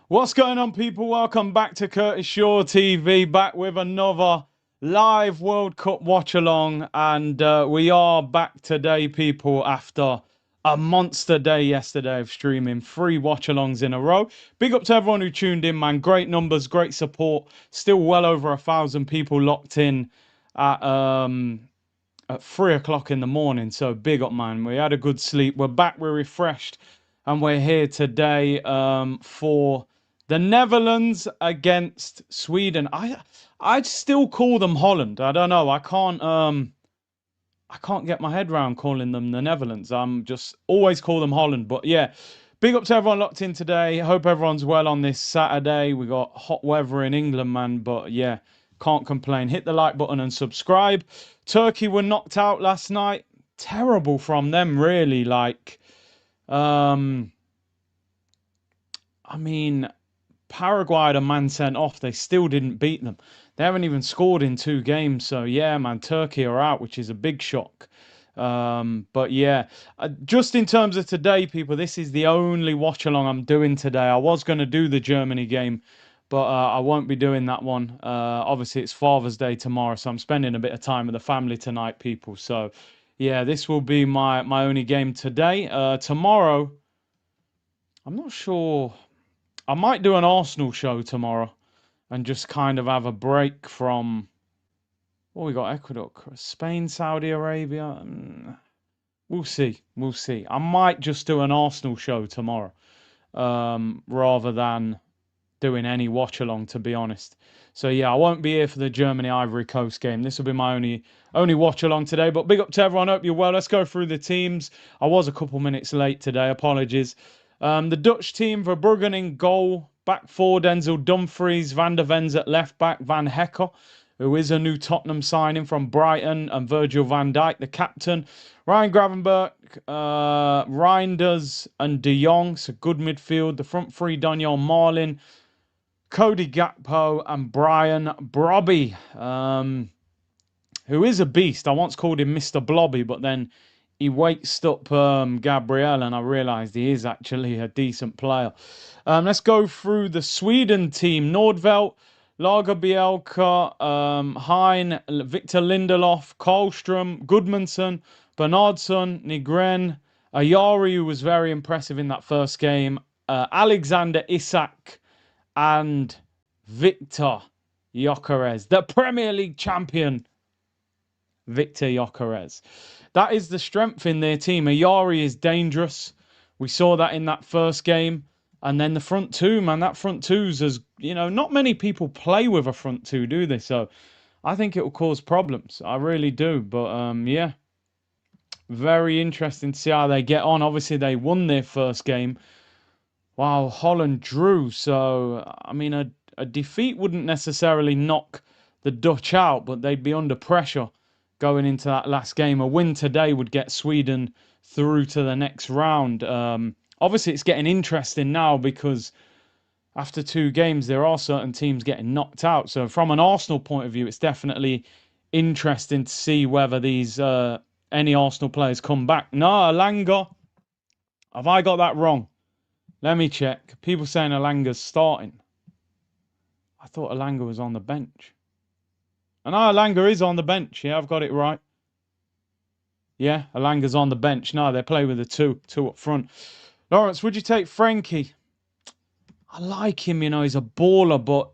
What's going on, people? Welcome back to Curtis Shaw TV, back with another live World Cup watch along. And we are back today, people, after a monster day yesterday of streaming 3 watch alongs in a row. Big up to everyone who tuned in, man. Great numbers, great support. Still well over 1,000 people locked in at 3 o'clock in the morning. So big up, man. We had a good sleep. We're back, we're refreshed, and we're here today for the Netherlands against Sweden. I'd still call them Holland. I don't know. I can't get my head around calling them the Netherlands. I'm just always call them Holland. But yeah, big up to everyone locked in today. Hope everyone's well on this Saturday. We got hot weather in England, man. But yeah, can't complain. Hit the like button and subscribe. Turkey were knocked out last night. Terrible from them, really. Like, I mean, Paraguay had a man sent off. They still didn't beat them. They haven't even scored in 2 games. So yeah, man, Turkey are out, which is a big shock. But yeah, just in terms of today, people, this is the only watch along I'm doing today. I was going to do the Germany game, but I won't be doing that one. Obviously, it's Father's Day tomorrow, so I'm spending a bit of time with the family tonight, people. So yeah, this will be my only game today. Tomorrow, I'm not sure. I might do an Arsenal show tomorrow and just kind of have a break from. Oh, we got Ecuador, Spain, Saudi Arabia. We'll see. We'll see. I might just do an Arsenal show tomorrow, rather than doing any watch along, to be honest. So yeah, I won't be here for the Germany Ivory Coast game. This will be my only watch along today. But big up to everyone. Hope you're well. Let's go through the teams. I was a couple minutes late today. Apologies. The Dutch team: Verbruggen in goal. Back four: Denzel Dumfries, Van der Ven's at left back, Van Hecker, who is a new Tottenham signing from Brighton, and Virgil van Dijk, the captain. Ryan Gravenberch, Reinders and De Jong, so good midfield. The front three: Daniel Marlin, Cody Gakpo and Brian Brobby, who is a beast. I once called him Mr. Blobby, but then he waked up Gabriel, and I realised he is actually a decent player. Let's go through the Sweden team: Nordvelt, Lagerbielke, Hein, Victor Lindelof, Karlström, Gudmundsson, Bernardsson, Nygren, Ayari, who was very impressive in that first game, Alexander Isak, and Victor Gyökeres, the Premier League champion, Victor Gyökeres. That is the strength in their team. Ayari is dangerous. We saw that in that first game. And then the front two, man, that front two's as, not many people play with a front two, do they? So I think it will cause problems. I really do. But yeah, very interesting to see how they get on. Obviously, they won their first game while Holland drew. So, I mean, a defeat wouldn't necessarily knock the Dutch out, but they'd be under pressure going into that last game. A win today would get Sweden through to the next round. Obviously, it's getting interesting now because after 2 games, there are certain teams getting knocked out. So from an Arsenal point of view, it's definitely interesting to see whether these any Arsenal players come back. No, Alanga. Have I got that wrong? Let me check. People saying Alanga's starting. I thought Alanga was on the bench. And Alanga is on the bench. Yeah, I've got it right. Yeah, Alanga's on the bench. No, they play with the two up front. Lawrence, would you take Frankie? I like him, he's a baller, but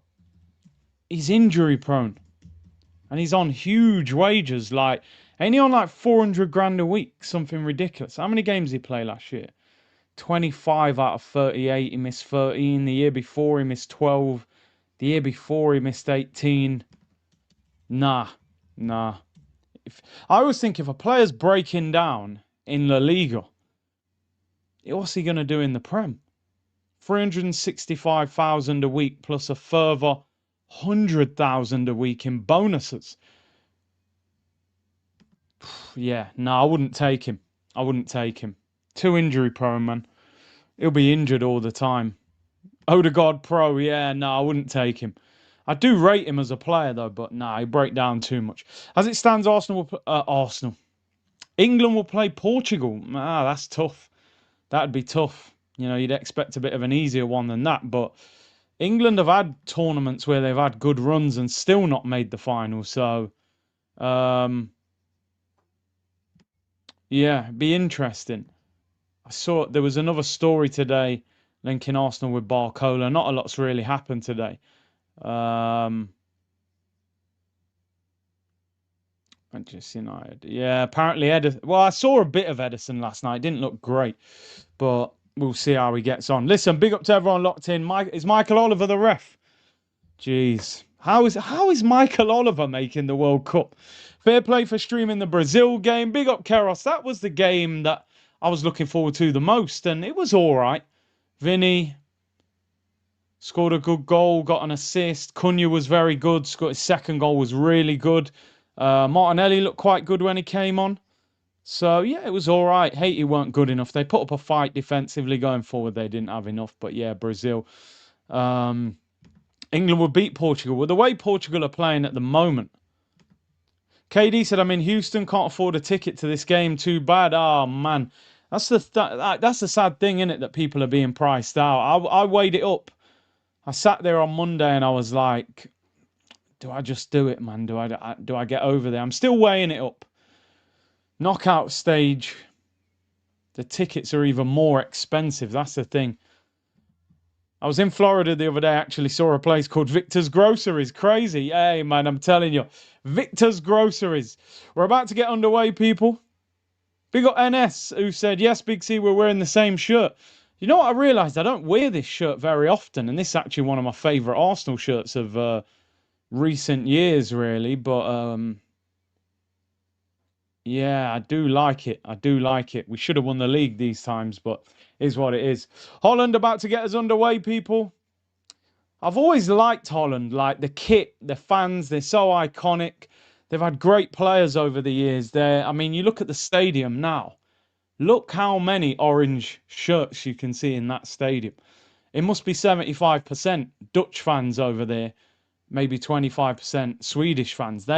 he's injury prone. And he's on huge wages. Like, ain't he on like 400 grand a week? Something ridiculous. How many games did he play last year? 25 out of 38. He missed 13. The year before, he missed 12. The year before, he missed 18. Nah. I always think if a player's breaking down in La Liga, what's he going to do in the Prem? 365,000 a week plus a further 100,000 a week in bonuses. Yeah, no, I wouldn't take him. Too injury prone, man. He'll be injured all the time. Odegaard Pro, yeah, no, I wouldn't take him. I do rate him as a player, though, but nah, he break down too much. As it stands, England will play Portugal. That's tough. That'd be tough. You'd expect a bit of an easier one than that, but England have had tournaments where they've had good runs and still not made the final. So, um, yeah, be interesting. I saw there was another story today linking Arsenal with Barcola. Not a lot's really happened today. Um, Manchester United. Yeah, apparently Edison. Well, I saw a bit of Edison last night. Didn't look great, but we'll see how he gets on. Listen, big up to everyone locked in. Is Michael Oliver the ref? Jeez, how is Michael Oliver making the World Cup? Fair play for streaming the Brazil game. Big up Keros. That was the game that I was looking forward to the most, and it was all right. Vinny scored a good goal, got an assist. Cunha was very good. His second goal was really good. Martinelli looked quite good when he came on. So, yeah, it was all right. Haiti weren't good enough. They put up a fight defensively going forward. They didn't have enough. But, yeah, Brazil. England will beat Portugal. Well, the way Portugal are playing at the moment. KD said, I'm in Houston. Can't afford a ticket to this game. Too bad. Oh, man. That's the sad thing, isn't it, that people are being priced out. I weighed it up. I sat there on Monday and I was like, do I just do it, man? Do I get over there? I'm still weighing it up. Knockout stage, the tickets are even more expensive. That's the thing. I was in Florida the other day, actually saw a place called Victor's Groceries. Crazy. Hey, man, I'm telling you. Victor's Groceries. We're about to get underway, people. Big up NS, who said, yes, Big C, we're wearing the same shirt. You know what I realised? I don't wear this shirt very often, and this is actually one of my favourite Arsenal shirts of recent years, really. But, yeah, I do like it. I do like it. We should have won the league these times, but it is what it is. Holland about to get us underway, people. I've always liked Holland, like the kit, the fans, they're so iconic. They've had great players over the years. I mean, you look at the stadium now. Look how many orange shirts you can see in that stadium. It must be 75% Dutch fans over there, maybe 25% Swedish fans.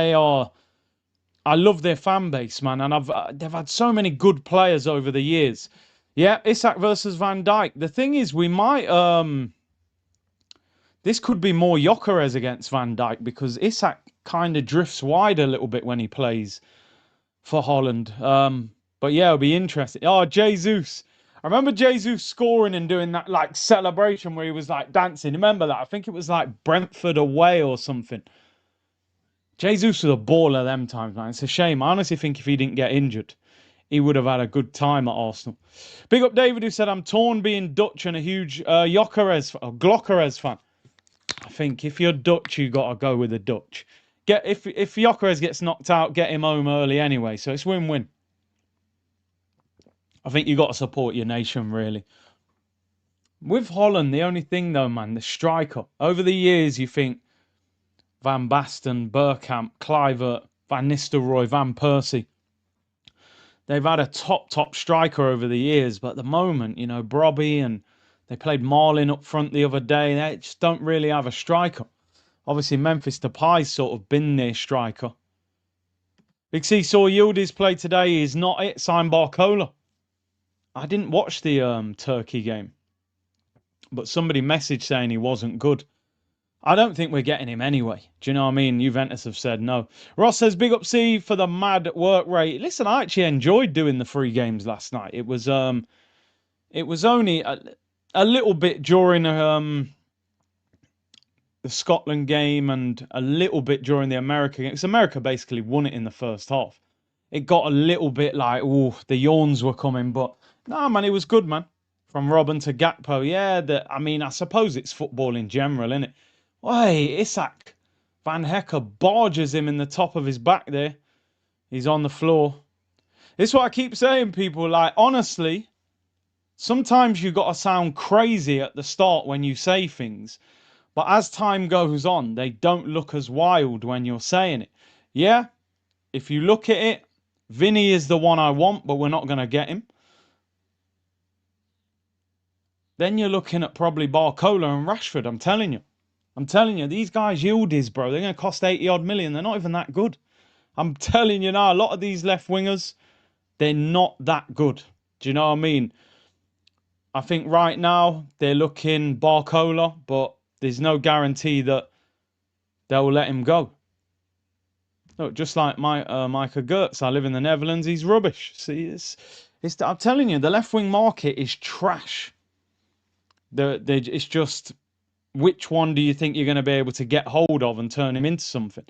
I love their fan base, man, and they've had so many good players over the years. Yeah, Isak versus Van Dijk. The thing is, we might this could be more Gyökeres against Van Dijk because Isak kind of drifts wide a little bit when he plays for Holland. But yeah, it'll be interesting. Oh, Jesus. I remember Jesus scoring and doing that like celebration where he was like dancing. Remember that? I think it was like Brentford away or something. Jesus was a baller them times, man. It's a shame. I honestly think if he didn't get injured, he would have had a good time at Arsenal. Big up David, who said, I'm torn being Dutch and a huge Gyökeres fan. I think if you're Dutch, you got to go with the Dutch. If Gyökeres gets knocked out, get him home early anyway. So it's win-win. I think you got to support your nation, really. With Holland, the only thing, though, man, the striker. Over the years, you think Van Basten, Bergkamp, Kluivert, Van Nistelrooy, Van Persie. They've had a top striker over the years, but at the moment, you know, Brobby and they played Marlin up front the other day. They just don't really have a striker. Obviously, Memphis Depay's sort of been their striker. Big C saw Yildiz play today. He's not it. Signed Barcola. I didn't watch the Turkey game, but somebody messaged saying he wasn't good. I don't think we're getting him anyway. Do you know what I mean? Juventus have said no. Ross says, big up C for the mad work rate. Listen, I actually enjoyed doing the free games last night. It was only a little bit during the Scotland game and a little bit during the America game. Because America basically won it in the first half. It got a little bit like, oh, the yawns were coming. But, no, man, it was good, man. From Robin to Gakpo. Yeah, I mean, I suppose it's football in general, isn't it? Hey, Isak Van Hecker barges him in the top of his back there. He's on the floor. This is what I keep saying, people. Like, honestly, sometimes you got to sound crazy at the start when you say things. But as time goes on, they don't look as wild when you're saying it. Yeah, if you look at it, Vinny is the one I want, but we're not going to get him. Then you're looking at probably Barcola and Rashford, I'm telling you. I'm telling you, these guys, Yildiz, bro, they're going to cost 80-odd million. They're not even that good. I'm telling you now, a lot of these left wingers, they're not that good. Do you know what I mean? I think right now they're looking Barcola, but there's no guarantee that they'll let him go. Look, just like Micah Gertz, I live in the Netherlands. He's rubbish. See, I'm telling you, the left wing market is trash. It's just, which one do you think you're going to be able to get hold of and turn him into something?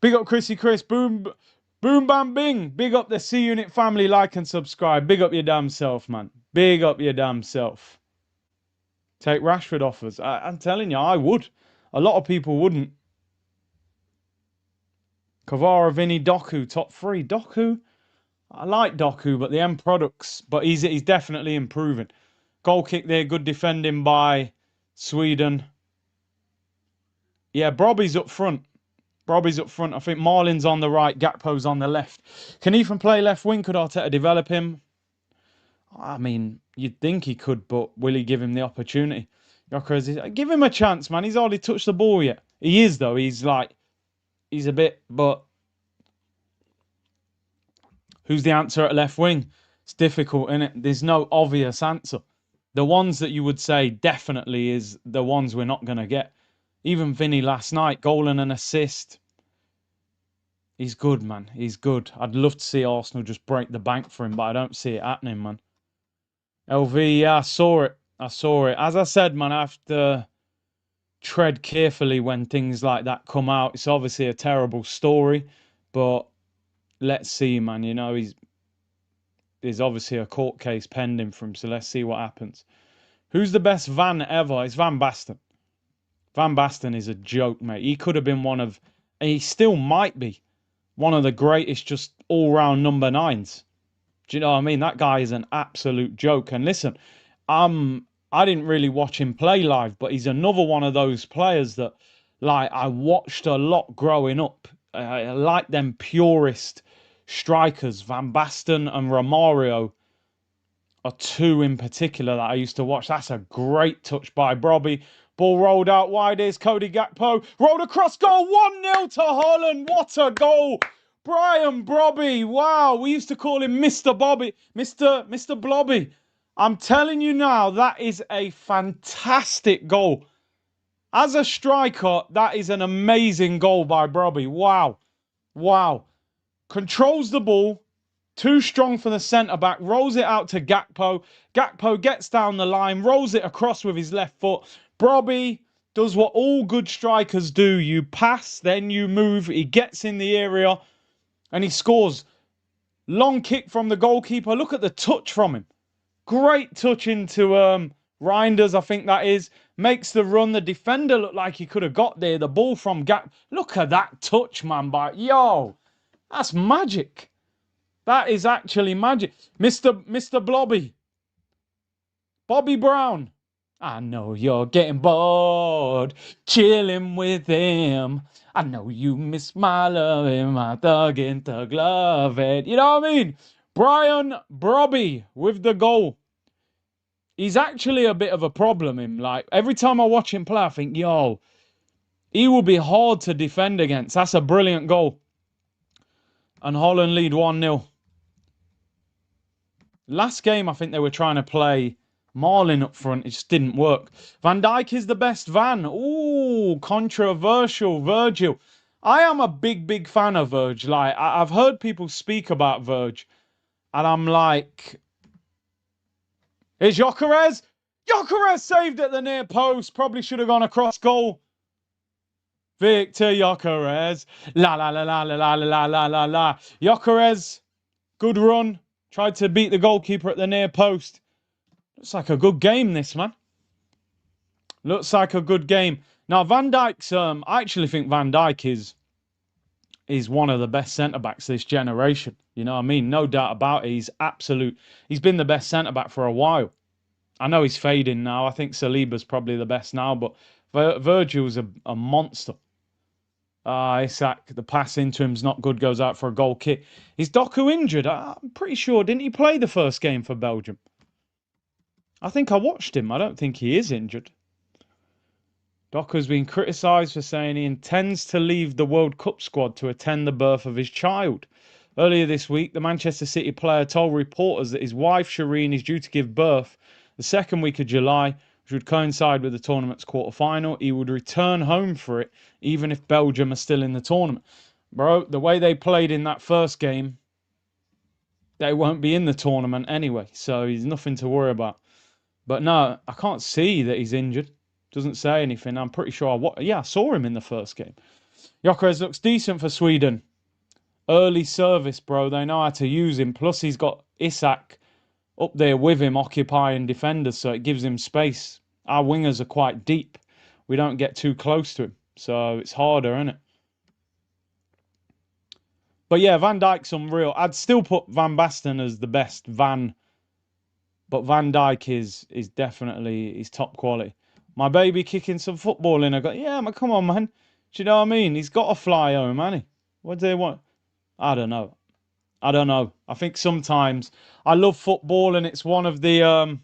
Big up Chrissy Chris, boom, boom, bam, bing. Big up the C Unit family, like and subscribe. Big up your damn self, man. Big up your damn self. Take Rashford offers. I'm telling you, I would. A lot of people wouldn't. Kvara, Vinny, Doku, top 3. Doku, I like Doku, but the end products, but he's definitely improving. Goal kick there, good defending by Sweden. Yeah, Brobby's up front. Brobby's up front. I think Marlin's on the right, Gakpo's on the left. Can Ethan play left wing? Could Arteta develop him? I mean, you'd think he could, but will he give him the opportunity? Give him a chance, man. He's hardly touched the ball yet. He is, though. He's a bit, but who's the answer at left wing? It's difficult, isn't it? There's no obvious answer. The ones that you would say definitely is the ones we're not going to get. Even Vinny last night, goal and an assist. He's good, man. He's good. I'd love to see Arsenal just break the bank for him, but I don't see it happening, man. LV, yeah, I saw it. I saw it. As I said, man, I have to tread carefully when things like that come out. It's obviously a terrible story, but let's see, man. You know, there's obviously a court case pending for him, so let's see what happens. Who's the best Van ever? It's Van Basten. Van Basten is a joke, mate. He could have been he still might be one of the greatest just all-round number 9s. Do you know what I mean? That guy is an absolute joke. And listen, I didn't really watch him play live, but he's another one of those players that, like, I watched a lot growing up. I like them purist strikers. Van Basten and Romario are 2 in particular that I used to watch. That's a great touch by Brobby. Ball rolled out wide. Here's Cody Gakpo. Rolled across goal. 1-0 to Holland. What a goal. Brian Brobby. Wow. We used to call him Mr. Bobby. Mr. Blobby. I'm telling you now, that is a fantastic goal. As a striker, that is an amazing goal by Brobby. Wow. Wow. Controls the ball. Too strong for the centre-back. Rolls it out to Gakpo. Gakpo gets down the line. Rolls it across with his left foot. Brobby does what all good strikers do. You pass, then you move. He gets in the area and he scores. Long kick from the goalkeeper. Look at the touch from him. Great touch into Reinders, I think that is. Makes the run. The defender looked like he could have got there. The ball from Gak. Look at that touch, man. Yo, that's magic. That is actually magic. Mr. Blobby. Bobby Brown. I know you're getting bored chilling with him. I know you miss my loving, my thug into glove it. You know what I mean? Brian Brobby with the goal. He's actually a bit of a problem. Every time I watch him play, I think, yo, he will be hard to defend against. That's a brilliant goal. And Holland lead 1-0. Last game, I think they were trying to play Marlin up front. It just didn't work. Van Dijk is the best Van. Ooh, controversial. Virgil. I am a big fan of Virg. I've heard people speak about Virg. And I'm like, here's Gyökeres. Gyökeres saved at the near post. Probably should have gone across goal. Victor Gyökeres. La la la la la la la la la la. Gyökeres. Good run. Tried to beat the goalkeeper at the near post. Looks like a good game, this, man. Looks like a good game. Now, Van Dijk's... I actually think Van Dijk is one of the best centre-backs this generation. You know what I mean? No doubt about it. He's been the best centre-back for a while. I know he's fading now. I think Saliba's probably the best now, but Virgil's a monster. Isak, the pass into him's not good, goes out for a goal kick. Is Doku injured? I'm pretty sure. Didn't he play the first game for Belgium? I think I watched him. I don't think he is injured. Doku's been criticised for saying he intends to leave the World Cup squad to attend the birth of his child. Earlier this week, the Manchester City player told reporters that his wife, Shireen, is due to give birth the second week of July, which would coincide with the tournament's quarter-final. He would return home for it, even if Belgium are still in the tournament. Bro, the way they played in that first game, they won't be in the tournament anyway, so he's nothing to worry about. But no, I can't see that he's injured. Doesn't say anything. I'm pretty sure I saw him in the first game. Gyökeres looks decent for Sweden. Early service, bro. They know how to use him. Plus, he's got Isak up there with him, occupying defenders, so it gives him space. Our wingers are quite deep. We don't get too close to him, so it's harder, isn't it? But yeah, Van Dijk's unreal. I'd still put Van Basten as the best Van, but Van Dijk is definitely his top quality. My baby kicking some football in. I go, yeah, man, come on, man. Do you know what I mean? He's got to fly home, man. What do they want? I don't know. I think sometimes I love football, and it's one of the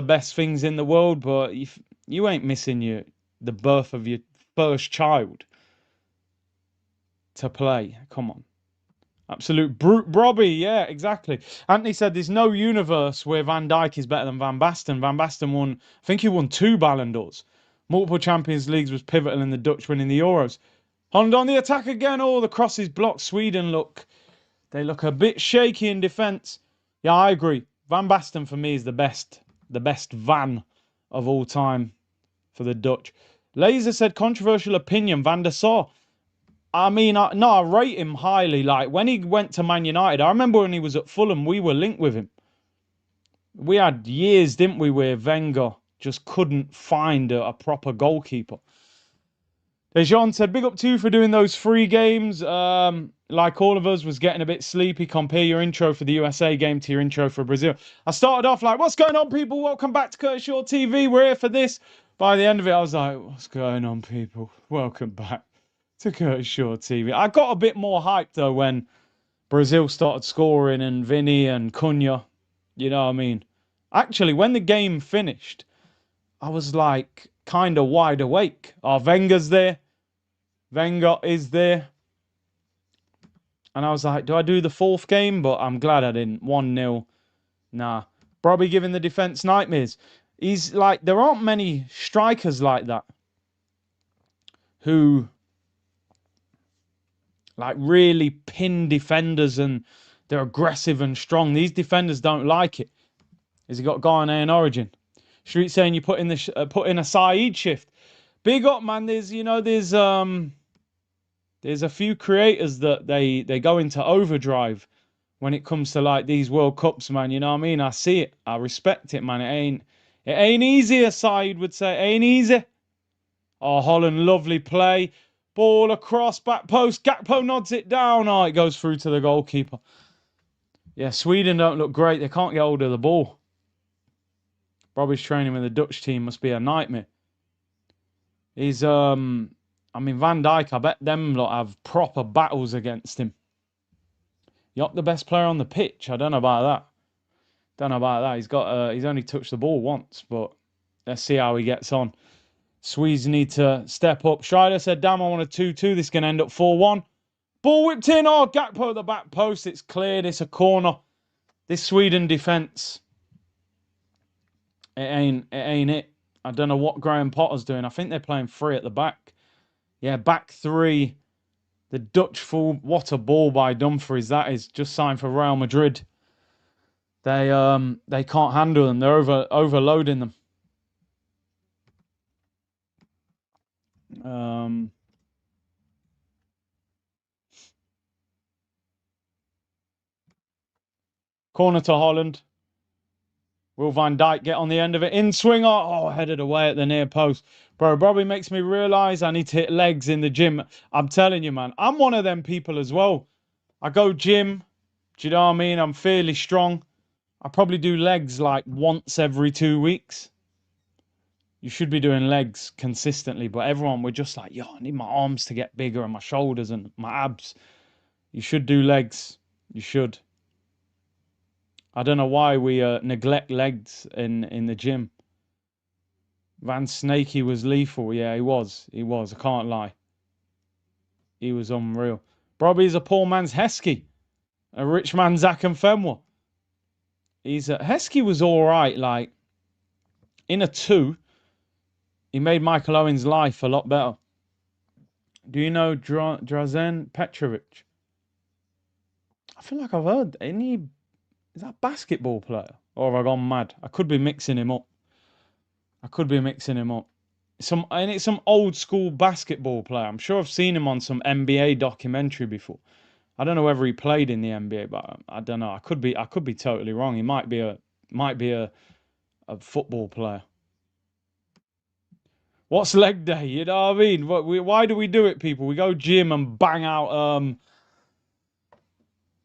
best things in the world. But you ain't missing the birth of your first child to play. Come on. Absolute brute Robbie, yeah, exactly. Anthony said there's no universe where Van Dijk is better than Van Basten. Van Basten won, I think he won 2 Ballon d'Ors. Multiple Champions Leagues, was pivotal in the Dutch winning the Euros. Holland on the attack again. Oh, the cross is blocked. Sweden they look a bit shaky in defence. Yeah, I agree. Van Basten for me is the best Van of all time for the Dutch. Laser said controversial opinion, Van der Sar. I mean, I rate him highly. Like, when he went to Man United, I remember when he was at Fulham, we were linked with him. We had years, didn't we, where Wenger just couldn't find a proper goalkeeper. Dejan said, big up to you for doing those 3 games. Like all of us, was getting a bit sleepy. Compare your intro for the USA game to your intro for Brazil. I started off like, what's going on, people? Welcome back to Curtis Shaw TV. We're here for this. By the end of it, I was like, what's going on, people? Welcome back to Curtis Shaw TV. I got a bit more hyped, though, when Brazil started scoring and Vinny and Cunha. You know what I mean? Actually, when the game finished, I was like kind of wide awake. Oh, Wenger's there. Wenger is there. And I was like, do I do the 4th game? But I'm glad I didn't. 1-0. Nah. Probably giving the defence nightmares. He's like, there aren't many strikers like that who like really pin defenders and they're aggressive and strong. These defenders don't like it. Has he got Ghanaian origin? Street saying you put in a Saeed shift. Big up, man. There's a few creators that they go into overdrive when it comes to like these World Cups, man. You know what I mean? I see it. I respect it, man. It ain't easy, as Saeed would say. It ain't easy. Oh, Holland, lovely play. Ball across, back post. Gakpo nods it down. Oh, it goes through to the goalkeeper. Yeah, Sweden don't look great. They can't get hold of the ball. Robbie's training with the Dutch team must be a nightmare. He's, I mean, Van Dijk, I bet them lot have proper battles against him. You're the best player on the pitch. I don't know about that. He's only touched the ball once, but let's see how he gets on. Swedes need to step up. Schreider said, damn, I want a 2-2. This can end up 4-1. Ball whipped in. Oh, Gakpo at the back post. It's cleared. It's a corner. This Sweden defence, it ain't it. I don't know what Graham Potter's doing. I think they're playing 3 at the back. Yeah, back 3. The Dutch full. What a ball by Dumfries. That is just signed for Real Madrid. They can't handle them. They're overloading them. Corner to Holland. Will Van Dijk get on the end of it? In swinger. Oh, headed away at the near post. Bro, probably makes me realise I need to hit legs in the gym. I'm telling you, man. I'm one of them people as well. I go gym. Do you know what I mean? I'm fairly strong. I probably do legs like once every 2 weeks. You should be doing legs consistently. But everyone, we're just like, yo, I need my arms to get bigger and my shoulders and my abs. You should do legs. You should. I don't know why we neglect legs in the gym. Van Snakey was lethal. Yeah, he was. I can't lie. He was unreal. Bobby's a poor man's Heskey. A rich man's Zach and Fenwa. Heskey was all right. Like, in a 2, he made Michael Owen's life a lot better. Do you know Drazen Petrovic? I feel like I've heard any. Is that a basketball player? Or have I gone mad? I could be mixing him up. It's some old school basketball player. I'm sure I've seen him on some NBA documentary before. I don't know whether he played in the NBA, but I don't know. I could be totally wrong. He might be a football player. What's leg day? You know what I mean? Why do we do it, people? We go gym and bang out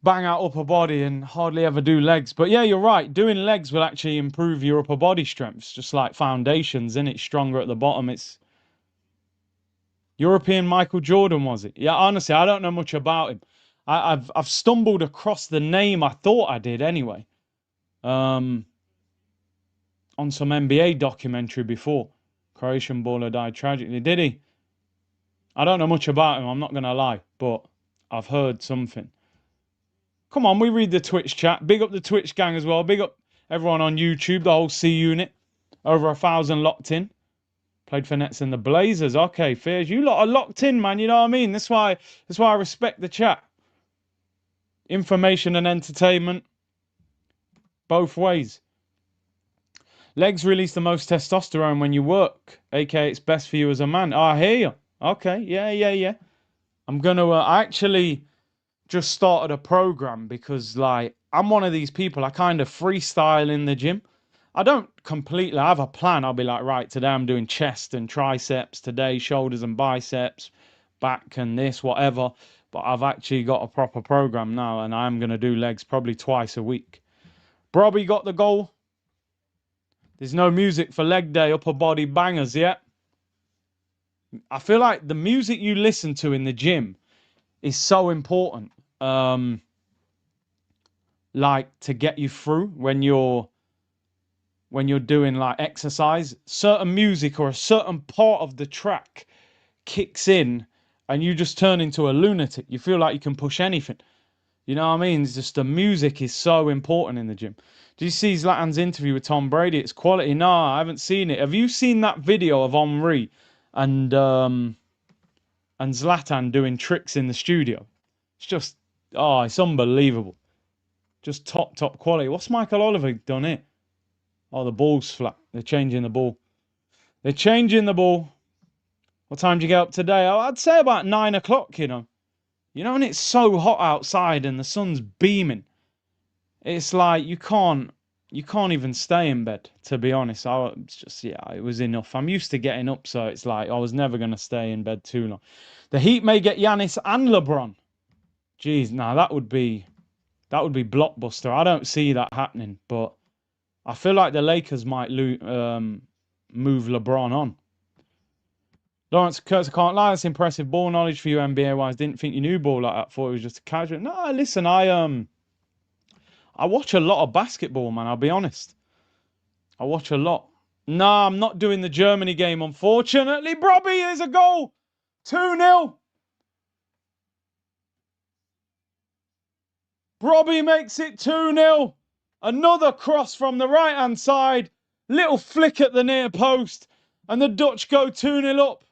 upper body and hardly ever do legs. But yeah, you're right. Doing legs will actually improve your upper body strength, just like foundations, and it's stronger at the bottom. It's European Michael Jordan, was it? Yeah, honestly, I don't know much about him. I've stumbled across the name. I thought I did anyway. On some NBA documentary before. Croatian baller died tragically. Did he? I don't know much about him, I'm not going to lie, but I've heard something. Come on, we read the Twitch chat. Big up the Twitch gang as well. Big up everyone on YouTube, the whole C unit. Over 1,000 locked in. Played for Nets and the Blazers. Okay, Fears, you lot are locked in, man. You know what I mean? That's why I respect the chat. Information and entertainment. Both ways. Legs release the most testosterone when you work. AKA it's best for you as a man. Oh, I hear you. Okay, yeah. I'm going to actually just started a program because, like, I'm one of these people, I kind of freestyle in the gym. I don't completely have a plan. I'll be like, right, today I'm doing chest and triceps, today shoulders and biceps, back and this, whatever. But I've actually got a proper program now, and I'm going to do legs probably twice a week. Brobby got the goal. There's no music for leg day, upper body bangers yet. I feel like the music you listen to in the gym is so important. Like to get you through when you're doing like exercise. Certain music or a certain part of the track kicks in and you just turn into a lunatic. You feel like you can push anything. You know what I mean? It's just the music is so important in the gym. Did you see Zlatan's interview with Tom Brady? It's quality. No, I haven't seen it. Have you seen that video of Henri and Zlatan doing tricks in the studio? It's just, oh, it's unbelievable. Just top quality. What's Michael Oliver done it? Oh, the ball's flat. They're changing the ball. What time did you get up today? Oh, I'd say about 9 o'clock, you know. And it's so hot outside and the sun's beaming. It's like you can't even stay in bed, to be honest. It was enough. I'm used to getting up, so it's like I was never going to stay in bed too long. The Heat may get Giannis and LeBron. Jeez, now that would be blockbuster. I don't see that happening, but I feel like the Lakers might move LeBron on. Lawrence Kurtz, I can't lie, that's impressive ball knowledge for you NBA wise. Didn't think you knew ball like that. Thought it was just a casual. No, listen, I watch a lot of basketball, man. I'll be honest. I watch a lot. No, I'm not doing the Germany game, unfortunately. Brobby, there's a goal. 2-0. Brobby makes it 2-0. Another cross from the right-hand side. Little flick at the near post. And the Dutch go 2-0 up.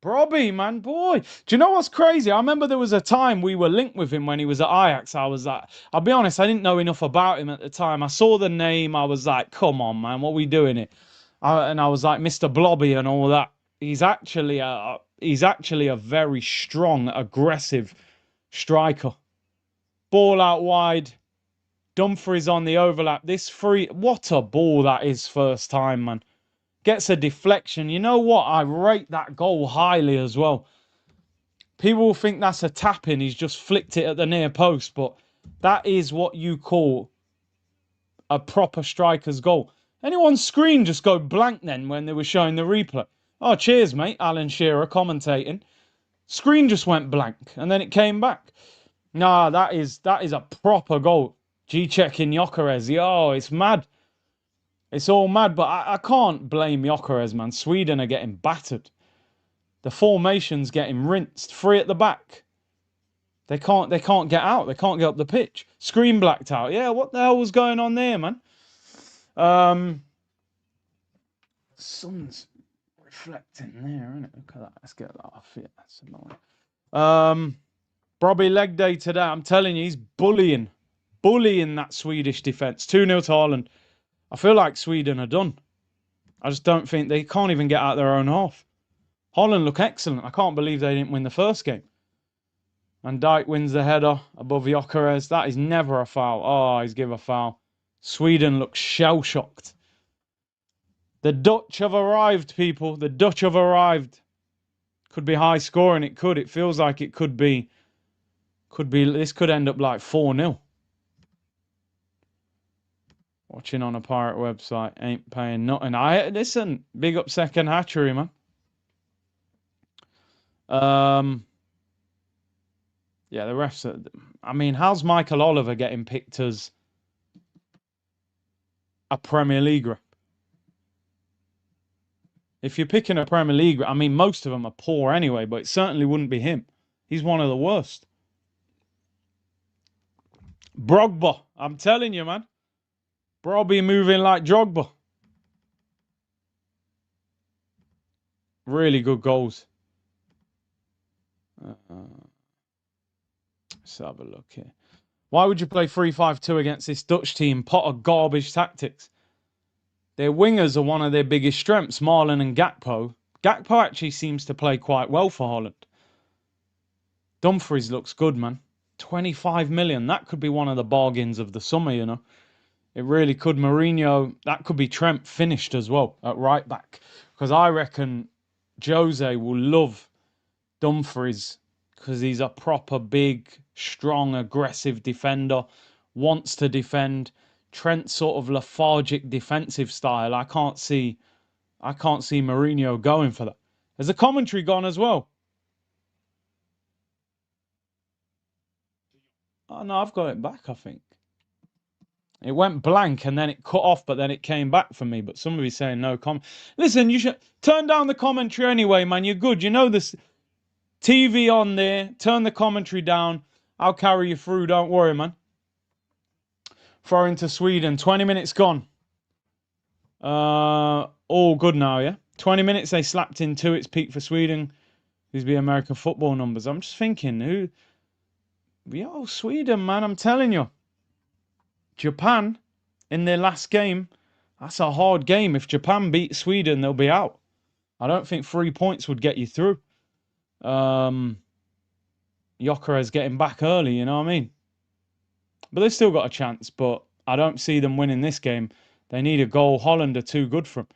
Brobby, man, boy. Do you know what's crazy? I remember there was a time we were linked with him when he was at Ajax. I was like, I'll be honest, I didn't know enough about him at the time. I saw the name. I was like, come on, man, what are we doing here? And I was like, Mr. Blobby and all that. He's actually a very strong, aggressive striker. Ball out wide. Dumfries on the overlap. What a ball that is first time, man. Gets a deflection. You know what? I rate that goal highly as well. People will think that's a tap-in. He's just flicked it at the near post. But that is what you call a proper striker's goal. Anyone's screen just go blank then when they were showing the replay. Oh, cheers, mate. Alan Shearer commentating. Screen just went blank. And then it came back. Nah, that is a proper goal. G-checking Gyökeres. Yo, it's mad. It's all mad, but I can't blame Gyökeres, man. Sweden are getting battered. The formation's getting rinsed. 3 at the back. They can't get out. They can't get up the pitch. Screen blacked out. Yeah, what the hell was going on there, man? Sun's reflecting there, isn't it? Look at that. Let's get that off here. That's annoying. Robbie leg day today. I'm telling you, he's bullying that Swedish defence. 2-0 to Holland. I feel like Sweden are done. I just don't think they can't even get out their own half. Holland look excellent. I can't believe they didn't win the first game. Van Dijk wins the header above Gyökeres. That is never a foul. Oh, he's given a foul. Sweden looks shell-shocked. The Dutch have arrived, people. The Dutch have arrived. Could be high scoring. It could. It feels like it could be. This could end up like 4-0. Watching on a pirate website ain't paying nothing. Listen, big up second hatchery, man. Yeah, the refs are, I mean, how's Michael Oliver getting picked as a Premier League rep? If you're picking a Premier League, I mean, most of them are poor anyway, but it certainly wouldn't be him. He's one of the worst. Drogba, I'm telling you, man. Brobby moving like Drogba. Really good goals. Let's have a look here. Why would you play 3-5-2 against this Dutch team? Pot of garbage tactics. Their wingers are one of their biggest strengths, Marlon and Gakpo. Gakpo actually seems to play quite well for Holland. Dumfries looks good, man. 25 million. That could be one of the bargains of the summer, you know. It really could. Mourinho, that could be Trent finished as well at right back. Because I reckon Jose will love Dumfries because he's a proper big, strong, aggressive defender. Wants to defend. Trent's sort of lethargic defensive style. I can't see Mourinho going for that. Has the commentary gone as well? Oh no, I've got it back, I think. It went blank and then it cut off, but then it came back for me. But somebody's saying no comment. Listen, you should turn down the commentary anyway, man. You're good. You know this TV on there. Turn the commentary down. I'll carry you through. Don't worry, man. Throw into Sweden. 20 minutes gone. All good now, yeah? 20 minutes they slapped in 2. It's peak for Sweden. These be American football numbers. I'm just thinking, Yo, Sweden, man, I'm telling you. Japan, in their last game, that's a hard game. If Japan beat Sweden, they'll be out. I don't think 3 points would get you through. Gyökeres getting back early, you know what I mean? But they've still got a chance, but I don't see them winning this game. They need a goal. Holland are too good for them.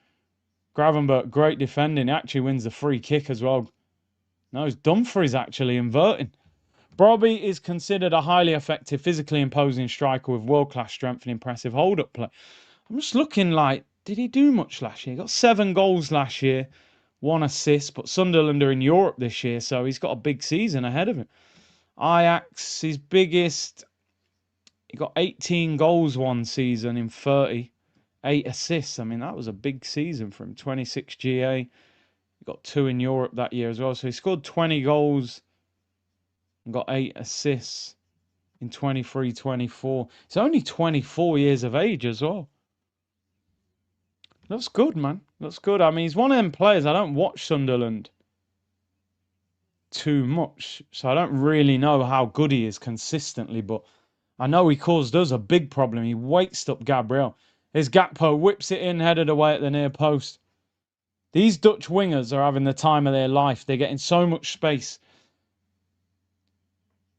Gravenberch, great defending. He actually wins the free kick as well. No, it's Dumfries actually inverting. Brobby is considered a highly effective, physically imposing striker with world-class strength and impressive hold-up play. I'm just looking like, did he do much last year? He got 7 goals last year, 1 assist, but Sunderland are in Europe this year, so he's got a big season ahead of him. Ajax, his biggest, he got 18 goals one season in 30, 8 assists. I mean, that was a big season for him. 26 GA, he got 2 in Europe that year as well, so he scored 20 goals. Got 8 assists in 23-24. He's only 24 years of age as well. Looks good, man. Looks good. I mean, he's one of them players. I don't watch Sunderland too much, so I don't really know how good he is consistently, but I know he caused us a big problem. He waked up Gabriel. His Gakpo whips it in, headed away at the near post. These Dutch wingers are having the time of their life. They're getting so much space.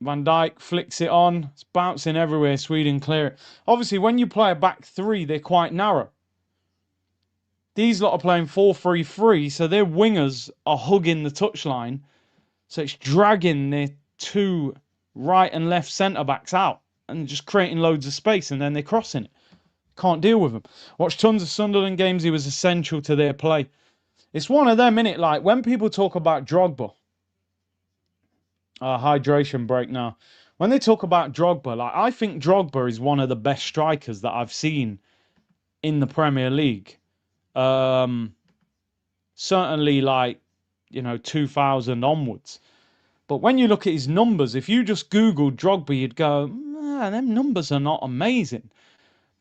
Van Dijk flicks it on. It's bouncing everywhere. Sweden clear it. Obviously, when you play a back 3, they're quite narrow. These lot are playing 4-3-3, so their wingers are hugging the touchline. So it's dragging their 2 right and left centre-backs out and just creating loads of space, and then they're crossing it. Can't deal with them. Watched tons of Sunderland games. He was essential to their play. It's one of them, innit? Like, when people talk about Drogba, hydration break now. When they talk about Drogba, like, I think Drogba is one of the best strikers that I've seen in the Premier League. Certainly, like, 2000 onwards. But when you look at his numbers, if you just Google Drogba, you'd go, man, them numbers are not amazing.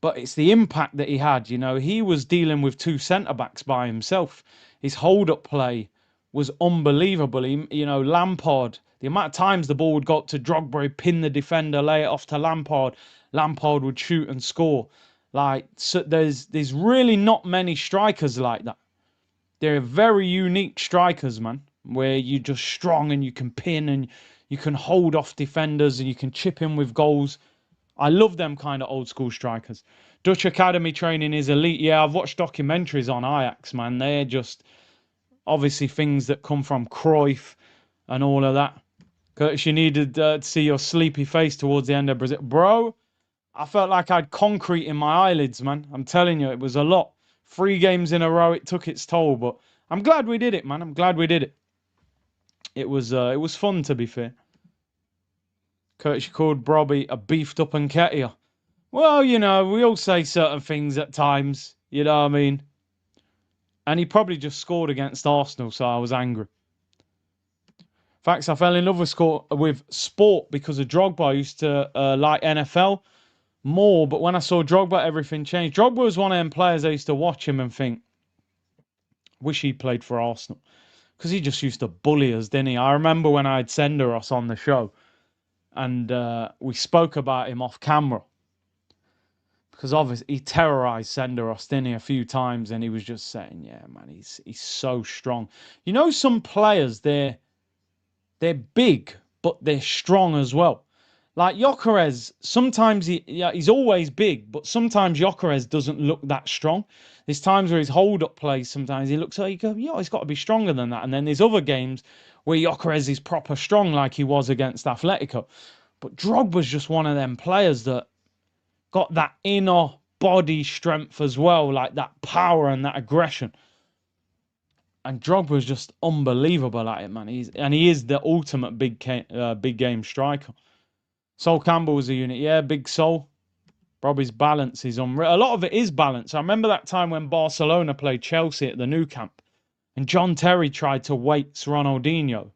but it's the impact that he had. You know, he was dealing with two centre backs by himself. His hold up play was unbelievable. You know, Lampard, the amount of times the ball would go up to Drogba, he'd pin the defender, lay it off to Lampard. Lampard would shoot and score. Like, so there's really not many strikers like that. They're very unique strikers, man, where you're just strong and you can pin and you can hold off defenders and you can chip in with goals. I love them kind of old school strikers. Dutch academy training is elite. Yeah, I've watched documentaries on Ajax, man. They're just obviously things that come from Cruyff and all of that. Curtis, you needed to see your sleepy face towards the end of Brazil. Bro, I felt like I had concrete in my eyelids, man. I'm telling you, it was a lot. 3 games in a row, it took its toll, but I'm glad we did it, man. I'm glad we did it. It was fun, to be fair. Curtis, you called Brobby a beefed up Nketiah. Well, you know, we all say certain things at times. You know what I mean? And he probably just scored against Arsenal, so I was angry. Facts, I fell in love with sport because of Drogba. I used to like NFL more, but when I saw Drogba, everything changed. Drogba was one of them players I used to watch him and think, wish he played for Arsenal. Because he just used to bully us, didn't he? I remember when I had Senderos on the show and we spoke about him off camera. Because obviously he terrorized Senderos, didn't he, a few times, and he was just saying, yeah, man, he's so strong. You know, some players, they're big, but they're strong as well. Like Gyökeres, sometimes he's always big, but sometimes Gyökeres doesn't look that strong. There's times where his hold-up plays, sometimes he looks like, he's got to be stronger than that. And then there's other games where Gyökeres is proper strong, like he was against Atletico. But Drogba's just one of them players that got that inner body strength as well, like that power and that aggression. And Drogba's just unbelievable at it, man. He is the ultimate big game striker. Sol Campbell was a unit. Yeah, big Sol. Robbie's balance is unreal. A lot of it is balance. I remember that time when Barcelona played Chelsea at the Nou Camp and John Terry tried to weights Ronaldinho.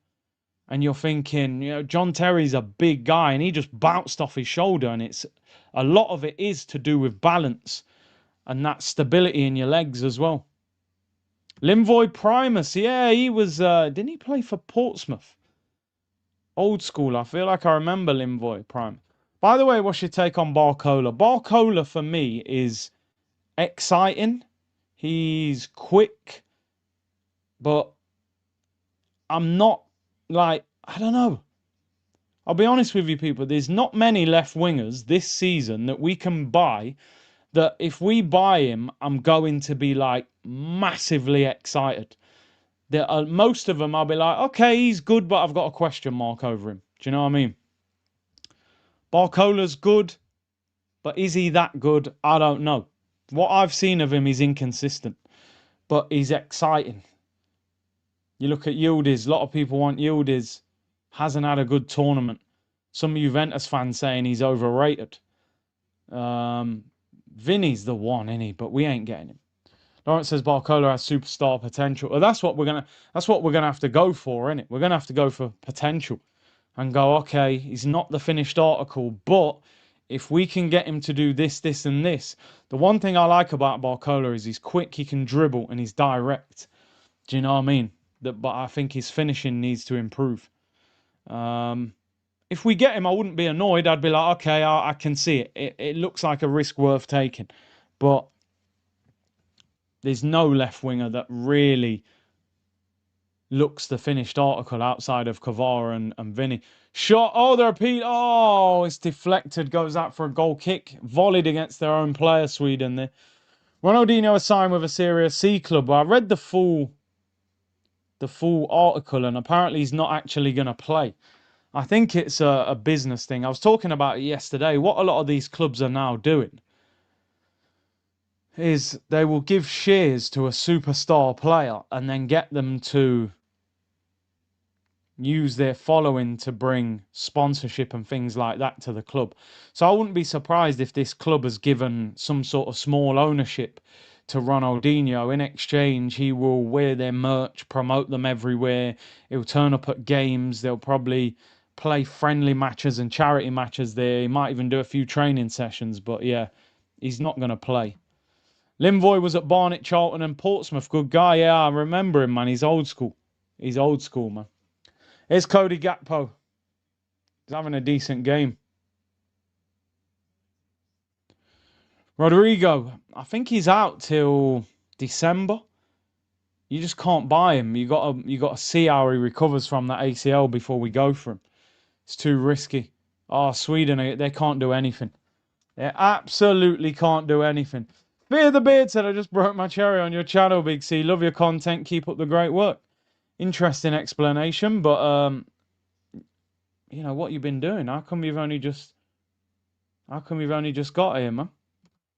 And you're thinking, you know, John Terry's a big guy and he just bounced off his shoulder. And it's a lot of it is to do with balance and that stability in your legs as well. Limvoy Primus. Yeah, he was, didn't he play for Portsmouth? Old school. I feel like I remember Limvoy Prime. By the way, what's your take on Barcola? Barcola for me is exciting. He's quick, but I'm not like, I don't know. I'll be honest with you, people. There's not many left wingers this season that we can buy that if we buy him, I'm going to be like massively excited. Most of them I'll be like, okay, he's good, but I've got a question mark over him. Do you know what I mean? Barcola's good, but is he that good? I don't know. What I've seen of him is inconsistent, but he's exciting. You look at Yildiz, a lot of people want Yildiz. Hasn't had a good tournament. Some Juventus fans saying he's overrated. Vinny's the one, isn't he? But we ain't getting him. Lawrence says Barcola has superstar potential. Well, that's what we're gonna have to go for, isn't it? We're gonna have to go for potential and go, okay, he's not the finished article, but if we can get him to do this, this, and this. The one thing I like about Barcola is he's quick, he can dribble, and he's direct. Do you know what I mean? But I think his finishing needs to improve. If we get him, I wouldn't be annoyed. I'd be like, okay, I can see it. It looks like a risk worth taking. But there's no left winger that really looks the finished article outside of Kvara and Vinny. Shot. Oh, the repeat. Oh, it's deflected. Goes out for a goal kick. Volleyed against their own player, Sweden there. Ronaldinho is signed with a Serie C club. I read the full article and apparently he's not actually going to play. I think it's a business thing. I was talking about it yesterday. What a lot of these clubs are now doing is they will give shares to a superstar player and then get them to use their following to bring sponsorship and things like that to the club. So I wouldn't be surprised if this club has given some sort of small ownership to Ronaldinho. In exchange, he will wear their merch, promote them everywhere. He'll turn up at games. They'll probably play friendly matches and charity matches there. He might even do a few training sessions. But yeah, He's not going to play. Limvoy was at Barnet, Charlton and Portsmouth. Good guy. Yeah, I remember him, man. He's old school. He's old school, man. Here's Cody Gakpo. He's having a decent game. Rodrigo, I think he's out till December. You just can't buy him. You gotta see how he recovers from that ACL before we go for him. It's too risky. Oh, Sweden, they can't do anything. They absolutely can't do anything. Fear the Beard said, I just broke my cherry on your channel, Big C. Love your content. Keep up the great work. Interesting explanation, but you know what you've been doing. How come you've only just got here, man?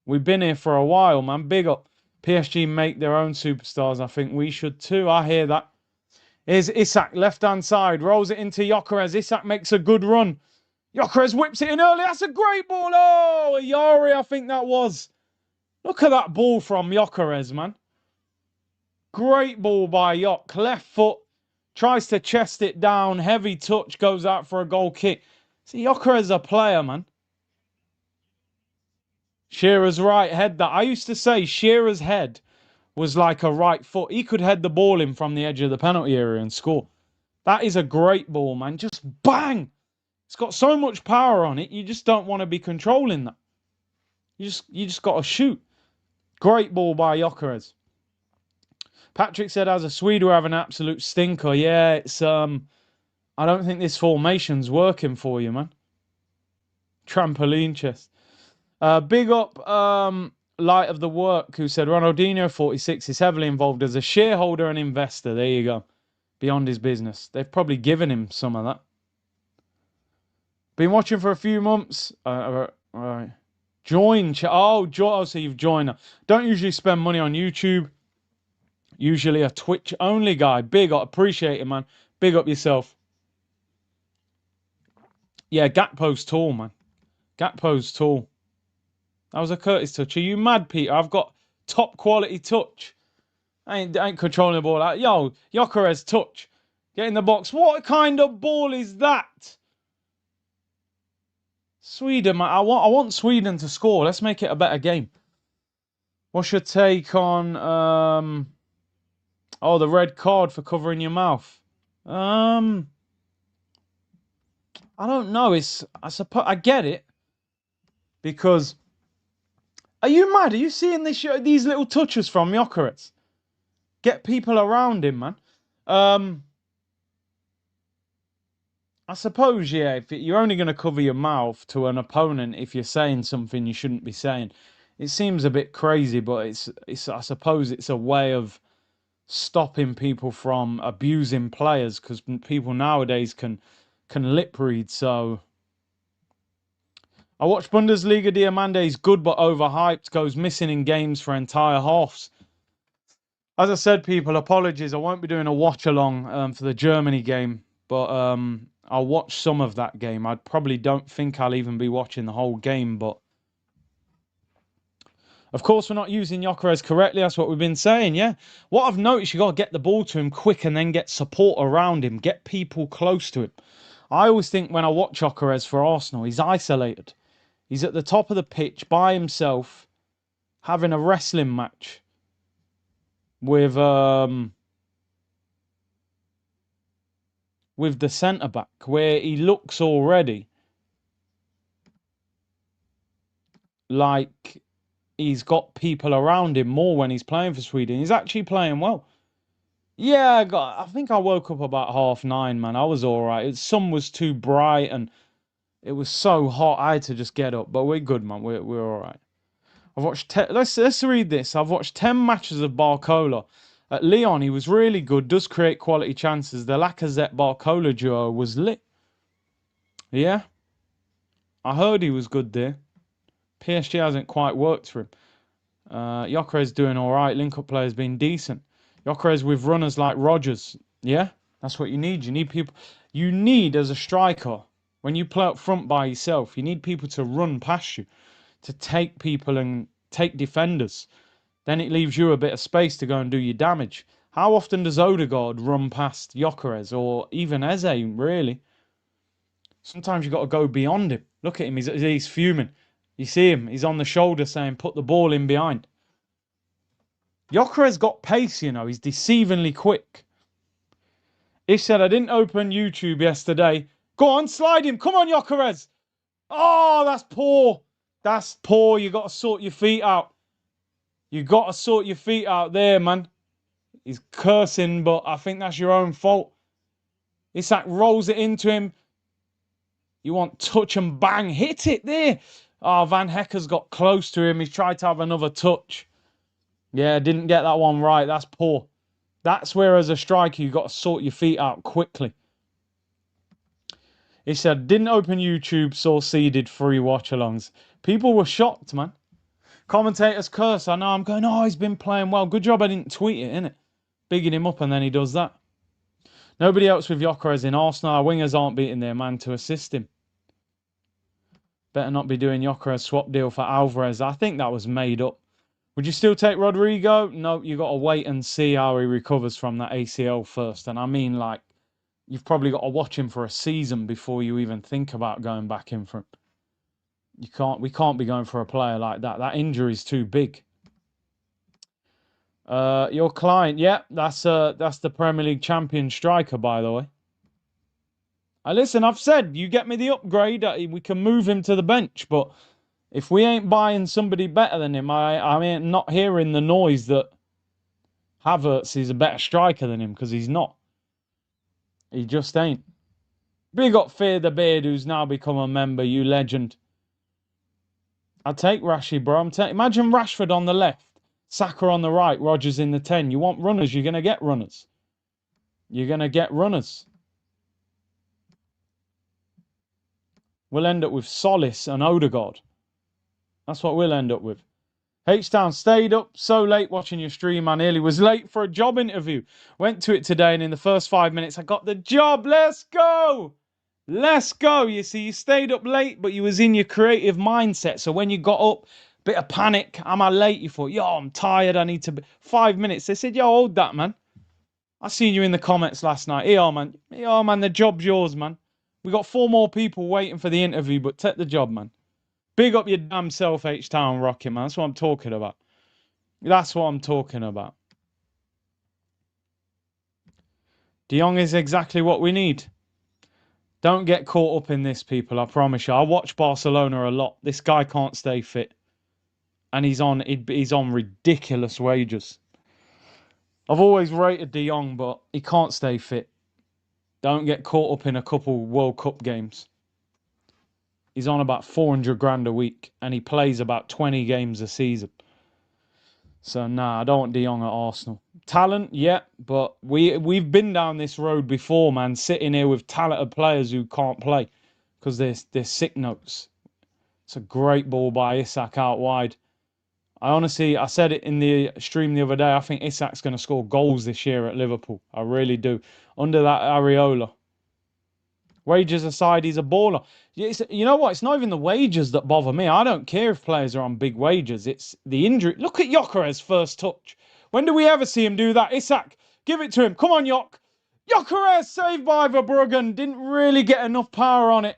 We've been here for a while, man. Big up. PSG make their own superstars. I think we should too. I hear that. Here's Isak, left-hand side. Rolls it into Gyökeres. Isak makes a good run. Gyökeres whips it in early. That's a great ball. Oh, Yari, I think that was. Look at that ball from Gyökeres, man. Great ball by Gyök. Left foot. Tries to chest it down. Heavy touch. Goes out for a goal kick. See, Gyökeres is a player, man. Shearer's right head that. I used to say Shearer's head was like a right foot. He could head the ball in from the edge of the penalty area and score. That is a great ball, man. Just bang. It's got so much power on it. You just don't want to be controlling that. You just got to shoot. Great ball by Gyökeres. Patrick said, as a Swede, we have an absolute stinker. Yeah, it's I don't think this formation's working for you, man. Trampoline chest. Big up Light of the Work, who said Ronaldinho 46 is heavily involved as a shareholder and investor. There you go. Beyond his business. They've probably given him some of that. Been watching for a few months. All right. Join. Oh, so you've joined. Don't usually spend money on YouTube. Usually a Twitch only guy. Big up. Appreciate it, man. Big up yourself. Yeah, Gakpo's tall, man. Gakpo's tall. That was a Curtis touch. Are you mad, Peter? I've got top quality touch. I ain't controlling the ball. Yo, Gyökeres touch. Get in the box. What kind of ball is that? Sweden, man. I want Sweden to score. Let's make it a better game. What's your take on the red card for covering your mouth? I don't know. I suppose I get it. Because are you mad? Are you seeing these little touches from Gyökeres? Get people around him, man. I suppose, yeah, if you're only going to cover your mouth to an opponent if you're saying something you shouldn't be saying. It seems a bit crazy, but it's I suppose it's a way of stopping people from abusing players, because people nowadays can lip read. So I watched Bundesliga. Diamande is good but overhyped. Goes missing in games for entire halves. As I said, people, apologies. I won't be doing a watch along for the Germany game, but I'll watch some of that game. I probably don't think I'll even be watching the whole game, but of course we're not using Gyökeres correctly. That's what we've been saying, yeah. What I've noticed, you got to get the ball to him quick and then get support around him. Get people close to him. I always think when I watch Gyökeres for Arsenal, he's isolated. He's at the top of the pitch by himself, having a wrestling match with the centre-back, where he looks already like he's got people around him more when he's playing for Sweden. He's actually playing well. Yeah, I think I woke up about 9:30, man. I was all right. The sun was too bright and it was so hot. I had to just get up, but we're good, man. We're all right. I've watched. Let's read this. I've watched 10 matches of Barcola. At Lyon, he was really good. Does create quality chances. The Lacazette-Barcola duo was lit. Yeah, I heard he was good there. PSG hasn't quite worked for him. Gyökeres doing all right. Link-up player's been decent. Gyökeres with runners like Rodgers. Yeah, that's what you need. You need people. You need, as a striker, when you play up front by yourself, you need people to run past you, to take people and take defenders. Then it leaves you a bit of space to go and do your damage. How often does Odegaard run past Gyökeres, or even Eze, really? Sometimes you've got to go beyond him. Look at him, he's fuming. You see him. He's on the shoulder saying, put the ball in behind. Gyökeres got pace, you know. He's deceivingly quick. Ish said, I didn't open YouTube yesterday. Go on, slide him. Come on, Gyökeres. Oh, that's poor. That's poor. You got to sort your feet out. You got to sort your feet out there, man. He's cursing, but I think that's your own fault. Isak rolls it into him. You want touch and bang. Hit it there. Oh, Van Hecker's got close to him. He's tried to have another touch. Yeah, didn't get that one right. That's poor. That's where, as a striker, you got to sort your feet out quickly. He said, didn't open YouTube, saw seeded 3 watch-alongs. People were shocked, man. Commentators curse. I know. I'm going, oh, he's been playing well. Good job I didn't tweet it, innit? Bigging him up, and then he does that. Nobody else with Gyökeres in Arsenal. Our wingers aren't beating their man to assist him. Better not be doing Gyökeres swap deal for Alvarez. I think that was made up. Would you still take Rodrigo? No, you got to wait and see how he recovers from that ACL first. And I mean, like, you've probably got to watch him for a season before you even think about going back in for him. We can't be going for a player like that. That injury's too big. Your client, yeah, that's the Premier League champion striker, by the way. Listen, I've said, you get me the upgrade, we can move him to the bench, but if we ain't buying somebody better than him, I mean, not hearing the noise that Havertz is a better striker than him, because he's not. He just ain't. Big up Fear the Beard, who's now become a member, you legend. I'll take Rashi, bro. Imagine Rashford on the left, Saka on the right, Rodgers in the 10. You want runners, you're going to get runners. You're going to get runners. We'll end up with Solis and Odegaard. That's what we'll end up with. H-Town stayed up so late watching your stream. I nearly was late for a job interview. Went to it today, and in the first 5 minutes, I got the job. Let's go. Let's go. You see, you stayed up late, but you was in your creative mindset. So when you got up, bit of panic. Am I late? You thought, yo, I'm tired. I need to be 5 minutes. They said, yo, hold that, man. I seen you in the comments last night. Yeah, man. Yeah, man, the job's yours, man. We got 4 more people waiting for the interview, but take the job, man. Big up your damn self, H-Town Rocket, man. That's what I'm talking about. That's what I'm talking about. De Jong is exactly what we need. Don't get caught up in this, people. I promise you. I watch Barcelona a lot. This guy can't stay fit. And he's on ridiculous wages. I've always rated De Jong, but he can't stay fit. Don't get caught up in a couple World Cup games. He's on about 400 grand a week, and he plays about 20 games a season. So, nah, I don't want De Jong at Arsenal. Talent, yeah, but we've been down this road before, man, sitting here with talented players who can't play because they're sick notes. It's a great ball by Isak out wide. I said it in the stream the other day, I think Isak's going to score goals this year at Liverpool. I really do. Under that Areola. Wages aside, he's a baller. You know what? It's not even the wages that bother me. I don't care if players are on big wages. It's the injury. Look at Gyökeres' first touch. When do we ever see him do that? Isak, give it to him. Come on, Gyökeres, saved by Verbruggen. Didn't really get enough power on it.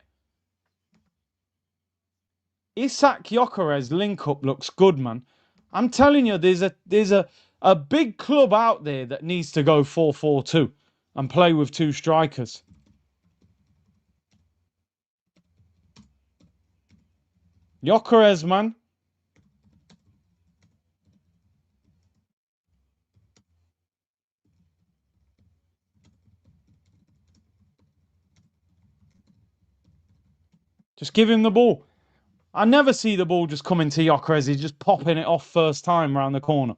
Isak Gyökeres link-up looks good, man. I'm telling you, there's a big club out there that needs to go 4-4-2 and play with 2 strikers. Gyökeres, man. Just give him the ball. I never see the ball just coming to Gyökeres. He's just popping it off first time around the corner.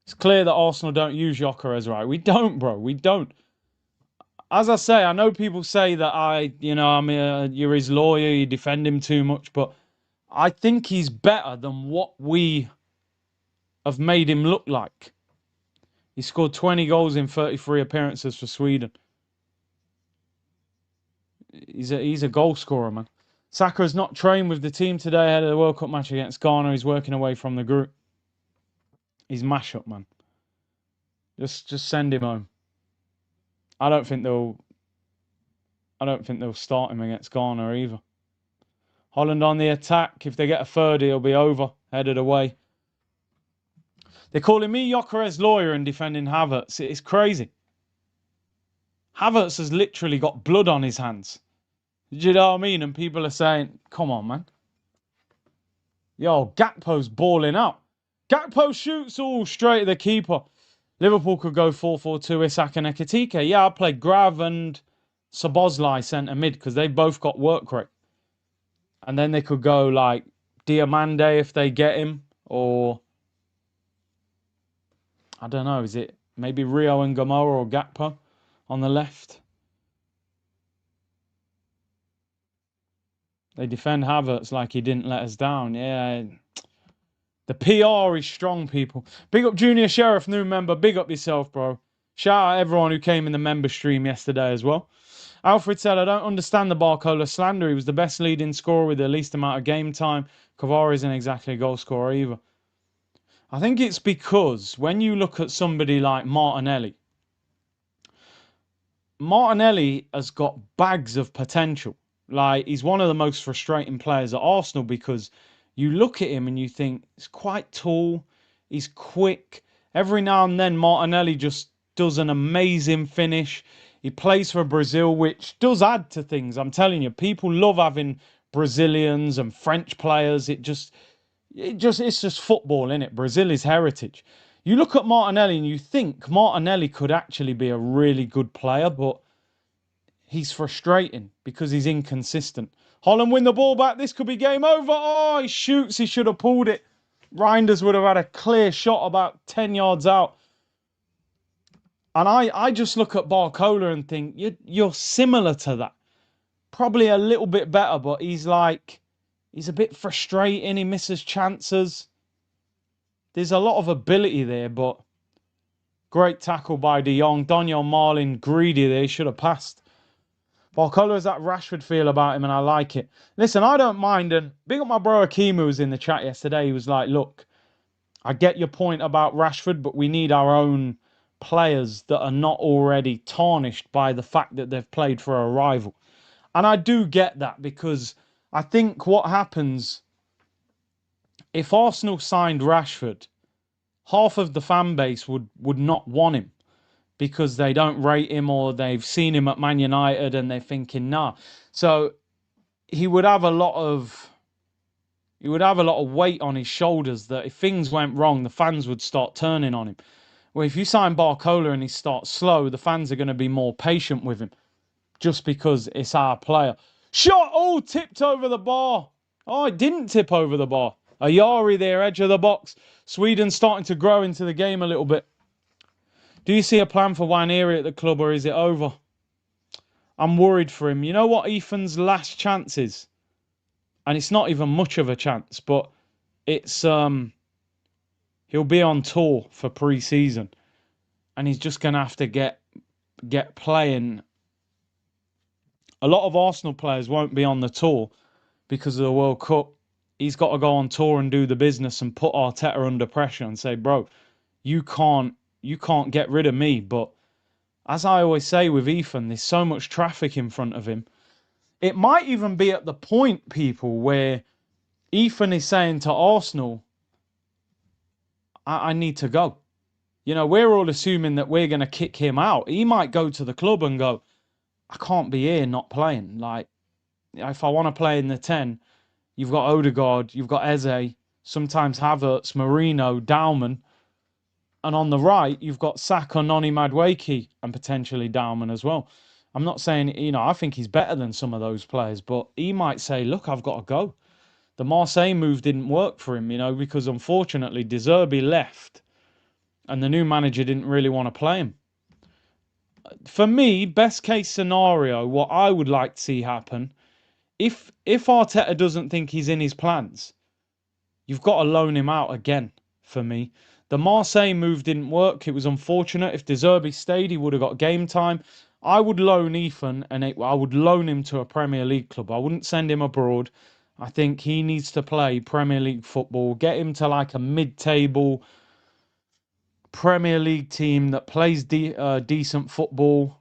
It's clear that Arsenal don't use Gyökeres right. We don't, bro. We don't. As I say, I know people say that you're his lawyer, you defend him too much, but I think he's better than what we have made him look like. He scored 20 goals in 33 appearances for Sweden. He's a goal scorer, man. Saka's not trained with the team today ahead of the World Cup match against Ghana. He's working away from the group. He's mash up, man. Just send him home. I don't think they'll I don't think they'll start him against Ghana either. Holland on the attack. If they get a third, it'll be over. Headed away. They're calling me Gyökeres lawyer and defending Havertz. It's crazy. Havertz has literally got blood on his hands. Do you know what I mean? And people are saying, come on, man. Yo, Gakpo's balling out. Gakpo shoots all straight at the keeper. Liverpool could go 4-4-2, Isak and Ekitike. Yeah, I'd play Grav and Szoboszlai centre mid because they've both got work rate. And then they could go like Diamande if they get him. Or, I don't know, is it maybe Rio and Gamora or Gakpo on the left? They defend Havertz like he didn't let us down. Yeah. The PR is strong, people. Big up Junior Sheriff, new member. Big up yourself, bro. Shout out everyone who came in the member stream yesterday as well. Alfred said, I don't understand the Barcola slander. He was the best leading scorer with the least amount of game time. Kvara isn't exactly a goal scorer either. I think it's because when you look at somebody like Martinelli has got bags of potential. Like, he's one of the most frustrating players at Arsenal because you look at him and you think he's quite tall, he's quick. Every now and then Martinelli just does an amazing finish. He plays for Brazil, which does add to things. I'm telling you, people love having Brazilians and French players. It's just football, innit? Brazil is heritage. You look at Martinelli and you think Martinelli could actually be a really good player, but he's frustrating because he's inconsistent. Holland win the ball back. This could be game over. Oh, he shoots. He should have pulled it. Reinders would have had a clear shot about 10 yards out. And I just look at Barcola and think, you're similar to that. Probably a little bit better, but he's a bit frustrating. He misses chances. There's a lot of ability there, but great tackle by De Jong. Daniel Marlin, greedy there. He should have passed. Barcola has that Rashford feel about him, and I like it. Listen, I don't mind. And big up my bro Akeem, who was in the chat yesterday. He was like, look, I get your point about Rashford, but we need our own players that are not already tarnished by the fact that they've played for a rival. And I do get that, because I think what happens, if Arsenal signed Rashford, half of the fan base would not want him because they don't rate him, or they've seen him at Man United and they're thinking, nah. So he would have a lot of weight on his shoulders that if things went wrong, the fans would start turning on him. Well, if you sign Barcola and he starts slow, the fans are going to be more patient with him just because it's our player. Shot! Oh, tipped over the bar. Oh, it didn't tip over the bar. Ayari there, edge of the box. Sweden starting to grow into the game a little bit. Do you see a plan for Waneri at the club, or is it over? I'm worried for him. You know what Ethan's last chance is? And it's not even much of a chance, but it's he'll be on tour for pre-season, and he's just gonna have to get playing. A lot of Arsenal players won't be on the tour because of the World Cup. He's got to go on tour and do the business and put Arteta under pressure and say, bro, you can't get rid of me. But as I always say with Ethan, there's so much traffic in front of him. It might even be at the point, people, where Ethan is saying to Arsenal, I need to go. You know, we're all assuming that we're going to kick him out. He might go to the club and go, I can't be here not playing. Like, if I want to play in the 10, you've got Odegaard, you've got Eze, sometimes Havertz, Marino, Dauman. And on the right, you've got Saka, Noni Madueke, and potentially Dauman as well. I'm not saying, I think he's better than some of those players, but he might say, look, I've got to go. The Marseille move didn't work for him, because unfortunately De Zerbi left and the new manager didn't really want to play him. For me, best case scenario, what I would like to see happen, if Arteta doesn't think he's in his plans, you've got to loan him out again for me. The Marseille move didn't work. It was unfortunate. If De Zerbi stayed, he would have got game time. I would loan Ethan, and I would loan him to a Premier League club. I wouldn't send him abroad. I think he needs to play Premier League football. Get him to like a mid-table Premier League team that plays decent football.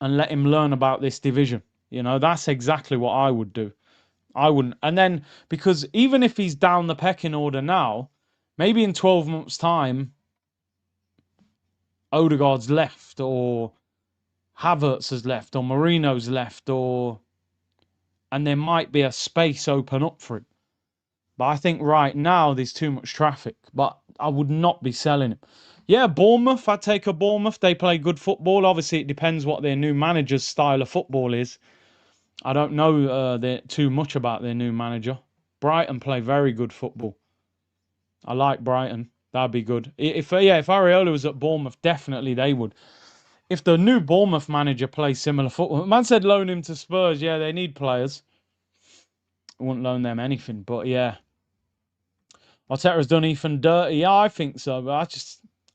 and let him learn about this division. You know, that's exactly what I would do. I wouldn't. And then, because even if he's down the pecking order now, maybe in 12 months' time, Odegaard's left, or Havertz has left, or Marino's left, and there might be a space open up for him. But I think right now there's too much traffic. But I would not be selling him. Yeah, Bournemouth. I'd take a Bournemouth. They play good football. Obviously, it depends what their new manager's style of football is. I don't know too much about their new manager. Brighton play very good football. I like Brighton. That'd be good. If Areola was at Bournemouth, definitely they would. If the new Bournemouth manager plays similar football, man said loan him to Spurs. Yeah, they need players. I wouldn't loan them anything, but yeah. Arteta's done Ethan dirty. Yeah, I think so. But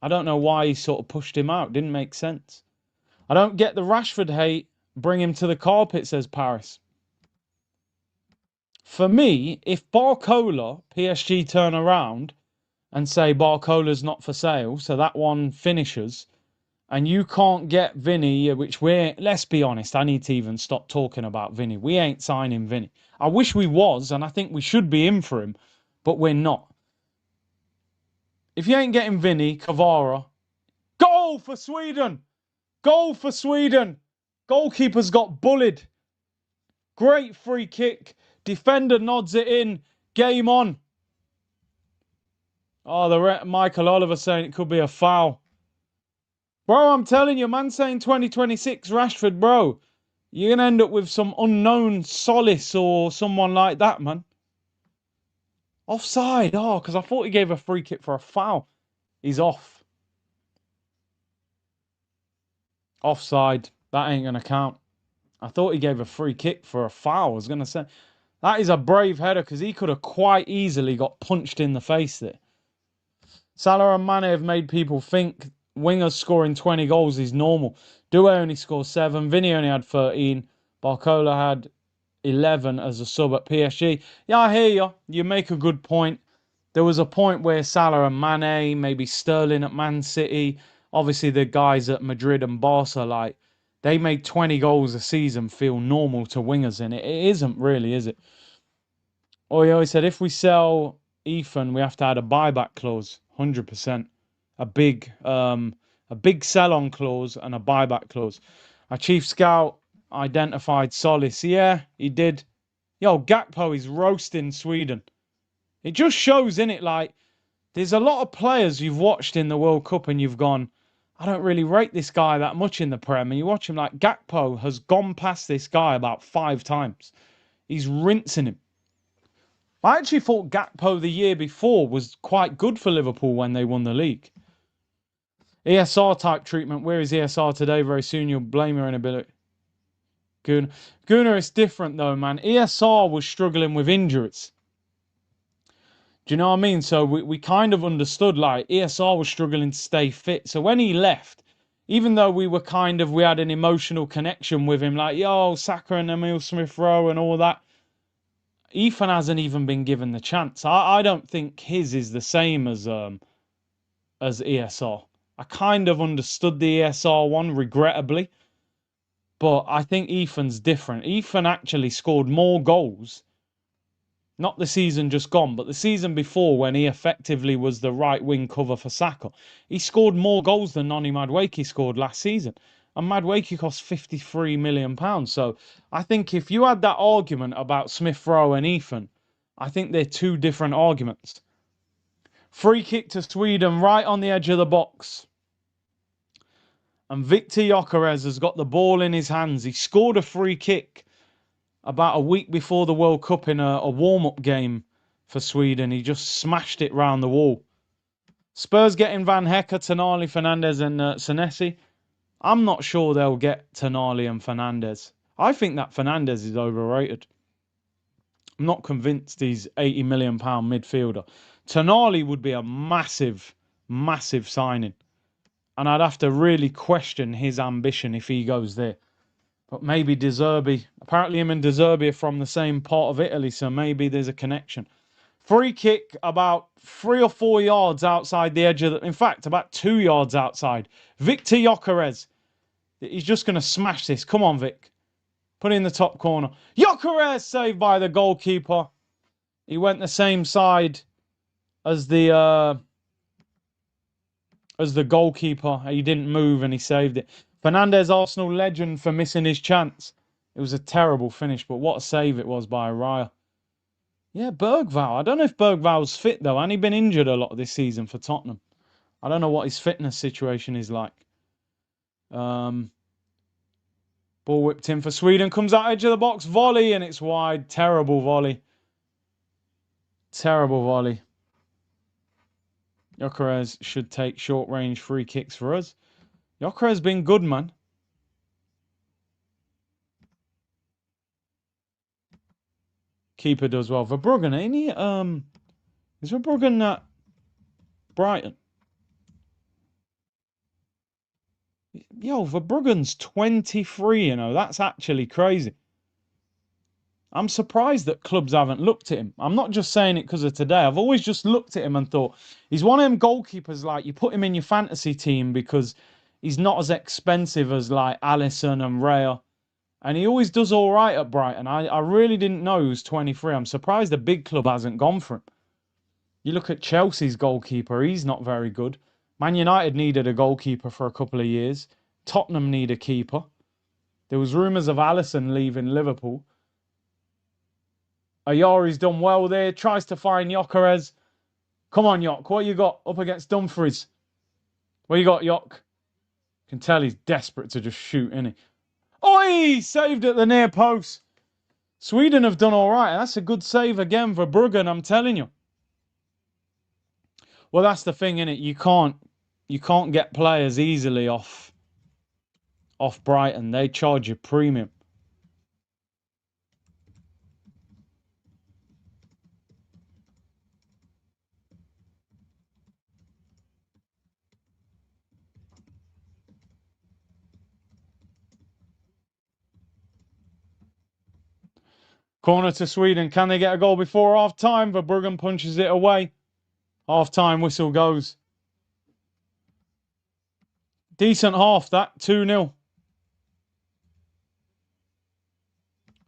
I don't know why he sort of pushed him out. Didn't make sense. I don't get the Rashford hate. Bring him to the carpet, says Paris. For me, if Barcola, PSG turn around and say Barcola's not for sale, so that one finishes, and you can't get Vinny, which let's be honest, I need to even stop talking about Vinny. We ain't signing Vinny. I wish we was, and I think we should be in for him, but we're not. If you ain't getting Vinny, Kvara, goal for Sweden! Goal for Sweden! Goalkeeper's got bullied. Great free kick. Defender nods it in. Game on. Oh, Michael Oliver saying it could be a foul. Bro, I'm telling you, man saying 2026 Rashford, bro. You're going to end up with some unknown Solace or someone like that, man. Offside. Oh, because I thought he gave a free kick for a foul. He's off. Offside. That ain't going to count. I thought he gave a free kick for a foul. I was going to say, that is a brave header because he could have quite easily got punched in the face there. Salah and Mane have made people think wingers scoring 20 goals is normal. Doué only scored 7. Vinny only had 13. Barcola had 11 as a sub at PSG. Yeah, I hear you. You make a good point. There was a point where Salah and Mane, maybe Sterling at Man City, obviously the guys at Madrid and Barca, like, they made 20 goals a season feel normal to wingers, and it isn't really, is it? Oh, he always said, if we sell Ethan, we have to add a buyback clause, 100%. A big sell-on clause and a buyback clause. Our chief scout identified Solace. Yeah, he did. Yo, Gakpo is roasting Sweden. It just shows, innit, like, there's a lot of players you've watched in the World Cup and you've gone, I don't really rate this guy that much in the Prem. And you watch him, like, Gakpo has gone past this guy about 5 times. He's rinsing him. I actually thought Gakpo the year before was quite good for Liverpool when they won the league. ESR type treatment. Where is ESR today? Very soon you'll blame her inability. Gunnar is different though, man. ESR was struggling with injuries. Do you know what I mean? So we kind of understood, like, ESR was struggling to stay fit. So when he left, even though we had an emotional connection with him, like, yo, Saka and Emile Smith-Rowe and all that, Ethan hasn't even been given the chance. I don't think his is the same as ESR. I kind of understood the ESR one, regrettably. But I think Ethan's different. Ethan actually scored more goals. Not the season just gone, but the season before when he effectively was the right wing cover for Saka. He scored more goals than Noni Madueke scored last season. And Madueke cost £53 million. So I think if you had that argument about Smith-Rowe and Ethan, I think they're two different arguments. Free kick to Sweden right on the edge of the box. And Victor Gyökeres has got the ball in his hands. He scored a free kick about a week before the World Cup in a warm-up game for Sweden. He just smashed it round the wall. Spurs getting Van Hecke, Tonali, Fernandes and Senesi. I'm not sure they'll get Tonali and Fernandes. I think that Fernandes is overrated. I'm not convinced he's £80 million midfielder. Tonali would be a massive, massive signing. And I'd have to really question his ambition if he goes there. But maybe De Zerbi. Apparently him and De Zerbi are from the same part of Italy, so maybe there's a connection. Free kick about 3 or 4 yards outside the edge of the... In fact, about 2 yards outside. Victor Gyökeres. He's just going to smash this. Come on, Vic. Put it in the top corner. Gyökeres saved by the goalkeeper. He went the same side as the goalkeeper. He didn't move and he saved it. Fernandez, Arsenal legend, for missing his chance. It was a terrible finish, but what a save it was by Raya. Yeah, Bergvall. I don't know if Bergvall's fit, though. And he's been injured a lot this season for Tottenham. I don't know what his fitness situation is like. Ball whipped in for Sweden. Comes out edge of the box. Volley, and it's wide. Terrible volley. Terrible volley. Gyökeres should take short-range free kicks for us. Gyökeres been good, man. Keeper does well. Verbruggen, ain't he? Is Verbruggen at Brighton? Yo, Verbruggen's 23, you know. That's actually crazy. I'm surprised that clubs haven't looked at him. I'm not just saying it because of today. I've always just looked at him and thought, he's one of them goalkeepers, like, you put him in your fantasy team because he's not as expensive as, like, Alisson and Raya. And he always does all right at Brighton. I really didn't know he was 23. I'm surprised the big club hasn't gone for him. You look at Chelsea's goalkeeper, he's not very good. Man United needed a goalkeeper for a couple of years. Tottenham need a keeper. There was rumours of Alisson leaving Liverpool. Ayari's done well there. Tries to find Gyökeres. Come on, Yok. What you got up against Dumfries? What you got, Yok? Can tell he's desperate to just shoot, innit? Oi! Saved at the near post. Sweden have done all right. That's a good save again for Bruggen, I'm telling you. Well, that's the thing, innit? You can't get players easily off Brighton. They charge you premium. Corner to Sweden. Can they get a goal before half time? Verbruggen punches it away. Half time whistle goes. Decent half that. 2-0.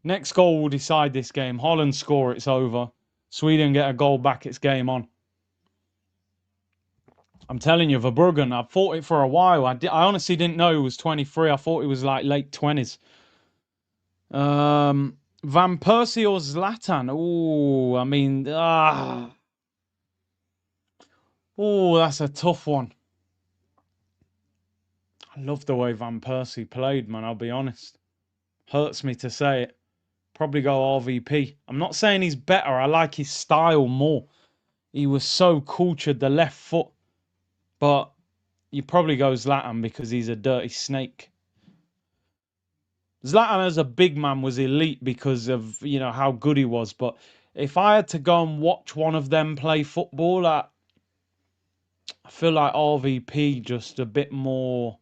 Next goal will decide this game. Holland score, it's over. Sweden get a goal back, it's game on. I'm telling you, Verbruggen, I've thought it for a while. I honestly didn't know he was 23. I thought he was like late 20s. Van Persie or Zlatan? Oh, I mean, oh, that's a tough one. I love the way Van Persie played, man, I'll be honest. Hurts me to say it. Probably go RVP. I'm not saying he's better. I like his style more. He was so cultured, the left foot. But you probably go Zlatan because he's a dirty snake. Zlatan as a big man was elite because of, you know, how good he was. But if I had to go and watch one of them play football, I feel like RVP just a bit more.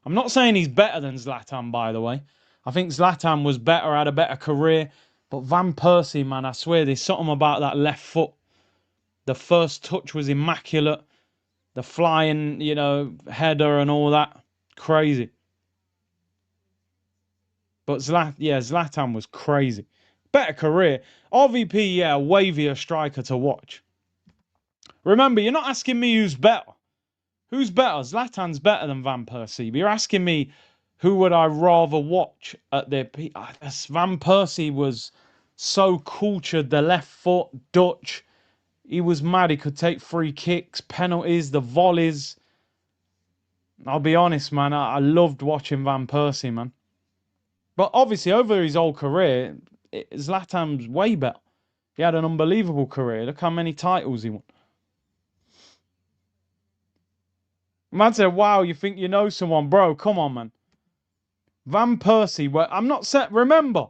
I'm not saying he's better than Zlatan, by the way. I think Zlatan was better, had a better career. But Van Persie, man, I swear there's something about that left foot. The first touch was immaculate. The flying, you know, header and all that. Crazy. But Zlatan was crazy. Better career. RVP, yeah, wavier striker to watch. Remember, you're not asking me who's better. Who's better? Zlatan's better than Van Persie. But you're asking me who would I rather watch at their peak. Van Persie was so cultured. The left foot, Dutch. He was mad. He could take free kicks, penalties, the volleys. I'll be honest, man. I loved watching Van Persie, man. But obviously, over his whole career, Zlatan's way better. He had an unbelievable career. Look how many titles he won. Man said, wow, you think you know someone? Bro, come on, man. Van Persie, well, I'm not set. Remember,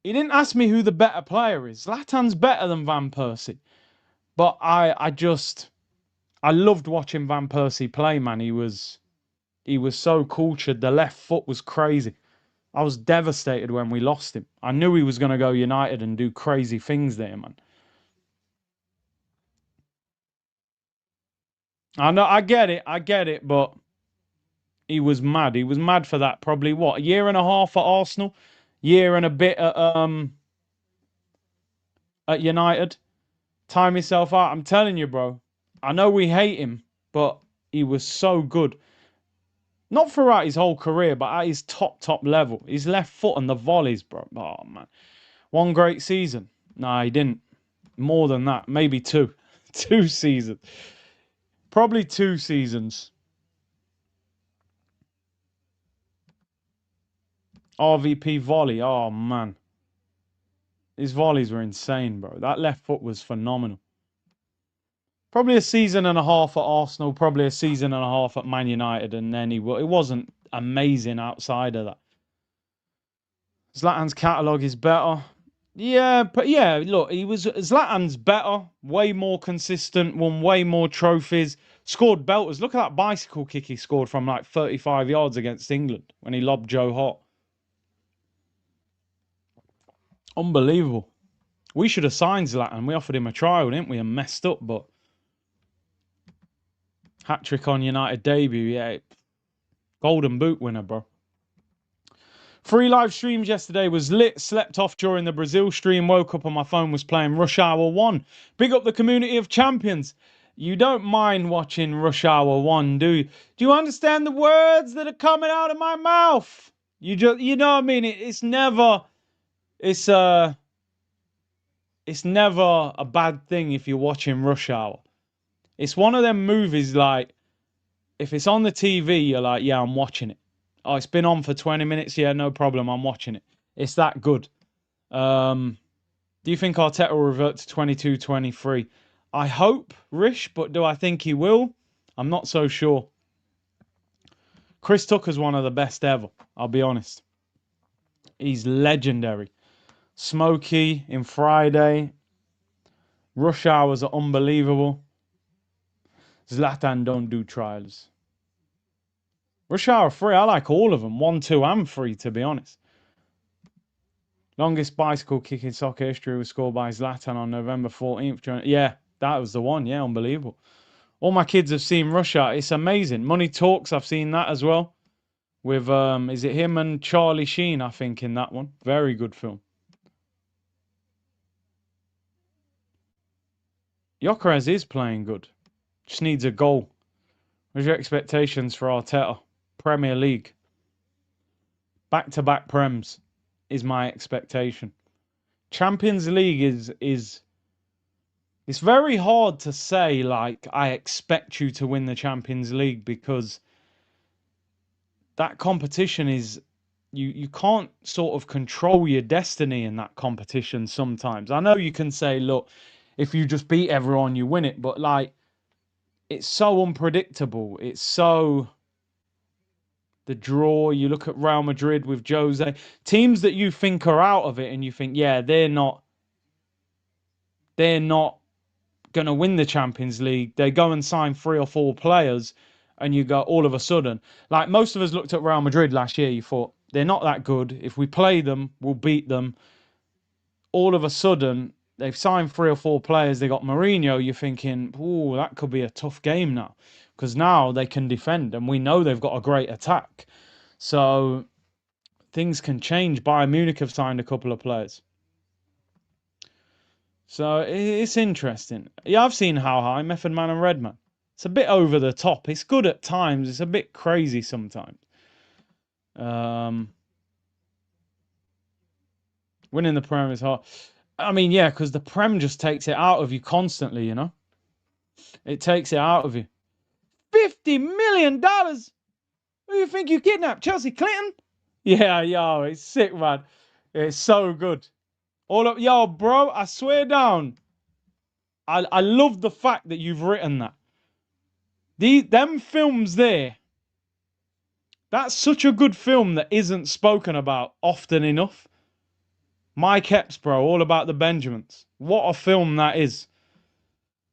he didn't ask me who the better player is. Zlatan's better than Van Persie. But I loved watching Van Persie play, man. He was so cultured. The left foot was crazy. I was devastated when we lost him. I knew he was going to go United and do crazy things there, man. I know, I get it, but He was mad. He was mad for that. Probably what, a year and a half at Arsenal, year and a bit at United. Time himself out. I'm telling you, bro. I know we hate him, but he was so good. Not throughout his whole career, but at his top level. His left foot and the volleys, bro. Oh man, one great season. Nah, he didn't. More than that, maybe two, 2 seasons. Probably 2 seasons. RVP volley. Oh man, his volleys were insane, bro. That left foot was phenomenal. Probably a season and a half at Arsenal, probably a season and a half at Man United, and then it wasn't amazing outside of that. Zlatan's catalogue is better. Yeah, but yeah, look, Zlatan's better, way more consistent, won way more trophies, scored belters. Look at that bicycle kick he scored from like 35 yards against England when he lobbed Joe Hart. Unbelievable. We should have signed Zlatan. We offered him a trial, didn't we? And messed up, but hat trick on United debut, yeah. Golden boot winner, bro. 3 live streams yesterday was lit. Slept off during the Brazil stream. Woke up and my phone was playing Rush Hour 1. Big up the community of champions. You don't mind watching Rush Hour 1, do you? Do you understand the words that are coming out of my mouth? You know what I mean? It's never a bad thing if you're watching Rush Hour. It's one of them movies like, if it's on the TV, you're like, yeah, I'm watching it. Oh, it's been on for 20 minutes. Yeah, no problem. I'm watching it. It's that good. Do you think Arteta will revert to 22-23? I hope, Rish, but do I think he will? I'm not so sure. Chris Tucker's one of the best ever. I'll be honest. He's legendary. Smokey in Friday. Rush hours are unbelievable. Zlatan don't do trials. Rush Hour 3, I like all of them. 1, 2, and 3, to be honest. Longest bicycle kick in soccer history was scored by Zlatan on November 14th. Yeah, that was the one. Yeah, unbelievable. All my kids have seen Rush Hour. It's amazing. Money Talks, I've seen that as well. With, is it him and Charlie Sheen, I think, in that one. Very good film. Gyökeres is playing good. Just needs a goal. What's your expectations for Arteta? Premier League. Back-to-back Prems is my expectation. Champions League is it's very hard to say, like, I expect you to win the Champions League, because that competition is, you can't sort of control your destiny in that competition sometimes. I know you can say, look, if you just beat everyone, you win it, but like, it's so unpredictable. It's so... The draw, you look at Real Madrid with Jose, teams that you think are out of it, and you think, yeah, they're not going to win the Champions League. They go and sign 3 or 4 players, and you go, all of a sudden, like most of us looked at Real Madrid last year, you thought, they're not that good. If we play them, we'll beat them. All of a sudden, they've signed 3 or 4 players. They got Mourinho. You're thinking, oh, that could be a tough game now. Because now they can defend, and we know they've got a great attack. So things can change. Bayern Munich have signed a couple of players. So it's interesting. Yeah, I've seen How High, Method Man and Redman. It's a bit over the top. It's good at times. It's a bit crazy sometimes. Winning the Prem is hard. I mean, yeah, because the Prem just takes it out of you constantly, you know? It takes it out of you. $50 million? Who do you think you kidnapped? Chelsea Clinton? Yeah, yo, it's sick, man. It's so good. All up, yo, bro, I swear down. I love the fact that you've written that. Them films there, that's such a good film that isn't spoken about often enough. Mike Epps, bro, all about the Benjamins. What a film that is.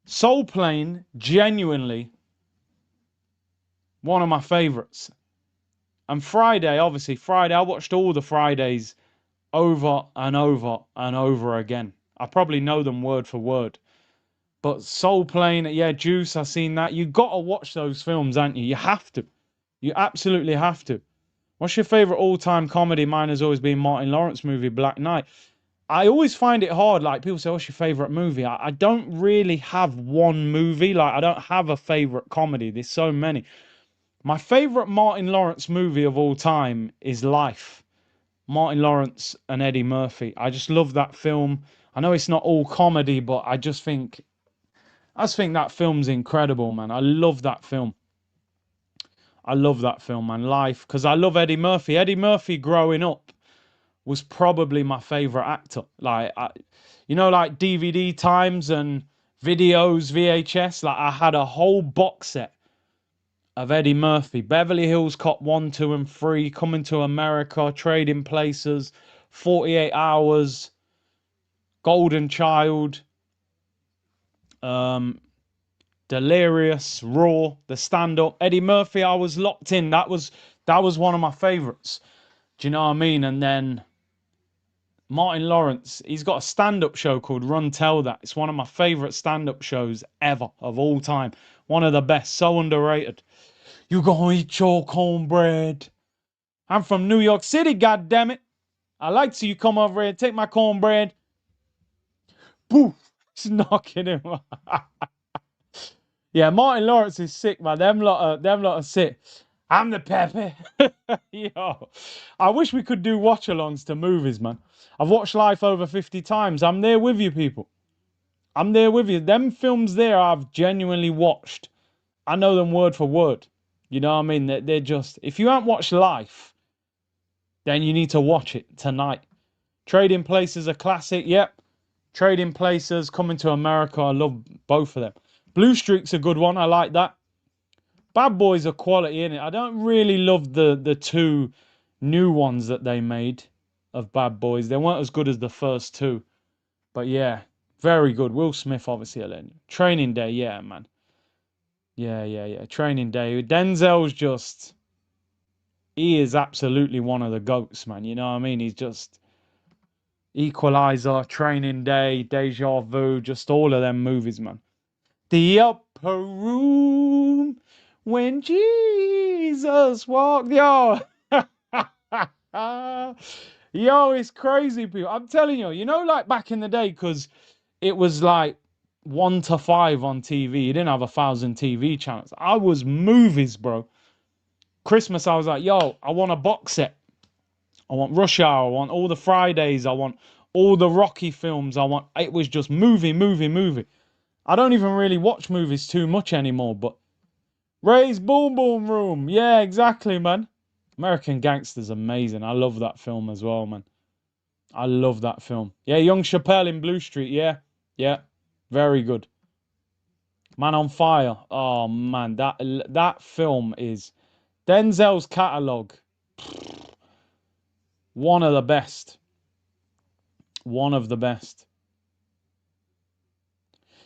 Soul Plane, genuinely one of my favourites. And Friday, obviously, I watched all the Fridays over and over and over again. I probably know them word for word. But Soul Plane, yeah, Juice, I've seen that. You got to watch those films, ain't you? You have to. You absolutely have to. What's your favorite all-time comedy? Mine has always been Martin Lawrence movie, Black Knight. I always find it hard. Like people say, what's your favorite movie? I don't really have one movie. Like I don't have a favorite comedy. There's so many. My favorite Martin Lawrence movie of all time is Life. Martin Lawrence and Eddie Murphy. I just love that film. I know it's not all comedy, but I just think that film's incredible, man. I love that film. I love that film, man. Life, because I love Eddie Murphy. Eddie Murphy growing up was probably my favorite actor. Like DVD times and videos, VHS. Like I had a whole box set of Eddie Murphy, Beverly Hills Cop 1, 2, and 3, Coming to America, Trading Places, 48 Hours, Golden Child, um, Delirious, Raw, The Stand Up. Eddie Murphy, I was locked in. That was one of my favorites. Do you know what I mean? And then Martin Lawrence, he's got a stand-up show called Run Tell That. It's one of my favorite stand-up shows ever of all time. One of the best, so underrated. You gonna eat your cornbread? I'm from New York City, goddammit. I like to you come over here, take my cornbread. Poof! Just knocking him. Yeah, Martin Lawrence is sick, man. Them lot are sick. I'm the Pepe. Yo, I wish we could do watch-alongs to movies, man. I've watched Life over 50 times. I'm there with you, people. I'm there with you. Them films there I've genuinely watched. I know them word for word. You know what I mean? They're just... If you haven't watched Life, then you need to watch it tonight. Trading Places, a classic. Yep. Trading Places, Coming to America. I love both of them. Blue Streak's a good one. I like that. Bad Boys are quality, in it. I don't really love the two new ones that they made of Bad Boys. They weren't as good as the first two. But yeah, very good. Will Smith, obviously, Training Day, yeah, man. Yeah. Training Day. Denzel's just... He is absolutely one of the GOATs, man. You know what I mean? He's just... Equalizer, Training Day, Deja Vu, just all of them movies, man. The upper room when Jesus walked. Yo. Yo, it's crazy, people. I'm telling you, like back in the day, because it was like 1 to 5 on TV. You didn't have 1,000 TV channels. I was movies, bro. Christmas, I was like, yo, I want a box set. I want Rush Hour. I want all the Fridays. I want all the Rocky films. It was just movie. I don't even really watch movies too much anymore, but Ray's Boom Boom Room. Yeah, exactly, man. American Gangster's amazing. I love that film as well, man. I love that film. Yeah, Young Chappelle in Blue Street. Yeah. Very good. Man on Fire. Oh, man. That film is... Denzel's catalogue. One of the best. One of the best.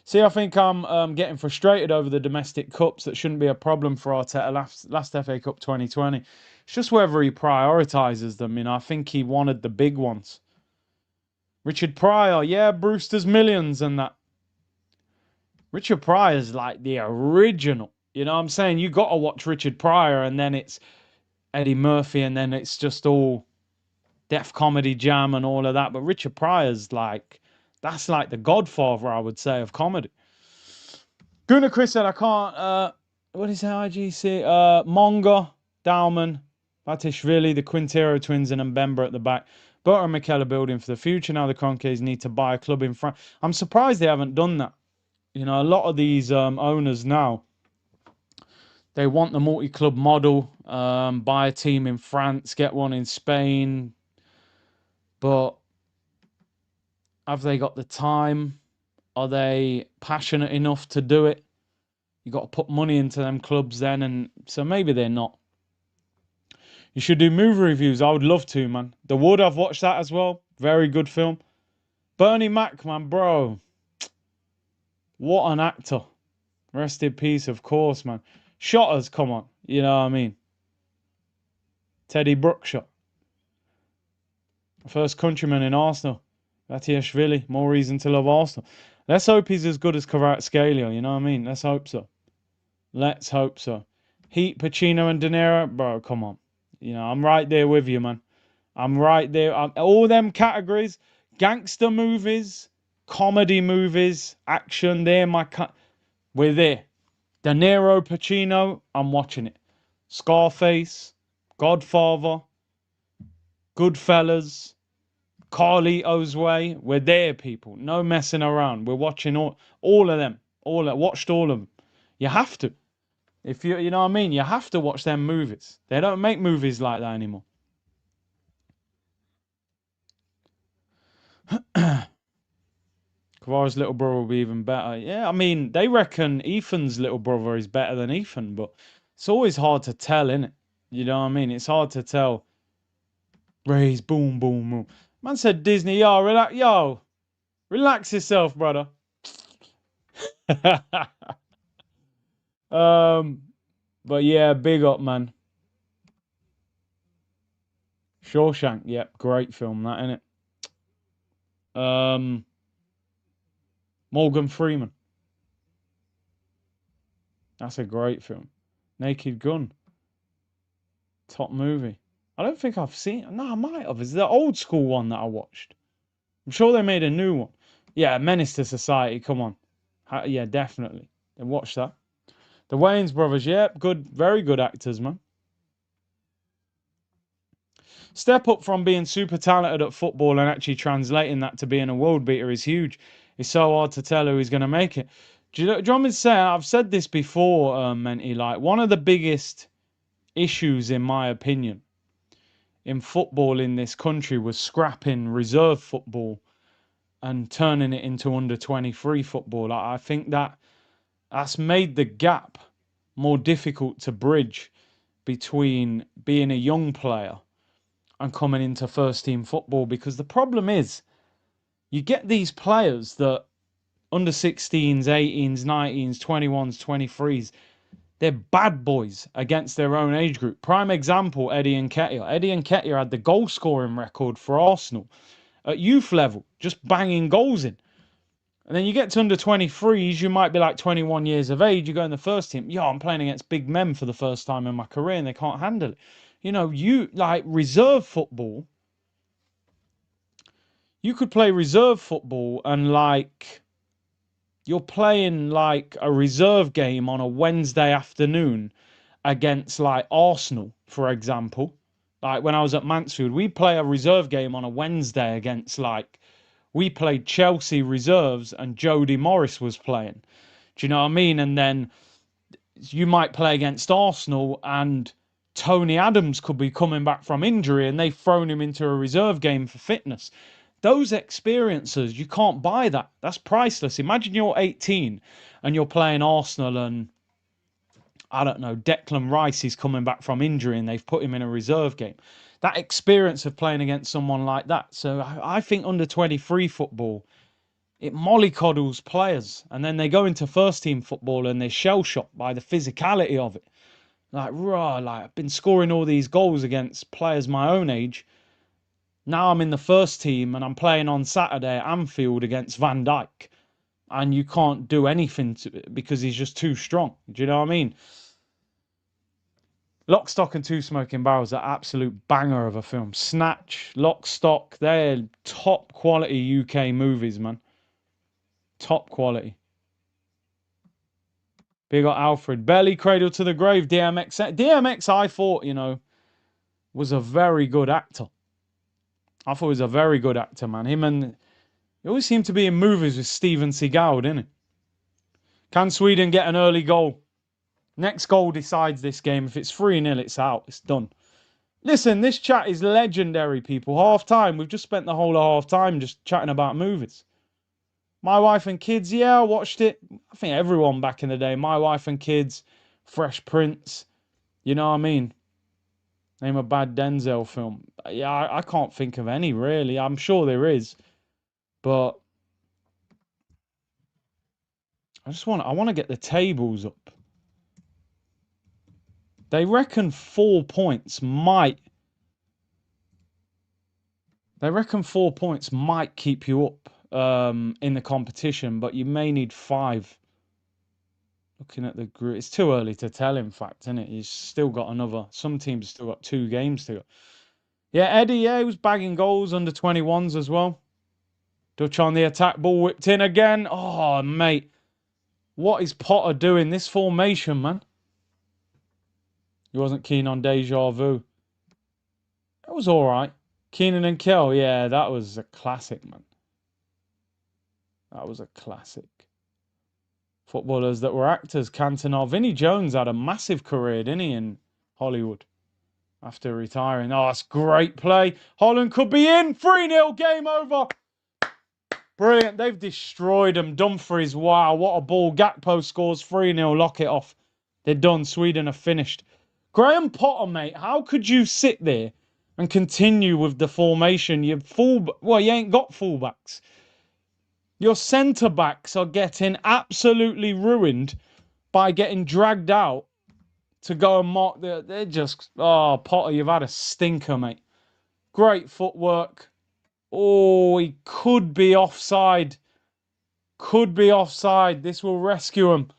See, I think I'm getting frustrated over the domestic cups. That shouldn't be a problem for Arteta. Last FA Cup 2020. It's just whether he prioritises them. I think he wanted the big ones. Richard Pryor, yeah, Brewster's Millions and that. Richard Pryor's like the original. You know what I'm saying? You got to watch Richard Pryor, and then it's Eddie Murphy, and then it's just all Def Comedy Jam and all of that. But Richard Pryor's that's like the godfather, I would say, of comedy. Gunnar Chris said, I can't, what is that, IGC? Monga, Dowman, Batishvili, the Quintero twins, and Mbemba at the back. Butter and McKellar building for the future. Now the Kroenkes need to buy a club in France. I'm surprised they haven't done that. A lot of these owners now, they want the multi-club model, buy a team in France, get one in Spain. But have they got the time? Are they passionate enough to do it? You got to put money into them clubs then, and so maybe they're not. You should do movie reviews. I would love to, man. The Wood, I've watched that as well. Very good film. Bernie Mac, man, bro. What an actor. Rest in peace, of course, man. Shotters, come on. You know what I mean? Teddy Brookshot. First countryman in Arsenal. Batiashvili. More reason to love Arsenal. Let's hope he's as good as Kvaratskhelia, you know what I mean? Let's hope so. Let's hope so. Heat, Pacino, and De Niro. Bro, come on. You know, I'm right there with you, man. I'm right there. All them categories, gangster movies, comedy movies, action, they're my we're there. De Niro, Pacino, I'm watching it. Scarface, Godfather, Goodfellas, Carlito's Way. We're there, people. No messing around. We're watching all of them. Watched all of them. You have to. If you know what I mean, you have to watch them movies. They don't make movies like that anymore. Kavara's little brother will be even better. Yeah, I mean, they reckon Ethan's little brother is better than Ethan, but it's always hard to tell, isn't it? You know what I mean? It's hard to tell. Raise, boom, boom, boom. Man said Disney, relax yourself, brother. um, but yeah, big up, man. Shawshank, yep, great film, that, innit? Um, Morgan Freeman, that's a great film. Naked Gun, top movie. I don't think I've seen. No, I might have. It's the old school one that I watched. I'm sure they made a new one. Yeah, Menace to Society. Come on. Yeah, definitely. Then watch that. The Wayans brothers. Yep, good, very good actors, man. Step up from being super talented at football and actually translating that to being a world beater is huge. It's so hard to tell who is going to make it. Do you want me to say? I've said this before, Menti. Like one of the biggest issues, in my opinion, in football in this country was scrapping reserve football and turning it into under 23 football. I think that's made the gap more difficult to bridge between being a young player and coming into first team football, because the problem is you get these players that under 16s, 18s, 19s, 21s, 23s, they're bad boys against their own age group. Prime example, Eddie Nketiah. Eddie Nketiah had the goal scoring record for Arsenal at youth level, just banging goals in. And then you get to under 23s, you might be like 21 years of age, you go in the first team. Yeah, I'm playing against big men for the first time in my career and they can't handle it. You know, you like reserve football. You could play reserve football and like you're playing like a reserve game on a Wednesday afternoon against like Arsenal, for example. Like when I was at Mansfield, we play a reserve game on a Wednesday against like we played Chelsea reserves and Jody Morris was playing. Do you know what I mean? And then you might play against Arsenal and Tony Adams could be coming back from injury and they've thrown him into a reserve game for fitness. Those experiences, you can't buy that. That's priceless. Imagine you're 18 and you're playing Arsenal and I don't know, Declan Rice is coming back from injury and they've put him in a reserve game. That experience of playing against someone like that. So I think under 23 football, it mollycoddles players. And then they go into first team football and they're shell shocked by the physicality of it. Like, raw, like I've been scoring all these goals against players my own age. Now I'm in the first team and I'm playing on Saturday at Anfield against Van Dijk. And you can't do anything to it because he's just too strong. Do you know what I mean? Lock, Stock and Two Smoking Barrels are absolute banger of a film. Snatch, Lock, Stock, they're top quality UK movies, man. Top quality. Big up Alfred. Belly Cradle to the Grave, DMX. DMX, I thought, was a very good actor. I thought he was a very good actor, man. He always seemed to be in movies with Steven Seagal, didn't he? Can Sweden get an early goal? Next goal decides this game. If it's 3-0, it's out. It's done. Listen, this chat is legendary, people. Half time. We've just spent the whole of half time just chatting about movies. My Wife and Kids. Yeah, I watched it. I think everyone back in the day. My Wife and Kids. Fresh Prince. You know what I mean? Name a bad Denzel film. Yeah, I can't think of any, really. I'm sure there is. But I want to get the tables up. They reckon 4 points might. They reckon 4 points might keep you up in the competition, but you may need 5. Looking at the group, it's too early to tell, in fact, isn't it? He's still got some teams still got 2 games to go. Yeah, Eddie, yeah, he was bagging goals under 21s as well. Dutch on the attack, ball whipped in again. Oh, mate. What is Potter doing? This formation, man. He wasn't keen on deja vu. That was all right. Keenan and Kel, yeah, that was a classic, man. That was a classic. Footballers that were actors, Cantona. Vinnie Jones had a massive career, didn't he, in Hollywood after retiring. Oh, that's great play. Holland could be in. 3-0, game over. Brilliant. They've destroyed them. Dumfries, wow, what a ball. Gakpo scores 3-0. Lock it off. They're done. Sweden are finished. Graham Potter, mate, how could you sit there and continue with the formation? You ain't got fullbacks. Your centre-backs are getting absolutely ruined by getting dragged out to go and mark they're just... Oh, Potter, you've had a stinker, mate. Great footwork. Oh, he could be offside. Could be offside. This will rescue him.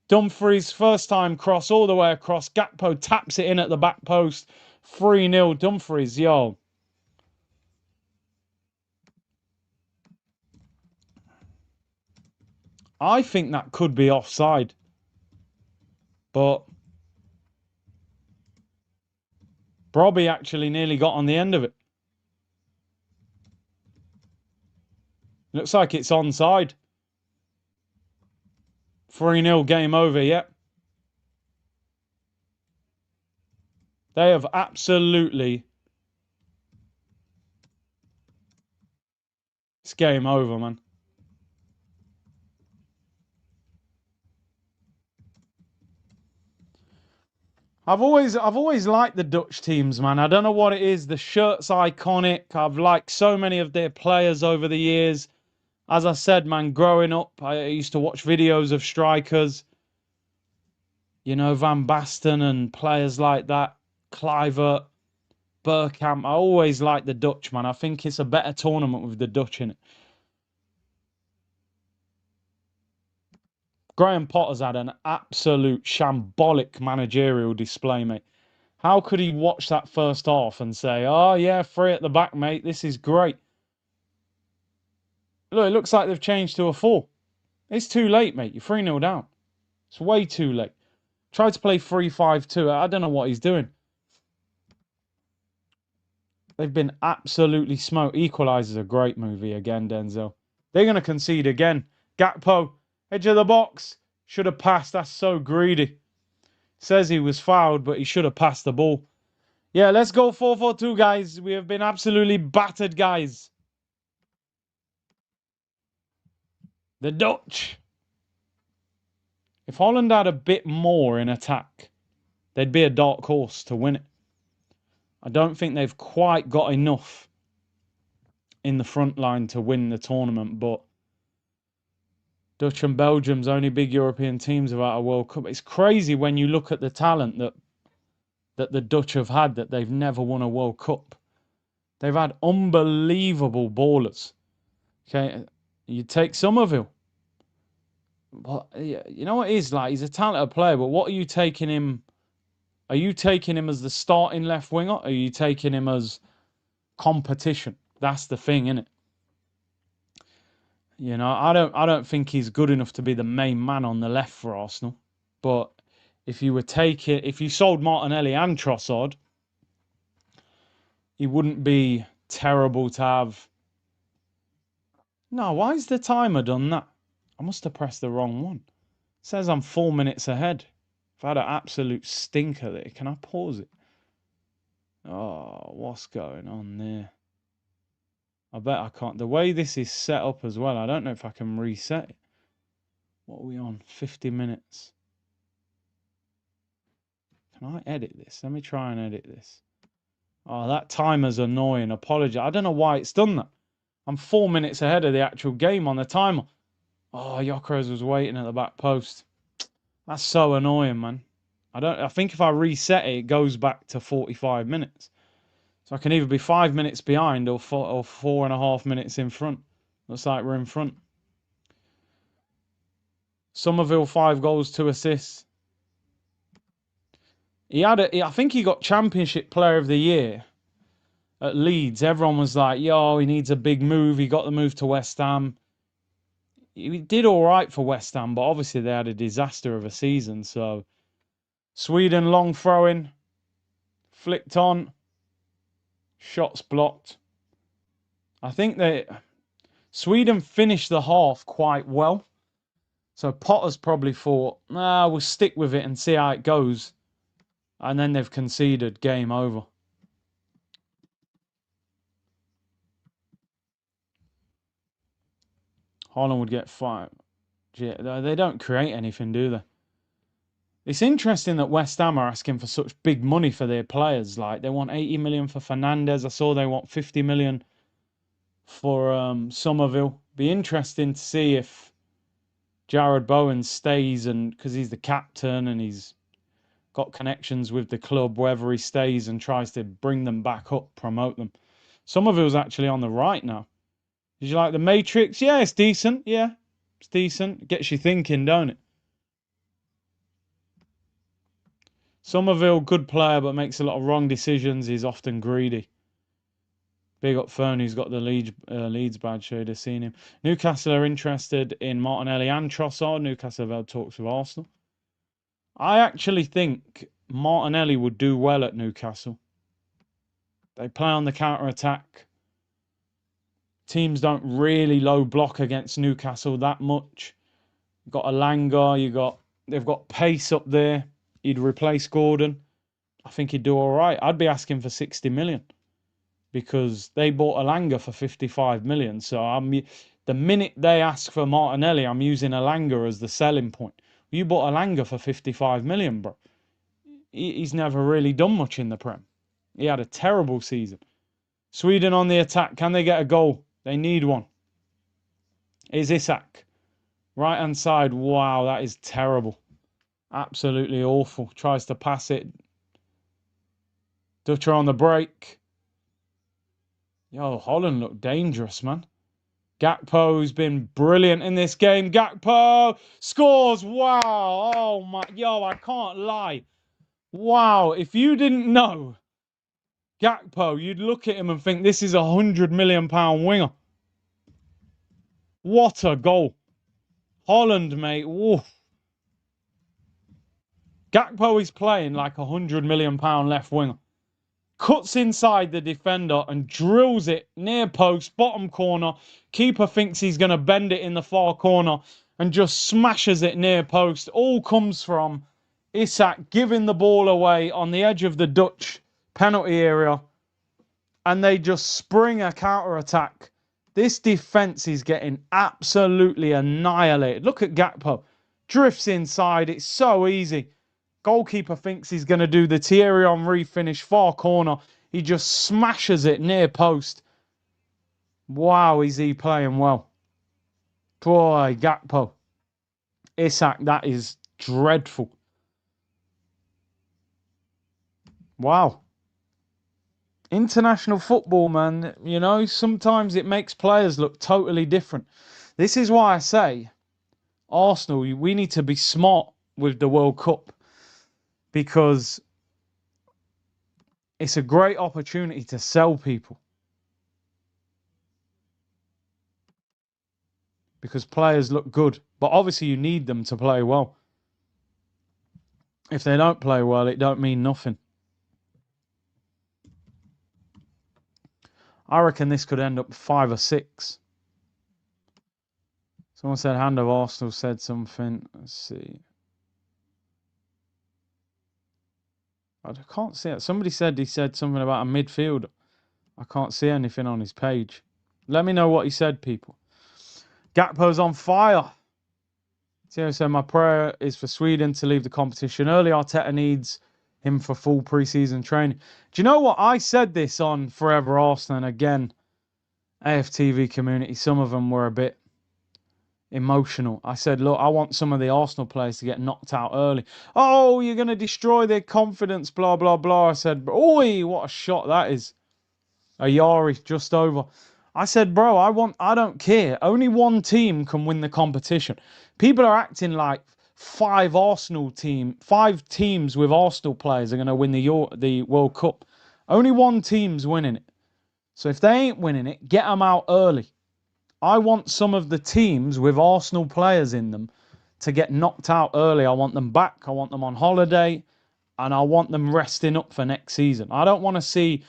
Dumfries, first time cross all the way across. Gakpo taps it in at the back post. 3-0. Dumfries, yo. I think that could be offside. But Brobby actually nearly got on the end of it. Looks like it's onside. 3-0, game over, yep. They have absolutely... It's game over, man. I've always liked the Dutch teams, man. I don't know what it is. The shirt's iconic. I've liked so many of their players over the years. As I said, man, growing up, I used to watch videos of strikers. You know, Van Basten and players like that. Kluivert, Bergkamp. I always liked the Dutch, man. I think it's a better tournament with the Dutch in it. Graham Potter's had an absolute shambolic managerial display, mate. How could he watch that first half and say, oh, yeah, 3 at the back, mate. This is great. Look, it looks like they've changed to a 4. It's too late, mate. You're 3-0 down. It's way too late. Try to play 3-5-2. I don't know what he's doing. They've been absolutely smoked. Equalizer's a great movie again, Denzel. They're going to concede again. Gakpo, edge of the box. Should have passed. That's so greedy. Says he was fouled, but he should have passed the ball. Yeah, let's go 4-4-2, guys. We have been absolutely battered, guys. The Dutch. If Holland had a bit more in attack, they'd be a dark horse to win it. I don't think they've quite got enough in the front line to win the tournament, but Dutch and Belgium's only big European teams without a World Cup. It's crazy when you look at the talent that the Dutch have had, that they've never won a World Cup. They've had unbelievable ballers. Okay, you take Somerville. But you know what it is like? He's a talented player, but what are you taking him? Are you taking him as the starting left winger? Or are you taking him as competition? That's the thing, isn't it? You know, I don't think he's good enough to be the main man on the left for Arsenal. But if you sold Martinelli and Trossard, he wouldn't be terrible to have. No, why is the timer done that? I must have pressed the wrong one. It says I'm 4 minutes ahead. I've had an absolute stinker there. Can I pause it? Oh, what's going on there? I bet I can't. The way this is set up as well, I don't know if I can reset it. What are we on? 50 minutes. Can I edit this? Let me try and edit this. Oh, that timer's annoying. Apologize. I don't know why it's done that. I'm 4 minutes ahead of the actual game on the timer. Oh, Yokros was waiting at the back post. That's so annoying, man. I think if I reset it, it goes back to 45 minutes. So I can either be 5 minutes behind or 4.5 minutes in front. Looks like we're in front. Somerville, 5 goals, 2 assists. I think he got Championship Player of the Year at Leeds. Everyone was like, yo, he needs a big move. He got the move to West Ham. He did all right for West Ham, but obviously they had a disaster of a season. So Sweden, long throwing, flicked on, shots blocked. I think Sweden finished the half quite well. So Potter's probably thought, nah, we'll stick with it and see how it goes. And then they've conceded, game over. Holland would get 5. Yeah, they don't create anything, do they? It's interesting that West Ham are asking for such big money for their players. Like, they want 80 million for Fernandez. I saw they want 50 million for Somerville. Be interesting to see if Jared Bowen stays, and because he's the captain and he's got connections with the club, whether he stays and tries to bring them back up, promote them. Somerville's actually on the right now. Did you like the Matrix? Yeah, it's decent. Yeah, it's decent. Gets you thinking, don't it? Somerville, good player, but makes a lot of wrong decisions. He's often greedy. Big up Fern, who's got the Leeds badge, so you'd have seen him. Newcastle are interested in Martinelli and Trossard. Newcastle have had talks with Arsenal. I actually think Martinelli would do well at Newcastle. They play on the counter-attack. Teams don't really low block against Newcastle that much. You've got Alanga, they've got pace up there. He'd replace Gordon. I think he'd do all right. I'd be asking for 60 million because they bought Alanga for 55 million. So the minute they ask for Martinelli, I'm using Alanga as the selling point. You bought Alanga for 55 million, bro. He's never really done much in the Prem. He had a terrible season. Sweden on the attack. Can they get a goal? They need one. Is Isak. Right hand side. Wow, that is terrible. Absolutely awful. Tries to pass it. Dutcher on the break. Yo, Holland looked dangerous, man. Gakpo's been brilliant in this game. Gakpo scores. Wow. Oh, my. Yo, I can't lie. Wow. If you didn't know Gakpo, you'd look at him and think this is a £100 million winger. What a goal. Holland, mate. Woof. Gakpo is playing like a £100 million left winger. Cuts inside the defender and drills it near post, bottom corner. Keeper thinks he's going to bend it in the far corner and just smashes it near post. All comes from Isak giving the ball away on the edge of the Dutch penalty area. And they just spring a counter-attack. This defence is getting absolutely annihilated. Look at Gakpo. Drifts inside. It's so easy. Goalkeeper thinks he's going to do the Thierry Henry finish, far corner. He just smashes it near post. Wow, is he playing well. Boy, Gakpo. Isak, that is dreadful. Wow. International football, man, you know, sometimes it makes players look totally different. This is why I say, Arsenal, we need to be smart with the World Cup. Because it's a great opportunity to sell people. Because players look good. But obviously you need them to play well. If they don't play well, it don't mean nothing. I reckon this could end up 5 or 6. Someone said Hand of Arsenal said something. Let's see. I can't see it. Somebody said he said something about a midfielder. I can't see anything on his page. Let me know what he said, people. Gakpo's on fire. Theo said, my prayer is for Sweden to leave the competition early. Arteta needs him for full pre-season training. Do you know what? I said this on Forever Arsenal, and again, AFTV community, some of them were a bit emotional. I said, look, I want some of the Arsenal players to get knocked out early. Oh, you're going to destroy their confidence, blah, blah, blah. I said, oi, what a shot that is. A Yari just over. I said, bro, I don't care. Only one team can win the competition. People are acting like five teams with Arsenal players are going to win the World Cup. Only one team's winning it. So if they ain't winning it, get them out early. I want some of the teams with Arsenal players in them to get knocked out early. I want them back. I want them on holiday. And I want them resting up for next season. I don't want to see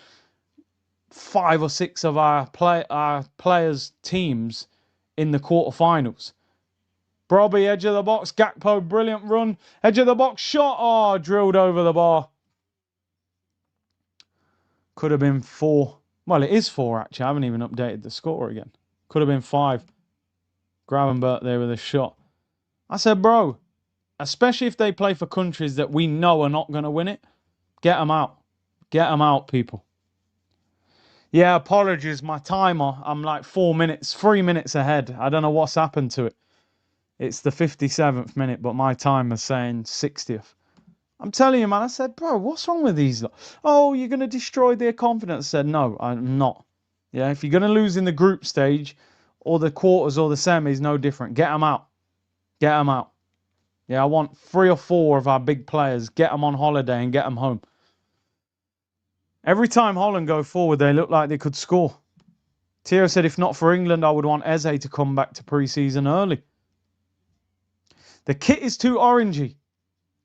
5 or 6 of our players' teams in the quarterfinals. Brobby, edge of the box. Gakpo, brilliant run. Edge of the box, shot. Oh, drilled over the bar. Could have been 4. Well, it is 4, actually. I haven't even updated the score again. Could have been 5. Gravenberch there with a shot. I said, bro, especially if they play for countries that we know are not going to win it, get them out. Get them out, people. Yeah, apologies. My timer, I'm like 3 minutes ahead. I don't know what's happened to it. It's the 57th minute, but my timer's saying 60th. I'm telling you, man, I said, bro, what's wrong with these? Oh, you're going to destroy their confidence. I said, no, I'm not. Yeah, if you're going to lose in the group stage or the quarters or the semis, no different. Get them out. Get them out. Yeah, I want 3 or 4 of our big players. Get them on holiday and get them home. Every time Holland go forward, they look like they could score. Tio said, if not for England, I would want Eze to come back to pre-season early. The kit is too orangey.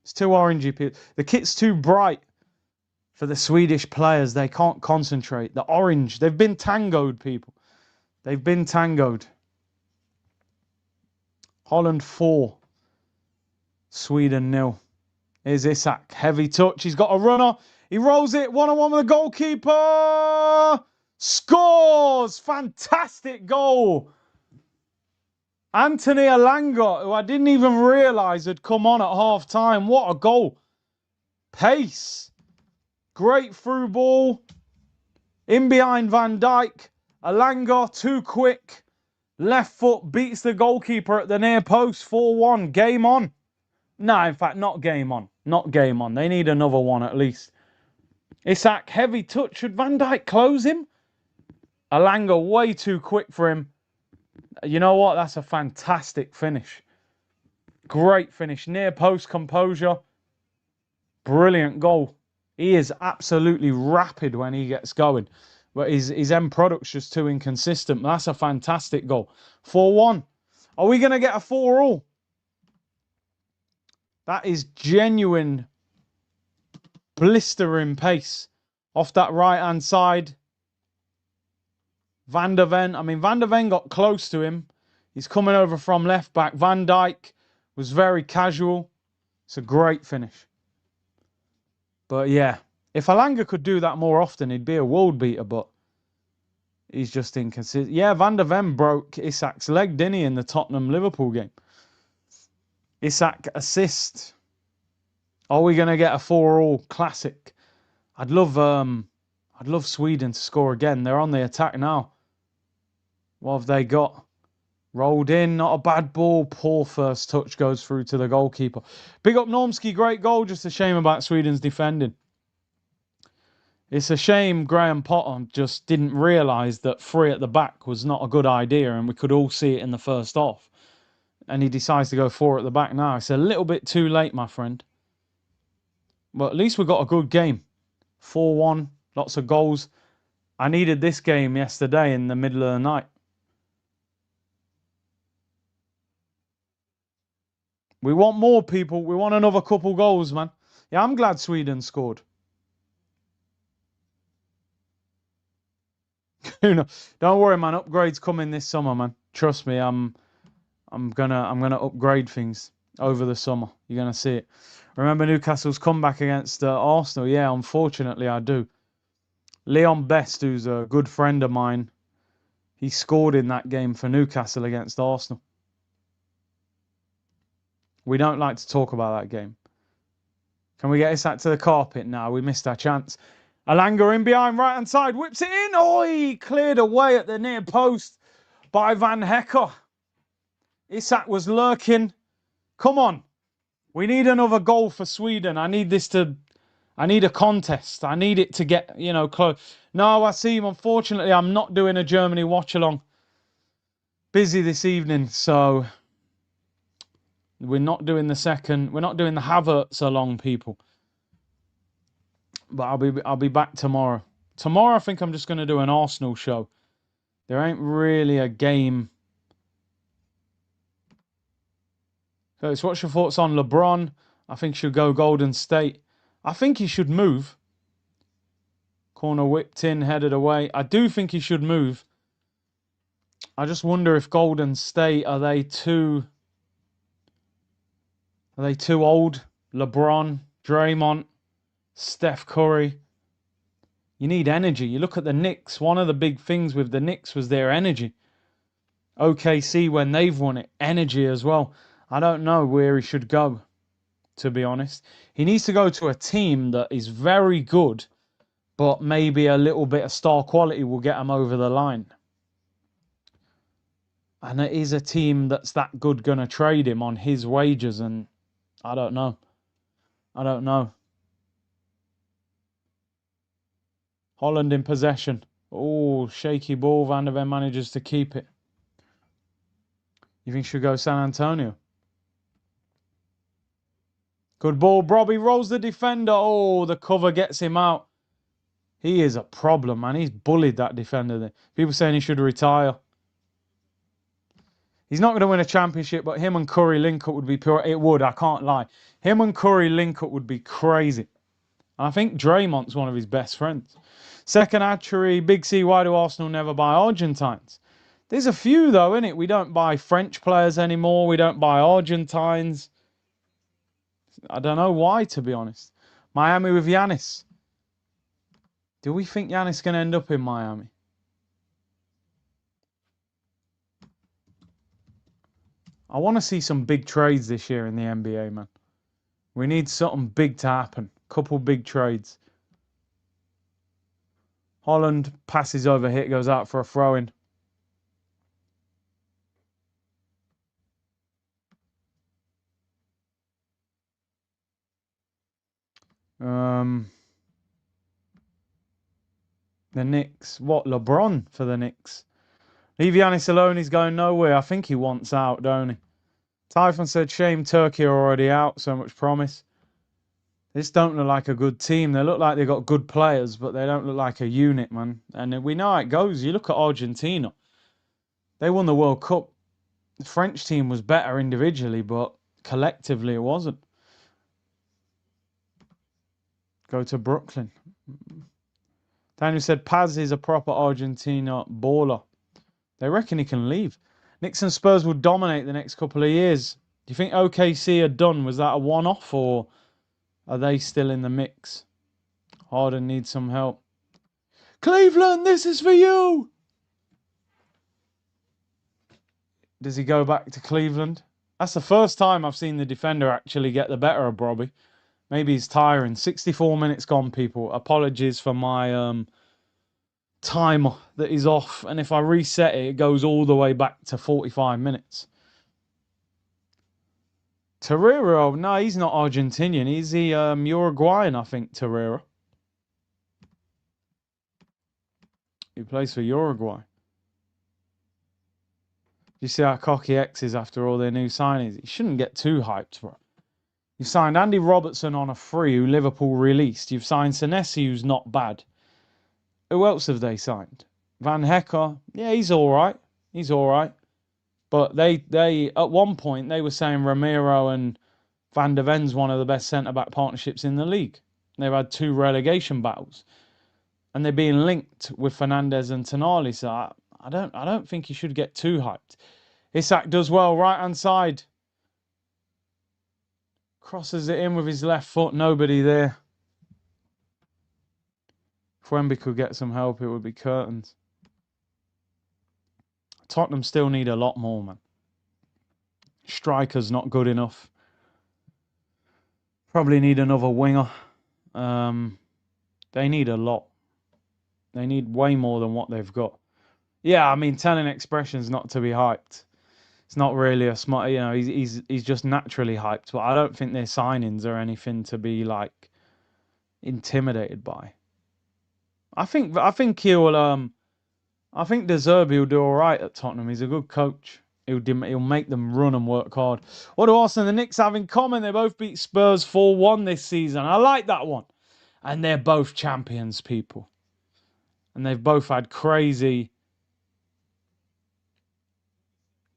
It's too orangey. The kit's too bright for the Swedish players. They can't concentrate. The orange. They've been tangoed, people. They've been tangoed. Holland 4. Sweden 0. Here's Isak. Heavy touch. He's got a runner. He rolls it. 1-on-1 with the goalkeeper. Scores. Fantastic goal. Anthony Elanga, who I didn't even realise had come on at half time. What a goal. Pace. Great through ball. In behind Van Dijk. Elanga, too quick. Left foot beats the goalkeeper at the near post. 4-1. Game on. No, in fact, not game on. Not game on. They need another one at least. Isak, heavy touch. Should Van Dijk close him? Elanga, way too quick for him. You know what? That's a fantastic finish. Great finish. Near post composure. Brilliant goal. He is absolutely rapid when he gets going. But his end product's just too inconsistent. That's a fantastic goal. 4-1. Are we going to get a 4-all? That is genuine blistering pace. Off that right-hand side. Van der Ven. I mean, Van der Ven got close to him. He's coming over from left back. Van Dijk was very casual. It's a great finish. But yeah, if Elanga could do that more often, he'd be a world beater, but he's just inconsistent. Yeah, Van der Ven broke Isak's leg, didn't he, in the Tottenham-Liverpool game? Isak assist. Are we going to get a 4-all classic? I'd love Sweden to score again. They're on the attack now. What have they got? Rolled in, not a bad ball. Poor first touch goes through to the goalkeeper. Big up Normski, great goal. Just a shame about Sweden's defending. It's a shame Graham Potter just didn't realise that 3 at the back was not a good idea and we could all see it in the first half. And he decides to go 4 at the back now. It's a little bit too late, my friend. But at least we got a good game. 4-1, lots of goals. I needed this game yesterday in the middle of the night. We want more, people. We want another couple goals, man. Yeah, I'm glad Sweden scored. Don't worry, man. Upgrades coming this summer, man. Trust me, I'm gonna upgrade things over the summer. You're gonna see it. Remember Newcastle's comeback against Arsenal? Yeah, unfortunately, I do. Leon Best, who's a good friend of mine, he scored in that game for Newcastle against Arsenal. We don't like to talk about that game. Can we get Isak to the carpet now? We missed our chance. Elanga in behind, right-hand side, whips it in. Oh, he cleared away at the near post by Van Hecker. Isak was lurking. Come on. We need another goal for Sweden. I need this to I need a contest. I need it to get, close. No, I see. Unfortunately, I'm not doing a Germany watch along. Busy this evening, so we're not doing the second. We're not doing the Havertz along, people. But I'll be back tomorrow. Tomorrow, I think I'm just going to do an Arsenal show. There ain't really a game. So, what's your thoughts on LeBron? I think should go Golden State. I think he should move. Corner whipped in, headed away. I do think he should move. I just wonder if Golden State are they too old? LeBron, Draymond, Steph Curry. You need energy. You look at the Knicks. One of the big things with the Knicks was their energy. OKC, when they've won it, energy as well. I don't know where he should go, to be honest. He needs to go to a team that is very good, but maybe a little bit of star quality will get him over the line. And it is a team that's that good going to trade him on his wages, and I don't know. I don't know. Holland in possession. Oh, shaky ball. Van der Ven manages to keep it. You think should go San Antonio? Good ball. Brobby rolls the defender. Oh, the cover gets him out. He is a problem, man. He's bullied that defender there. People saying he should retire. He's not going to win a championship, but him and Curry link up would be pure. It would, I can't lie. Him and Curry link up would be crazy. And I think Draymond's one of his best friends. Second hatchery, Big C, why do Arsenal never buy Argentines? There's a few though, innit? We don't buy French players anymore. We don't buy Argentines. I don't know why, to be honest. Miami with Giannis. Do we think Giannis going to end up in Miami? I want to see some big trades this year in the NBA, man. We need something big to happen. Couple big trades. Holland passes over hit, goes out for a throw-in. The Knicks. What? LeBron for the Knicks. Leave Giannis alone. He's going nowhere. I think he wants out, don't he? Typhon said, shame Turkey are already out. So much promise. This don't look like a good team. They look like they've got good players, but they don't look like a unit, man. And we know how it goes. You look at Argentina. They won the World Cup. The French team was better individually, but collectively it wasn't. Go to Brooklyn. Daniel said, Paz is a proper Argentina baller. They reckon he can leave. Knicks and Spurs will dominate the next couple of years. Do you think OKC are done? Was that a one-off, or are they still in the mix? Harden needs some help. Cleveland, this is for you! Does he go back to Cleveland? That's the first time I've seen the defender actually get the better of Brobby. Maybe he's tiring. 64 minutes gone, people. Apologies for my timer that is off. And if I reset it, it goes all the way back to 45 minutes. Torreira, no, he's not Argentinian. He's the Uruguayan, I think, Torreira. He plays for Uruguay. You see how cocky X is after all their new signings? He shouldn't get too hyped for it. You've signed Andy Robertson on a free, who Liverpool released. You've signed Senesi, who's not bad. Who else have they signed? Van Hecker, yeah, he's all right. He's all right. But they at one point, they were saying Ramiro and Van der Ven's one of the best centre-back partnerships in the league. They've had 2 relegation battles. And they're being linked with Fernandez and Tonali. So I don't think he should get too hyped. Isak does well, right-hand side. Crosses it in with his left foot. Nobody there. If Wemby could get some help, it would be curtains. Tottenham still need a lot more, man. Striker's not good enough. Probably need another winger. They need a lot. They need way more than what they've got. Yeah, I mean, telling expressions not to be hyped. It's not really a smart, he's just naturally hyped. But I don't think their signings are anything to be like, intimidated by. I think he'll I think De Zerbi will do all right at Tottenham. He's a good coach. He'll make them run and work hard. What do Arsenal and the Knicks have in common? They both beat Spurs 4-1 this season. I like that one. And they're both champions, people. And they've both had crazy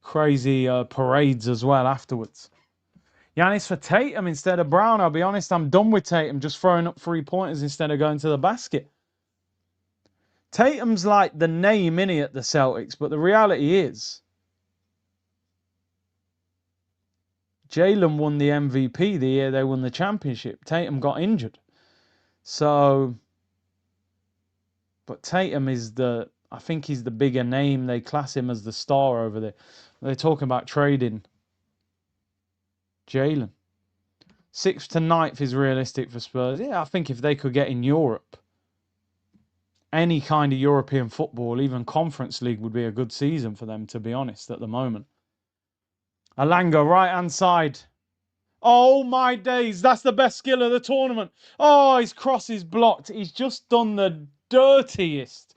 parades as well afterwards. Giannis for Tatum instead of Brown. I'll be honest, I'm done with Tatum just throwing up 3-pointers instead of going to the basket. Tatum's like the name in it at the Celtics, but the reality is Jalen won the MVP the year they won the championship. Tatum got injured. So, but Tatum is I think he's the bigger name. They class him as the star over there. They're talking about trading Jalen. 6th to 9th is realistic for Spurs. Yeah, I think if they could get in Europe, any kind of European football, even Conference League, would be a good season for them, to be honest, at the moment. Alanga, right-hand side. Oh, my days. That's the best skill of the tournament. Oh, his cross is blocked. He's just done the dirtiest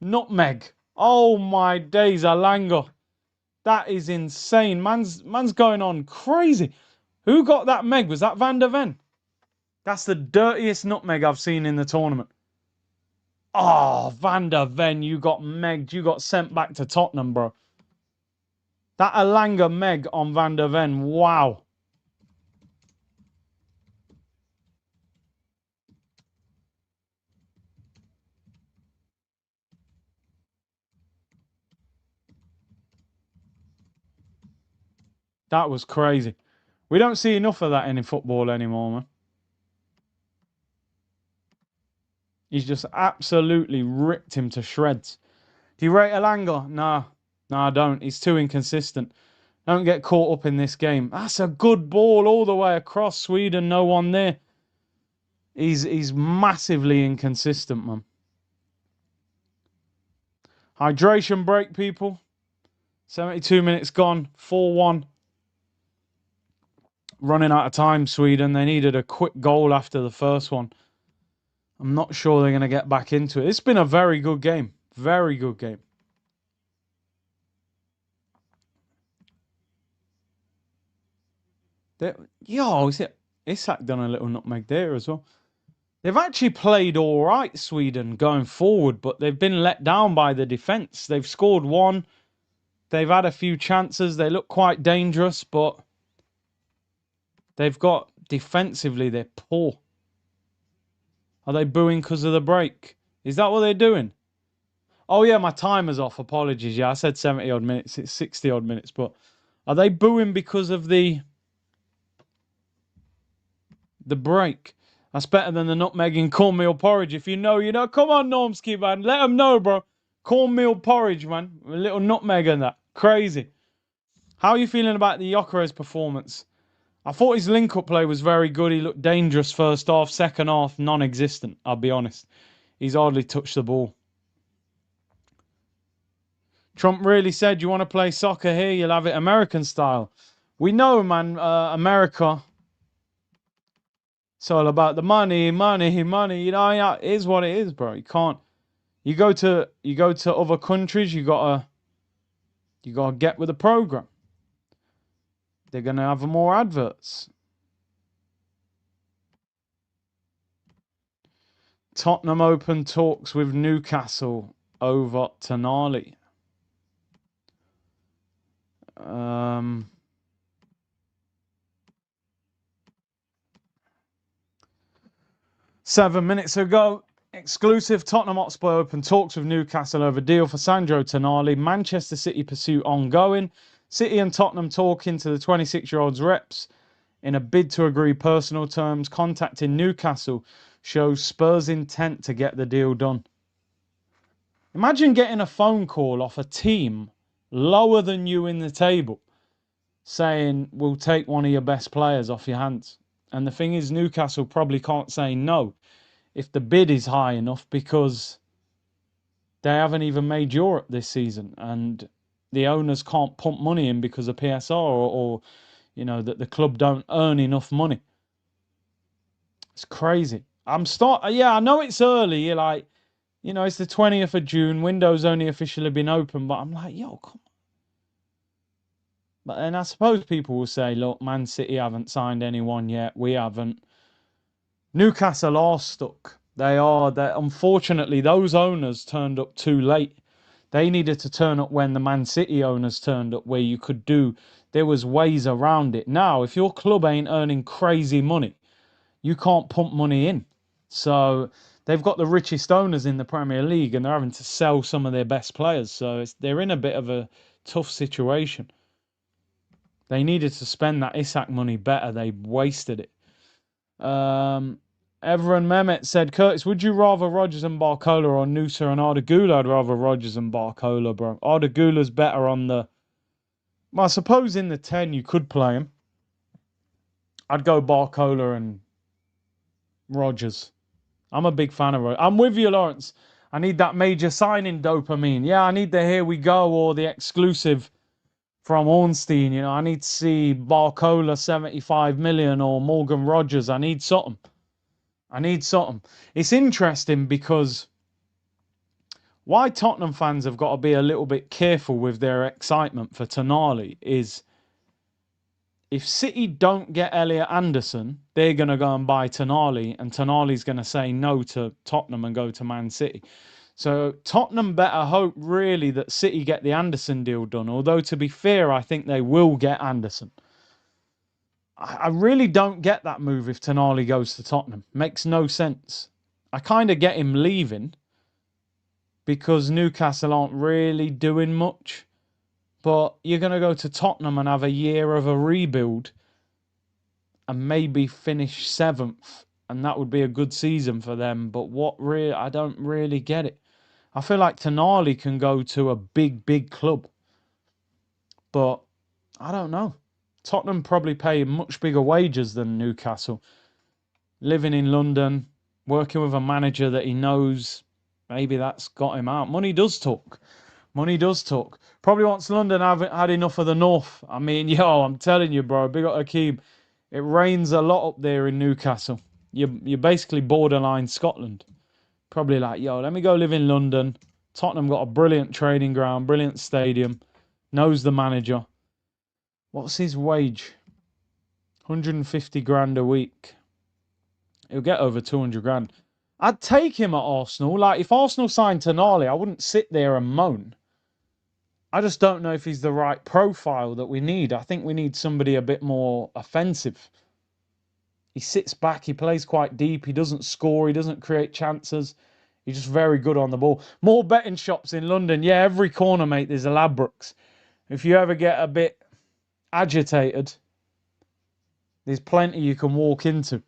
nutmeg. Oh, my days, Alanga. That is insane. Man's going on crazy. Who got that meg? Was that Van der Ven? That's the dirtiest nutmeg I've seen in the tournament. Oh, Van der Ven, you got megged. You got sent back to Tottenham, bro. That Alanga meg on Van der Ven. Wow. That was crazy. We don't see enough of that in football anymore, man. He's just absolutely ripped him to shreds. Do you rate Alanga? Nah. No, I don't. He's too inconsistent. Don't get caught up in this game. That's a good ball all the way across Sweden. No one there. He's massively inconsistent, man. Hydration break, people. 72 minutes gone. 4-1. Running out of time, Sweden. They needed a quick goal after the first one. I'm not sure they're going to get back into it. It's been a very good game. Very good game. Isak done a little nutmeg there as well. They've actually played all right, Sweden, going forward, but they've been let down by the defence. They've scored one. They've had a few chances. They look quite dangerous, but they've got defensively, they're poor. Are they booing because of the break? Is that what they're doing? Oh, yeah, my timer's off. Apologies. Yeah, I said 70-odd minutes. It's 60-odd minutes, but are they booing because of the break? That's better than the nutmegging cornmeal porridge. If you know, you know. Come on, Normski, man. Let them know, bro. Cornmeal porridge, man. A little nutmeg in that. Crazy. How are you feeling about the Gyökeres performance? I thought his link-up play was very good. He looked dangerous first half. Second half, non-existent, I'll be honest. He's hardly touched the ball. Trump really said, you want to play soccer here? You'll have it American style. We know, man, America... It's all about the money, money, money. You know, yeah, it is what it is, bro. You can't. You go to other countries. You gotta get with the program. They're gonna have more adverts. Tottenham open talks with Newcastle over Tonali. 7 minutes ago, exclusive Tottenham Hotspur open talks with Newcastle over deal for Sandro Tonali. Manchester City pursuit ongoing. City and Tottenham talking to the 26-year-old's reps in a bid to agree personal terms. Contacting Newcastle shows Spurs' intent to get the deal done. Imagine getting a phone call off a team lower than you in the table saying, we'll take one of your best players off your hands. And the thing is, Newcastle probably can't say no if the bid is high enough because they haven't even made Europe this season. And the owners can't pump money in because of PSR or you know, that the club don't earn enough money. It's crazy. Yeah, I know it's early. You're like, it's the 20th of June. Window's only officially been open, but I'm like, yo, come on. But then I suppose people will say, look, Man City haven't signed anyone yet. We haven't. Newcastle are stuck. They are. Unfortunately, those owners turned up too late. They needed to turn up when the Man City owners turned up, where there was ways around it. Now, if your club ain't earning crazy money, you can't pump money in. So they've got the richest owners in the Premier League, and they're having to sell some of their best players. So they're in a bit of a tough situation. They needed to spend that Isak money better. They wasted it. Everon Mehmet said, Curtis, would you rather Rodgers and Barcola or Nusa and Ardagula? I'd rather Rodgers and Barcola, bro. Ardagula's better on the... Well, I suppose in the 10 you could play him. I'd go Barcola and Rodgers. I'm a big fan of Rodgers. I'm with you, Lawrence. I need that major signing dopamine. Yeah, I need the here we go or the exclusive from Ornstein. I need to see Barcola 75 million or Morgan Rodgers. I need something. It's interesting because why Tottenham fans have got to be a little bit careful with their excitement for Tonali is if City don't get Elliot Anderson, they're going to go and buy Tonali, and Tonali's going to say no to Tottenham and go to Man City. So Tottenham better hope really that City get the Anderson deal done, although to be fair, I think they will get Anderson. I really don't get that move if Tonali goes to Tottenham. Makes no sense. I kind of get him leaving because Newcastle aren't really doing much. But you're going to go to Tottenham and have a year of a rebuild and maybe finish 7th. And that would be a good season for them. But I don't really get it. I feel like Tonali can go to a big, big club. But I don't know. Tottenham probably pay much bigger wages than Newcastle. Living in London, working with a manager that he knows, maybe that's got him out. Money does talk. Probably once London haven't had enough of the north. I mean, I'm telling you, bro, big up Akeem. It rains a lot up there in Newcastle. You're basically borderline Scotland. Probably like, let me go live in London. Tottenham got a brilliant training ground, brilliant stadium. Knows the manager. What's his wage? 150 grand a week. He'll get over 200 grand. I'd take him at Arsenal. Like, if Arsenal signed Tonali, I wouldn't sit there and moan. I just don't know if he's the right profile that we need. I think we need somebody a bit more offensive. He sits back, he plays quite deep, he doesn't score, he doesn't create chances. He's just very good on the ball. More betting shops in London. Yeah, every corner, mate, there's a Ladbrokes. If you ever get a bit agitated, there's plenty you can walk into.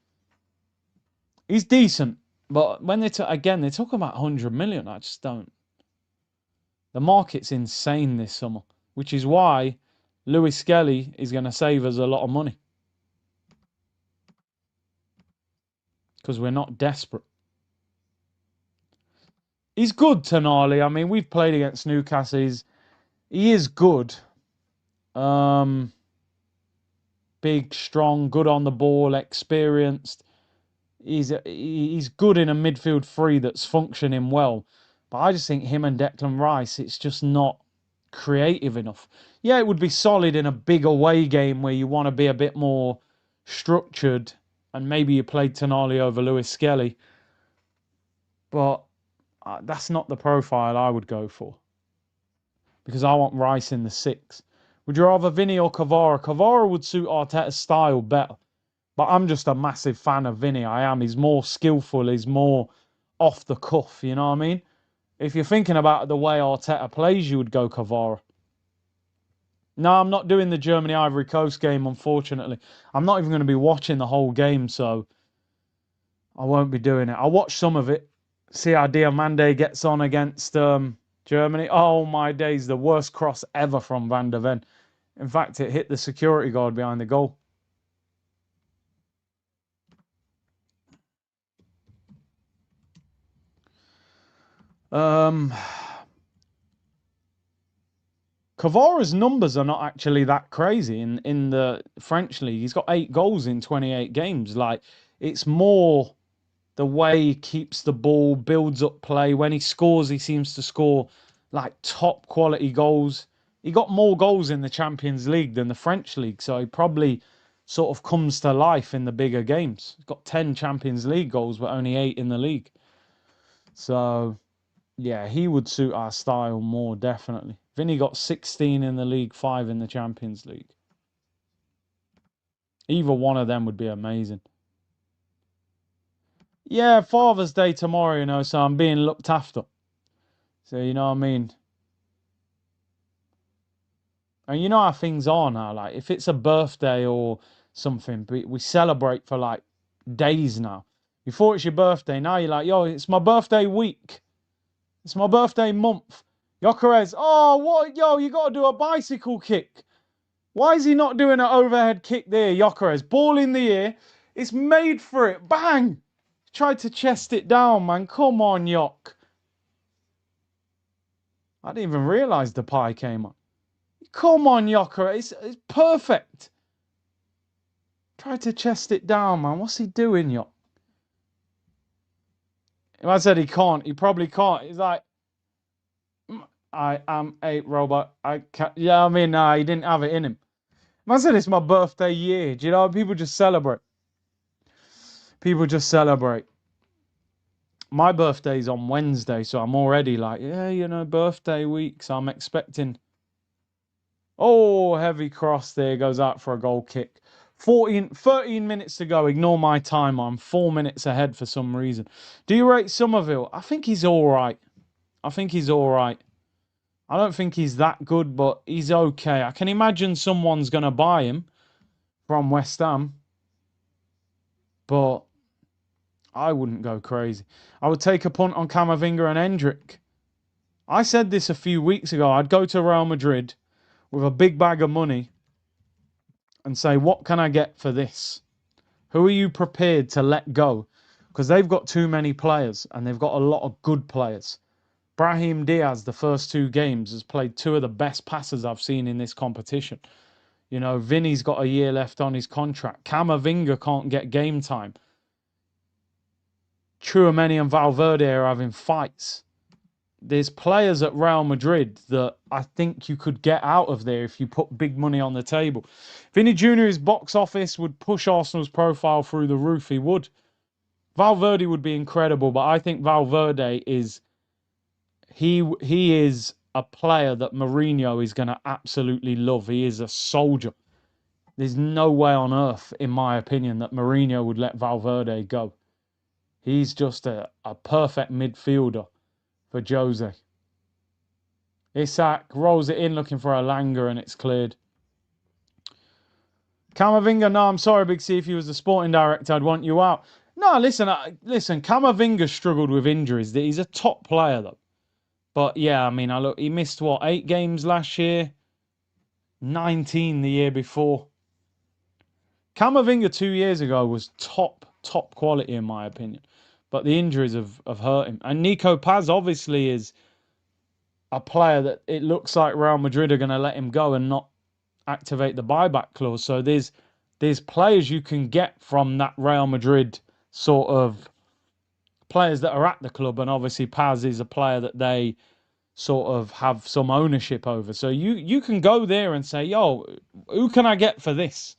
He's decent, but when they're talking about 100 million. I just don't. The market's insane this summer, which is why Lewis Skelly is going to save us a lot of money. Because we're not desperate. He's good, Tonali. I mean, we've played against Newcastle. He is good. Big, strong, good on the ball, experienced. He's good in a midfield three that's functioning well. But I just think him and Declan Rice, it's just not creative enough. Yeah, it would be solid in a big away game where you want to be a bit more structured and maybe you played Tonali over Lewis Skelly. But that's not the profile I would go for. Because I want Rice in the 6. Would you rather Vinny or Kvara? Kvara would suit Arteta's style better. But I'm just a massive fan of Vinny. I am. He's more skillful. He's more off the cuff. You know what I mean? If you're thinking about the way Arteta plays, you would go Kvara. No, I'm not doing the Germany-Ivory Coast game, unfortunately. I'm not even going to be watching the whole game, so I won't be doing it. I'll watch some of it. See how Diamande gets on against Germany. Oh, my days. The worst cross ever from Van der Ven. In fact, it hit the security guard behind the goal. Kvara's numbers are not actually that crazy in the French league. He's got 8 goals in 28 games. Like, it's more The way he keeps the ball, builds up play. When he scores, he seems to score like top quality goals. He got more goals in the Champions League than the French League, so he probably sort of comes to life in the bigger games. He's got 10 Champions League goals, but only 8 in the league. So, yeah, he would suit our style more, definitely. Vinny got 16 in the league, 5 in the Champions League. Either one of them would be amazing. Yeah, Father's Day tomorrow, you know, so I'm being looked after. So, you know what I mean? And you know how things are now. Like, if it's a birthday or something, we celebrate for like days now. Before it's your birthday, now you're like, yo, it's my birthday week. It's my birthday month. Yokerez, oh, what? Yo, you got to do a bicycle kick. Why is he not doing an overhead kick there, Yokerez? Ball in the air. It's made for it. Bang! Tried to chest it down, man. Come on, Yok. I didn't even realise the pie came on. Come on, Yokerez. It's perfect. Tried to chest it down, man. What's he doing, Yok? If I said he can't, he probably can't. He's like, I am a robot. I can't. Yeah, I mean, nah, he didn't have it in him. I said it's my birthday year. Do you know? People just celebrate. People just celebrate. My birthday's on Wednesday, so I'm already like, yeah, you know, birthday week. So I'm expecting. Oh, heavy cross there, goes out for a goal kick. 13 minutes to go. Ignore my time. I'm 4 minutes ahead for some reason. Do you rate Somerville? I think he's all right. I think he's all right. I don't think he's that good, but he's okay. I can imagine someone's going to buy him from West Ham, but I wouldn't go crazy. I would take a punt on Camavinga and Hendrick. I said this a few weeks ago. I'd go to Real Madrid with a big bag of money and say, what can I get for this? Who are you prepared to let go? Because they've got too many players and they've got a lot of good players. Brahim Diaz, the first 2 games, has played 2 of the best passers I've seen in this competition. You know, Vinny's got a year left on his contract. Camavinga can't get game time. Tchouaméni and Valverde are having fights. There's players at Real Madrid that I think you could get out of there if you put big money on the table. Vinny Jr.'s box office would push Arsenal's profile through the roof. He would. Valverde would be incredible, but I think Valverde is... He is a player that Mourinho is going to absolutely love. He is a soldier. There's no way on earth, in my opinion, that Mourinho would let Valverde go. He's just a perfect midfielder for Jose. Isak rolls it in looking for a Langer and it's cleared. Camavinga, no, I'm sorry, Big C. If you was the sporting director, I'd want you out. No, listen, Camavinga struggled with injuries. He's a top player, though. But yeah, I mean, look, he missed, what, 8 games last year? 19 the year before. Camavinga 2 years ago was top quality, in my opinion. But the injuries have hurt him. And Nico Paz obviously is a player that it looks like Real Madrid are going to let him go and not activate the buyback clause. So there's players you can get from that Real Madrid sort of players that are at the club. And obviously Paz is a player that they sort of have some ownership over. So you can go there and say, yo, who can I get for this?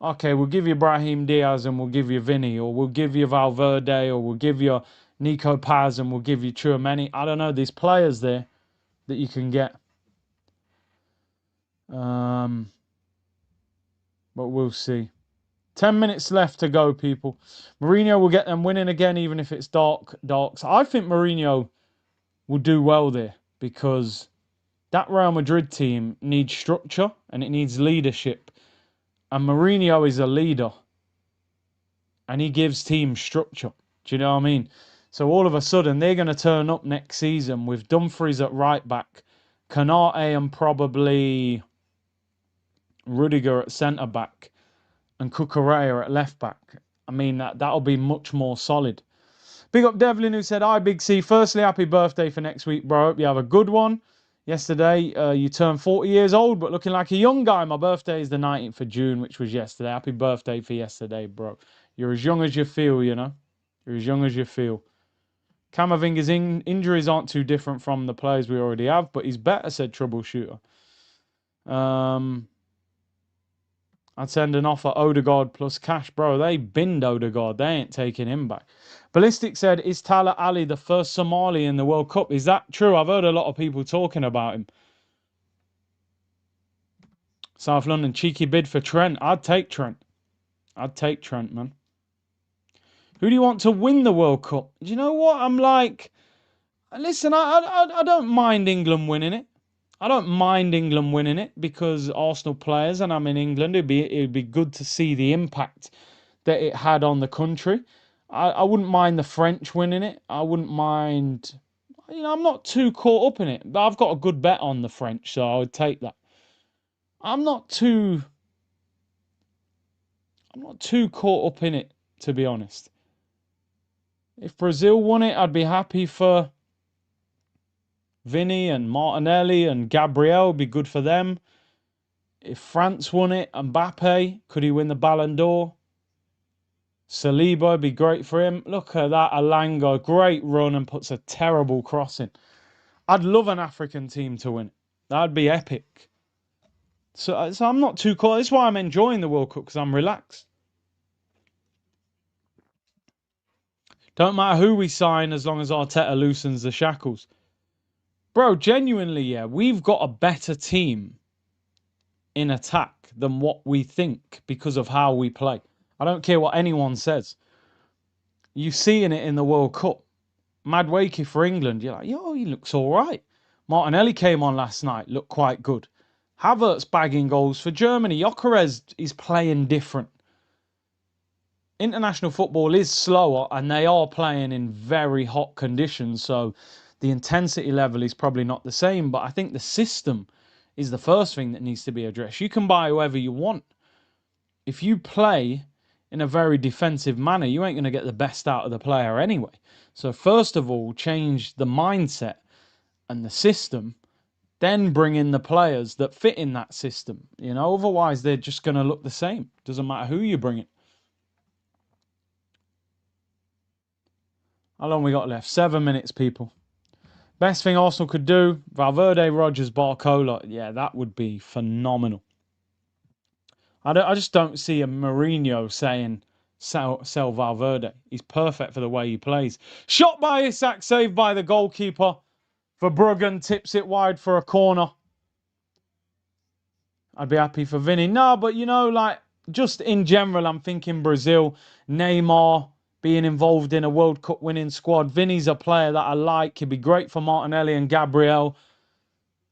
Okay, we'll give you Brahim Diaz and we'll give you Vinny, or we'll give you Valverde, or we'll give you Nico Paz and we'll give you Tchouaméni. I don't know. There's players there that you can get. But we'll see. 10 minutes left to go, people. Mourinho will get them winning again, even if it's dark. So I think Mourinho will do well there because that Real Madrid team needs structure and it needs leadership. And Mourinho is a leader. And he gives teams structure. Do you know what I mean? So all of a sudden, they're going to turn up next season with Dumfries at right back, Canate and probably Rudiger at centre back, and Cucurella at left back. I mean, that'll be much more solid. Big up Devlin, who said, hi, Big C. Firstly, happy birthday for next week, bro. Hope you have a good one. Yesterday, you turned 40 years old, but looking like a young guy. My birthday is the 19th of June, which was yesterday. Happy birthday for yesterday, bro. You're as young as you feel, you know. You're as young as you feel. Camavinga's injuries aren't too different from the players we already have, but he's better, said Troubleshooter. I'd send an offer Odegaard plus cash. Bro, they binned Odegaard. They ain't taking him back. Ballistic said, is Tala Ali the first Somali in the World Cup? Is that true? I've heard a lot of people talking about him. South London, cheeky bid for Trent. I'd take Trent. I'd take Trent, man. Who do you want to win the World Cup? Do you know what? I'm like, listen, I don't mind England winning it. I don't mind England winning it because Arsenal players, and I'm in England, it'd be good to see the impact that it had on the country. I wouldn't mind the French winning it. I wouldn't mind, I'm not too caught up in it. But I've got a good bet on the French, so I would take that. I'm not too caught up in it, to be honest. If Brazil won it, I'd be happy for Vinny and Martinelli and Gabriel. It'd be good for them. If France won it, Mbappe, could he win the Ballon d'Or? Saliba would be great for him. Look at that, Alanga, great run and puts a terrible crossing. I'd love an African team to win. That'd be epic. So I'm not too caught. That's why I'm enjoying the World Cup, because I'm relaxed. Don't matter who we sign as long as Arteta loosens the shackles. Bro, genuinely, yeah, we've got a better team in attack than what we think because of how we play. I don't care what anyone says. You've seen it in the World Cup. Madueke for England, you're like, yo, he looks all right. Martinelli came on last night, looked quite good. Havertz bagging goals for Germany. Gyökeres is playing different. International football is slower and they are playing in very hot conditions, so the intensity level is probably not the same, but I think the system is the first thing that needs to be addressed. You can buy whoever you want. If you play in a very defensive manner, you ain't going to get the best out of the player anyway. So first of all, change the mindset and the system, then bring in the players that fit in that system. Otherwise they're just going to look the same. Doesn't matter who you bring in. How long we got left? 7 minutes, people. Best thing Arsenal could do, Valverde, Rodgers, Barcola. Yeah, that would be phenomenal. I just don't see a Mourinho saying sell Valverde. He's perfect for the way he plays. Shot by Isak, saved by the goalkeeper. Verbruggen tips it wide for a corner. I'd be happy for Vinny. No, but just in general, I'm thinking Brazil, Neymar being involved in a World Cup winning squad. Vinny's a player that I like. He'd be great for Martinelli and Gabriel.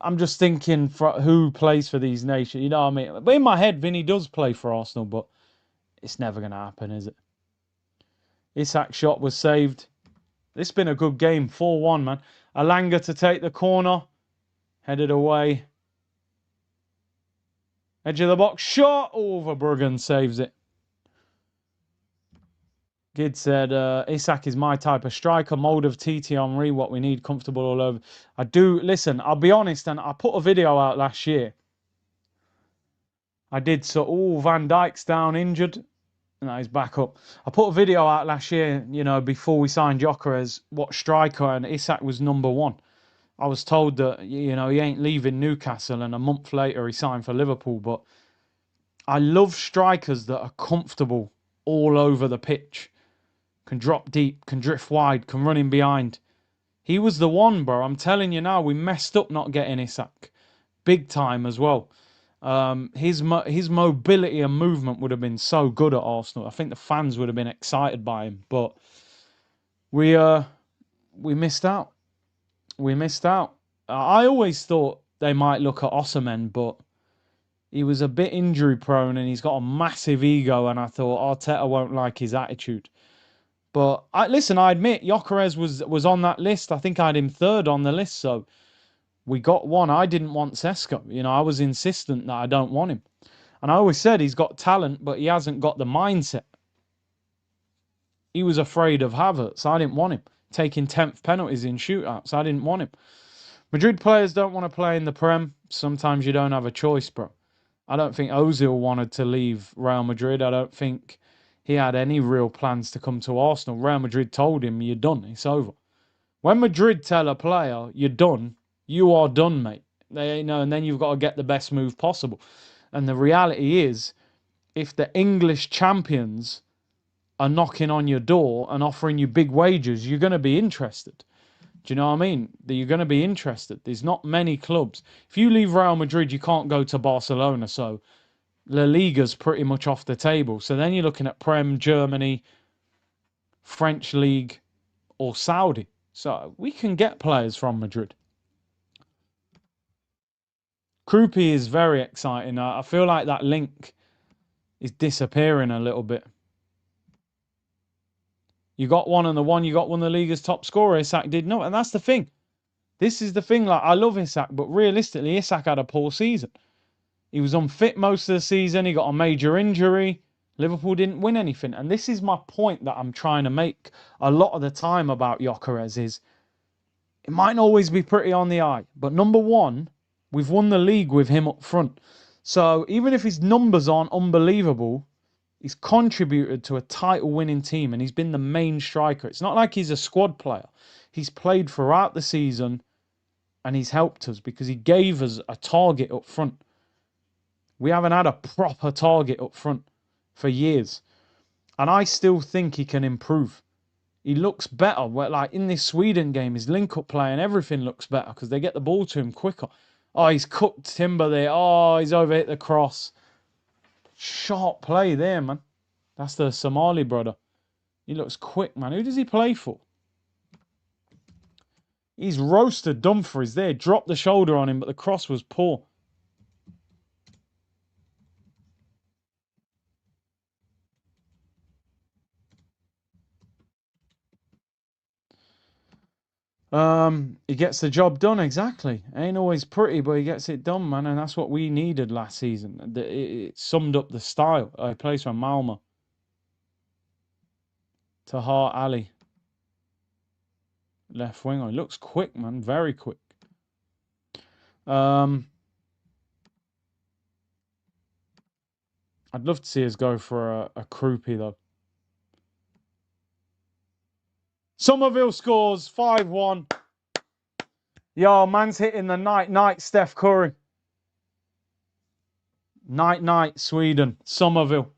I'm just thinking for who plays for these nations. You know what I mean? But in my head, Vinny does play for Arsenal, but it's never going to happen, is it? Isak's shot was saved. This has been a good game. 4-1, man. Alanga to take the corner. Headed away. Edge of the box. Shot. Oh, Verbruggen saves it. Gid said, Isak is my type of striker, mould of TT Henry, what we need, comfortable all over. I do, listen, I'll be honest, and I put a video out last year. I did, Van Dijk's down injured. No, he's back up. I put a video out last year, before we signed Gyökeres, what striker, and Isak was #1. I was told that, he ain't leaving Newcastle, and a month later he signed for Liverpool, but I love strikers that are comfortable all over the pitch. Can drop deep, can drift wide, can run in behind. He was the one, bro. I'm telling you now, we messed up not getting Isak. Big time as well. His mobility and movement would have been so good at Arsenal. I think the fans would have been excited by him. But we missed out. We missed out. I always thought they might look at Osimhen, but he was a bit injury prone and he's got a massive ego, and I thought Arteta won't like his attitude. But I admit Gyökeres was on that list. I think I had him third on the list, so we got one. I didn't want Sesko. I was insistent that I don't want him. And I always said he's got talent, but he hasn't got the mindset. He was afraid of Havertz. I didn't want him. Taking 10th penalties in shootouts. I didn't want him. Madrid players don't want to play in the Prem. Sometimes you don't have a choice, bro. I don't think Ozil wanted to leave Real Madrid. I don't think he had any real plans to come to Arsenal. Real Madrid told him, you're done, it's over. When Madrid tell a player, you're done, you are done, mate. They know, and then you've got to get the best move possible. And the reality is, if the English champions are knocking on your door and offering you big wages, you're going to be interested. Do you know what I mean? You're going to be interested. There's not many clubs. If you leave Real Madrid, you can't go to Barcelona. So La Liga's pretty much off the table. So then you're looking at Prem, Germany, French League, or Saudi. So we can get players from Madrid. Krupi is very exciting. I feel like that link is disappearing a little bit. You got one and the one you got one of the Liga's top scorer. Isak did not. And that's the thing. This is the thing. Like, I love Isak, but realistically, Isak had a poor season. He was unfit most of the season. He got a major injury. Liverpool didn't win anything. And this is my point that I'm trying to make a lot of the time about Gyökeres is it might not always be pretty on the eye. But number one, we've won the league with him up front. So even if his numbers aren't unbelievable, he's contributed to a title-winning team and he's been the main striker. It's not like he's a squad player. He's played throughout the season and he's helped us because he gave us a target up front. We haven't had a proper target up front for years. And I still think he can improve. He looks better. Like in this Sweden game, his link-up play and everything looks better because they get the ball to him quicker. Oh, he's cooked Timber there. Oh, he's overhit the cross. Sharp play there, man. That's the Somali brother. He looks quick, man. Who does he play for? He's roasted Dumfries there. Dropped the shoulder on him, but the cross was poor. He gets the job done, exactly. Ain't always pretty, but he gets it done, man. And that's what we needed last season. It summed up the style. He plays for Malmo. Tahar Ali. Left winger. He looks quick, man. Very quick. I'd love to see us go for a Krupi, though. Somerville scores 5-1. Yo, man's hitting the night, Steph Curry. Night, Sweden. Somerville.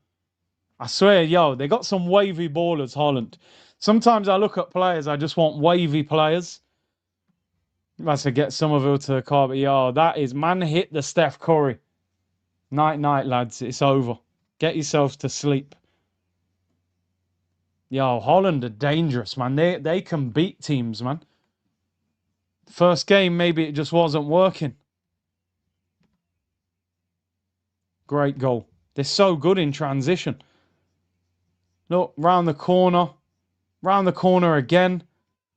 I swear, yo, they got some wavy ballers, Holland. Sometimes I look at players, I just want wavy players. That's to get Somerville to the car, but yo, that is, man hit the Steph Curry. Night, lads. It's over. Get yourselves to sleep. Yo, Holland are dangerous, man. They can beat teams, man. First game, maybe it just wasn't working. Great goal. They're so good in transition. Look, round the corner. Round the corner again.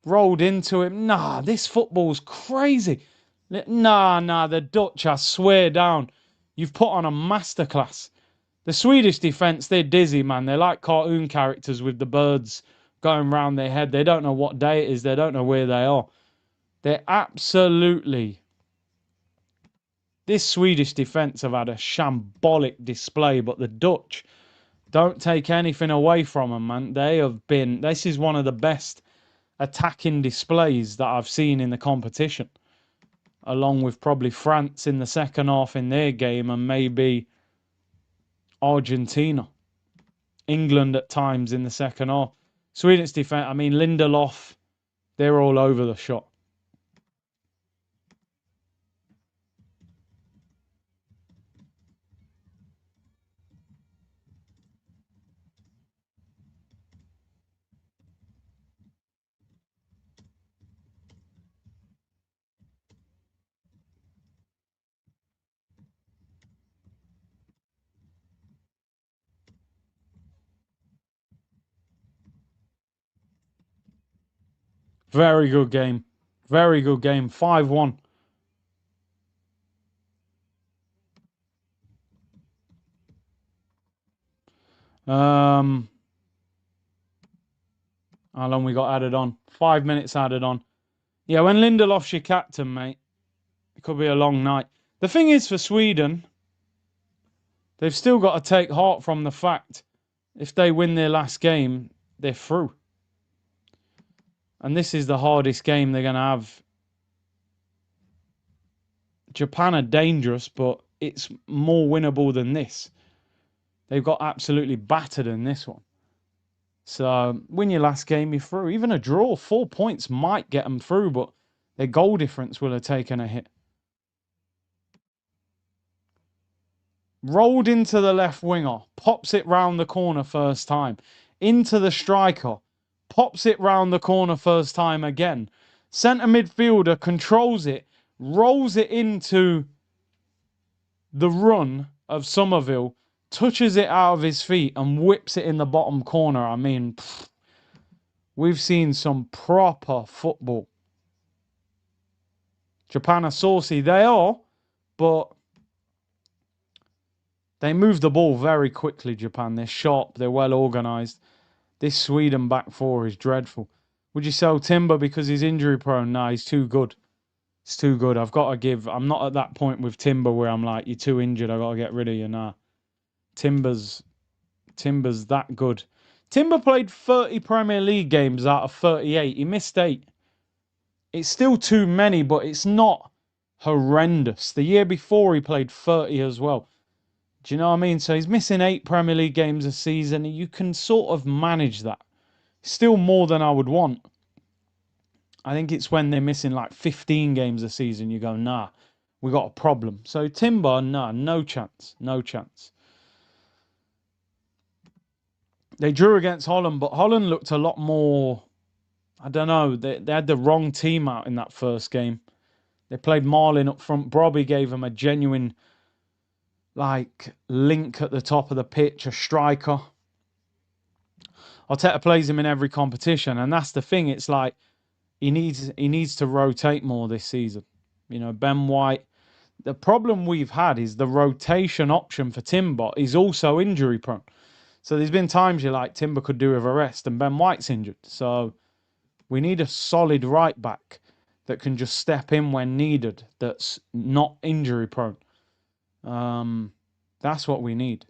Rolled into him. Nah, this football's crazy. Nah, the Dutch, I swear down. You've put on a masterclass. The Swedish defence, they're dizzy, man. They're like cartoon characters with the birds going round their head. They don't know what day it is. They don't know where they are. They're absolutely... This Swedish defence have had a shambolic display, but the Dutch don't take anything away from them, man. They have been... This is one of the best attacking displays that I've seen in the competition, along with probably France in the second half in their game and maybe Argentina. England at times in the second half. Sweden's defence, I mean, Lindelof, they're all over the shot. Very good game. Very good game. 5-1. How long we got added on? 5 minutes added on. Yeah, when Lindelof's your captain, mate, it could be a long night. The thing is, for Sweden, they've still got to take heart from the fact If they win their last game, they're through. And this is the hardest game they're going to have. Japan are dangerous, but it's more winnable than this. They've got absolutely battered in this one. So win your last game, you're through. Even a draw, 4 points might get them through, but their goal difference will have taken a hit. Rolled into the left winger, pops it round the corner first time. Into the striker, pops it round the corner first time again. Centre midfielder controls it, rolls it into the run of Somerville, touches it out of his feet and whips it in the bottom corner. I mean, we've seen some proper football. Japan are saucy. They are, but they move the ball very quickly, Japan. They're sharp. They're well organised. This Sweden back four is dreadful. Would you sell Timber because he's injury prone? Nah, he's too good. It's too good. I've got to give... I'm not at that point with Timber where I'm like, you're too injured. I've got to get rid of you. Nah. Timber's that good. Timber played 30 Premier League games out of 38. He missed 8. It's still too many, but it's not horrendous. The year before, he played 30 as well. Do you know what I mean? So he's missing 8 Premier League games a season. You can sort of manage that. Still more than I would want. I think it's when they're missing like 15 games a season, you go, nah, we got a problem. So Timber, nah, no chance. No chance. They drew against Holland, but Holland looked a lot more... I don't know. They had the wrong team out in that first game. They played Marlin up front. Brobby gave them a genuine... like link at the top of the pitch, a striker. Arteta plays him in every competition, and that's the thing. It's like he needs to rotate more this season. You know, Ben White. The problem we've had is the rotation option for Timber is also injury prone. So there's been times you're like, Timber could do with a rest, and Ben White's injured. So we need a solid right back that can just step in when needed. That's not injury prone. That's what we need.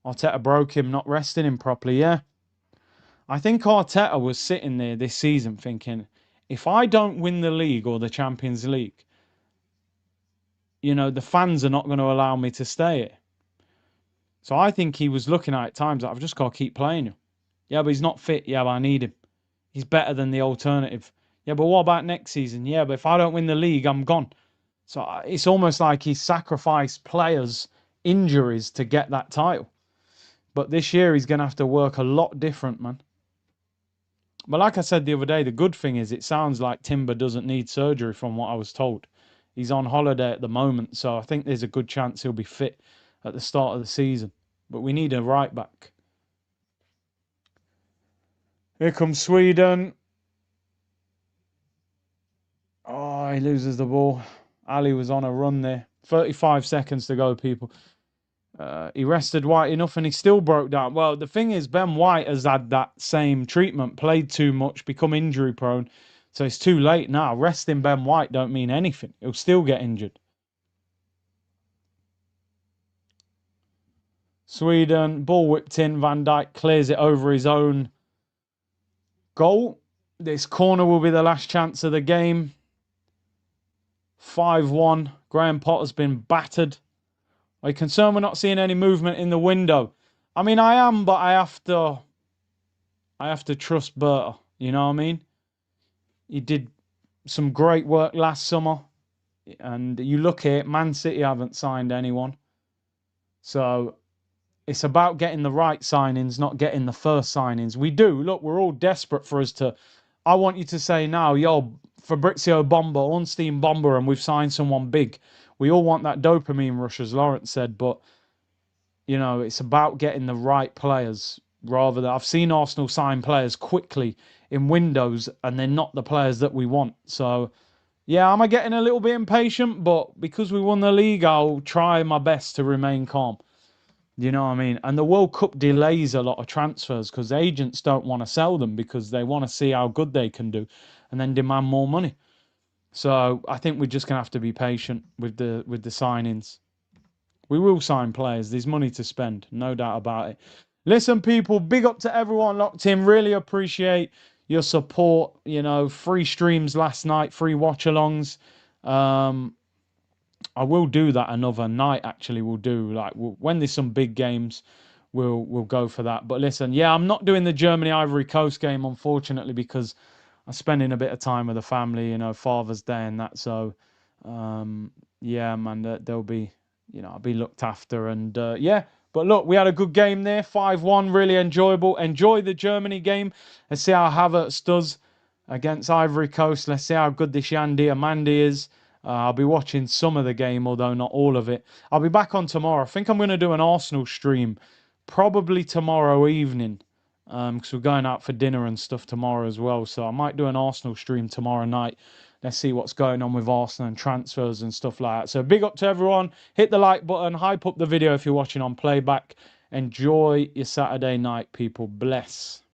Arteta broke him, not resting him properly. Yeah. I think Arteta was sitting there this season thinking, if I don't win the league or the Champions League, you know, the fans are not going to allow me to stay here. So I think he was looking at times like, I've just got to keep playing you. Yeah, but he's not fit. Yeah, but I need him. He's better than the alternative. Yeah, but what about next season? Yeah, but if I don't win the league, I'm gone. So it's almost like he sacrificed players' injuries to get that title. But this year he's going to have to work a lot different, man. But like I said the other day, the good thing is it sounds like Timber doesn't need surgery from what I was told. He's on holiday at the moment, so I think there's a good chance he'll be fit at the start of the season. But we need a right back. Here comes Sweden. Oh, he loses the ball. Ali was on a run there. 35 seconds to go, people. He rested White enough and he still broke down. Well, the thing is, Ben White has had that same treatment, played too much, become injury prone. So it's too late now. Resting Ben White don't mean anything. He'll still get injured. Sweden, ball whipped in. Van Dijk clears it over his own goal. This corner will be the last chance of the game. 5-1. Graham Potter's been battered. Are you concerned we're not seeing any movement in the window? I mean, I am, but I have to trust Berta. You know what I mean? He did some great work last summer. And you look at it, Man City haven't signed anyone. So it's about getting the right signings, not getting the first signings. We do. Look, we're all desperate for us to... I want you to say now, yo, Fabrizio Bomba, Ornstein Bomba, and we've signed someone big. We all want that dopamine rush, as Lawrence said, but, you know, it's about getting the right players rather than... I've seen Arsenal sign players quickly in windows, and they're not the players that we want. So, yeah, am I getting a little bit impatient? But because we won the league, I'll try my best to remain calm. You know what I mean? And the World Cup delays a lot of transfers because agents don't want to sell them because they want to see how good they can do and then demand more money. So I think we're just going to have to be patient with the signings. We will sign players. There's money to spend, no doubt about it. Listen, people, big up to everyone locked in. Really appreciate your support. You know, free streams last night, free watch-alongs. Um, I will do that another night. Actually, we'll do like when there's some big games, we'll go for that. But listen, yeah, I'm not doing the Germany Ivory Coast game unfortunately because I'm spending a bit of time with the family. You know, Father's Day and that. So, yeah, man, they'll be, you know, I'll be looked after and yeah. But look, we had a good game there, 5-1, really enjoyable. Enjoy the Germany game. Let's see how Havertz does against Ivory Coast. Let's see how good this Yandy Amandi is. I'll be watching some of the game, although not all of it. I'll be back on tomorrow. I think I'm going to do an Arsenal stream, probably tomorrow evening, because we're going out for dinner and stuff tomorrow as well. So I might do an Arsenal stream tomorrow night. Let's see what's going on with Arsenal and transfers and stuff like that. So big up to everyone. Hit the like button. Hype up the video if you're watching on playback. Enjoy your Saturday night, people. Bless.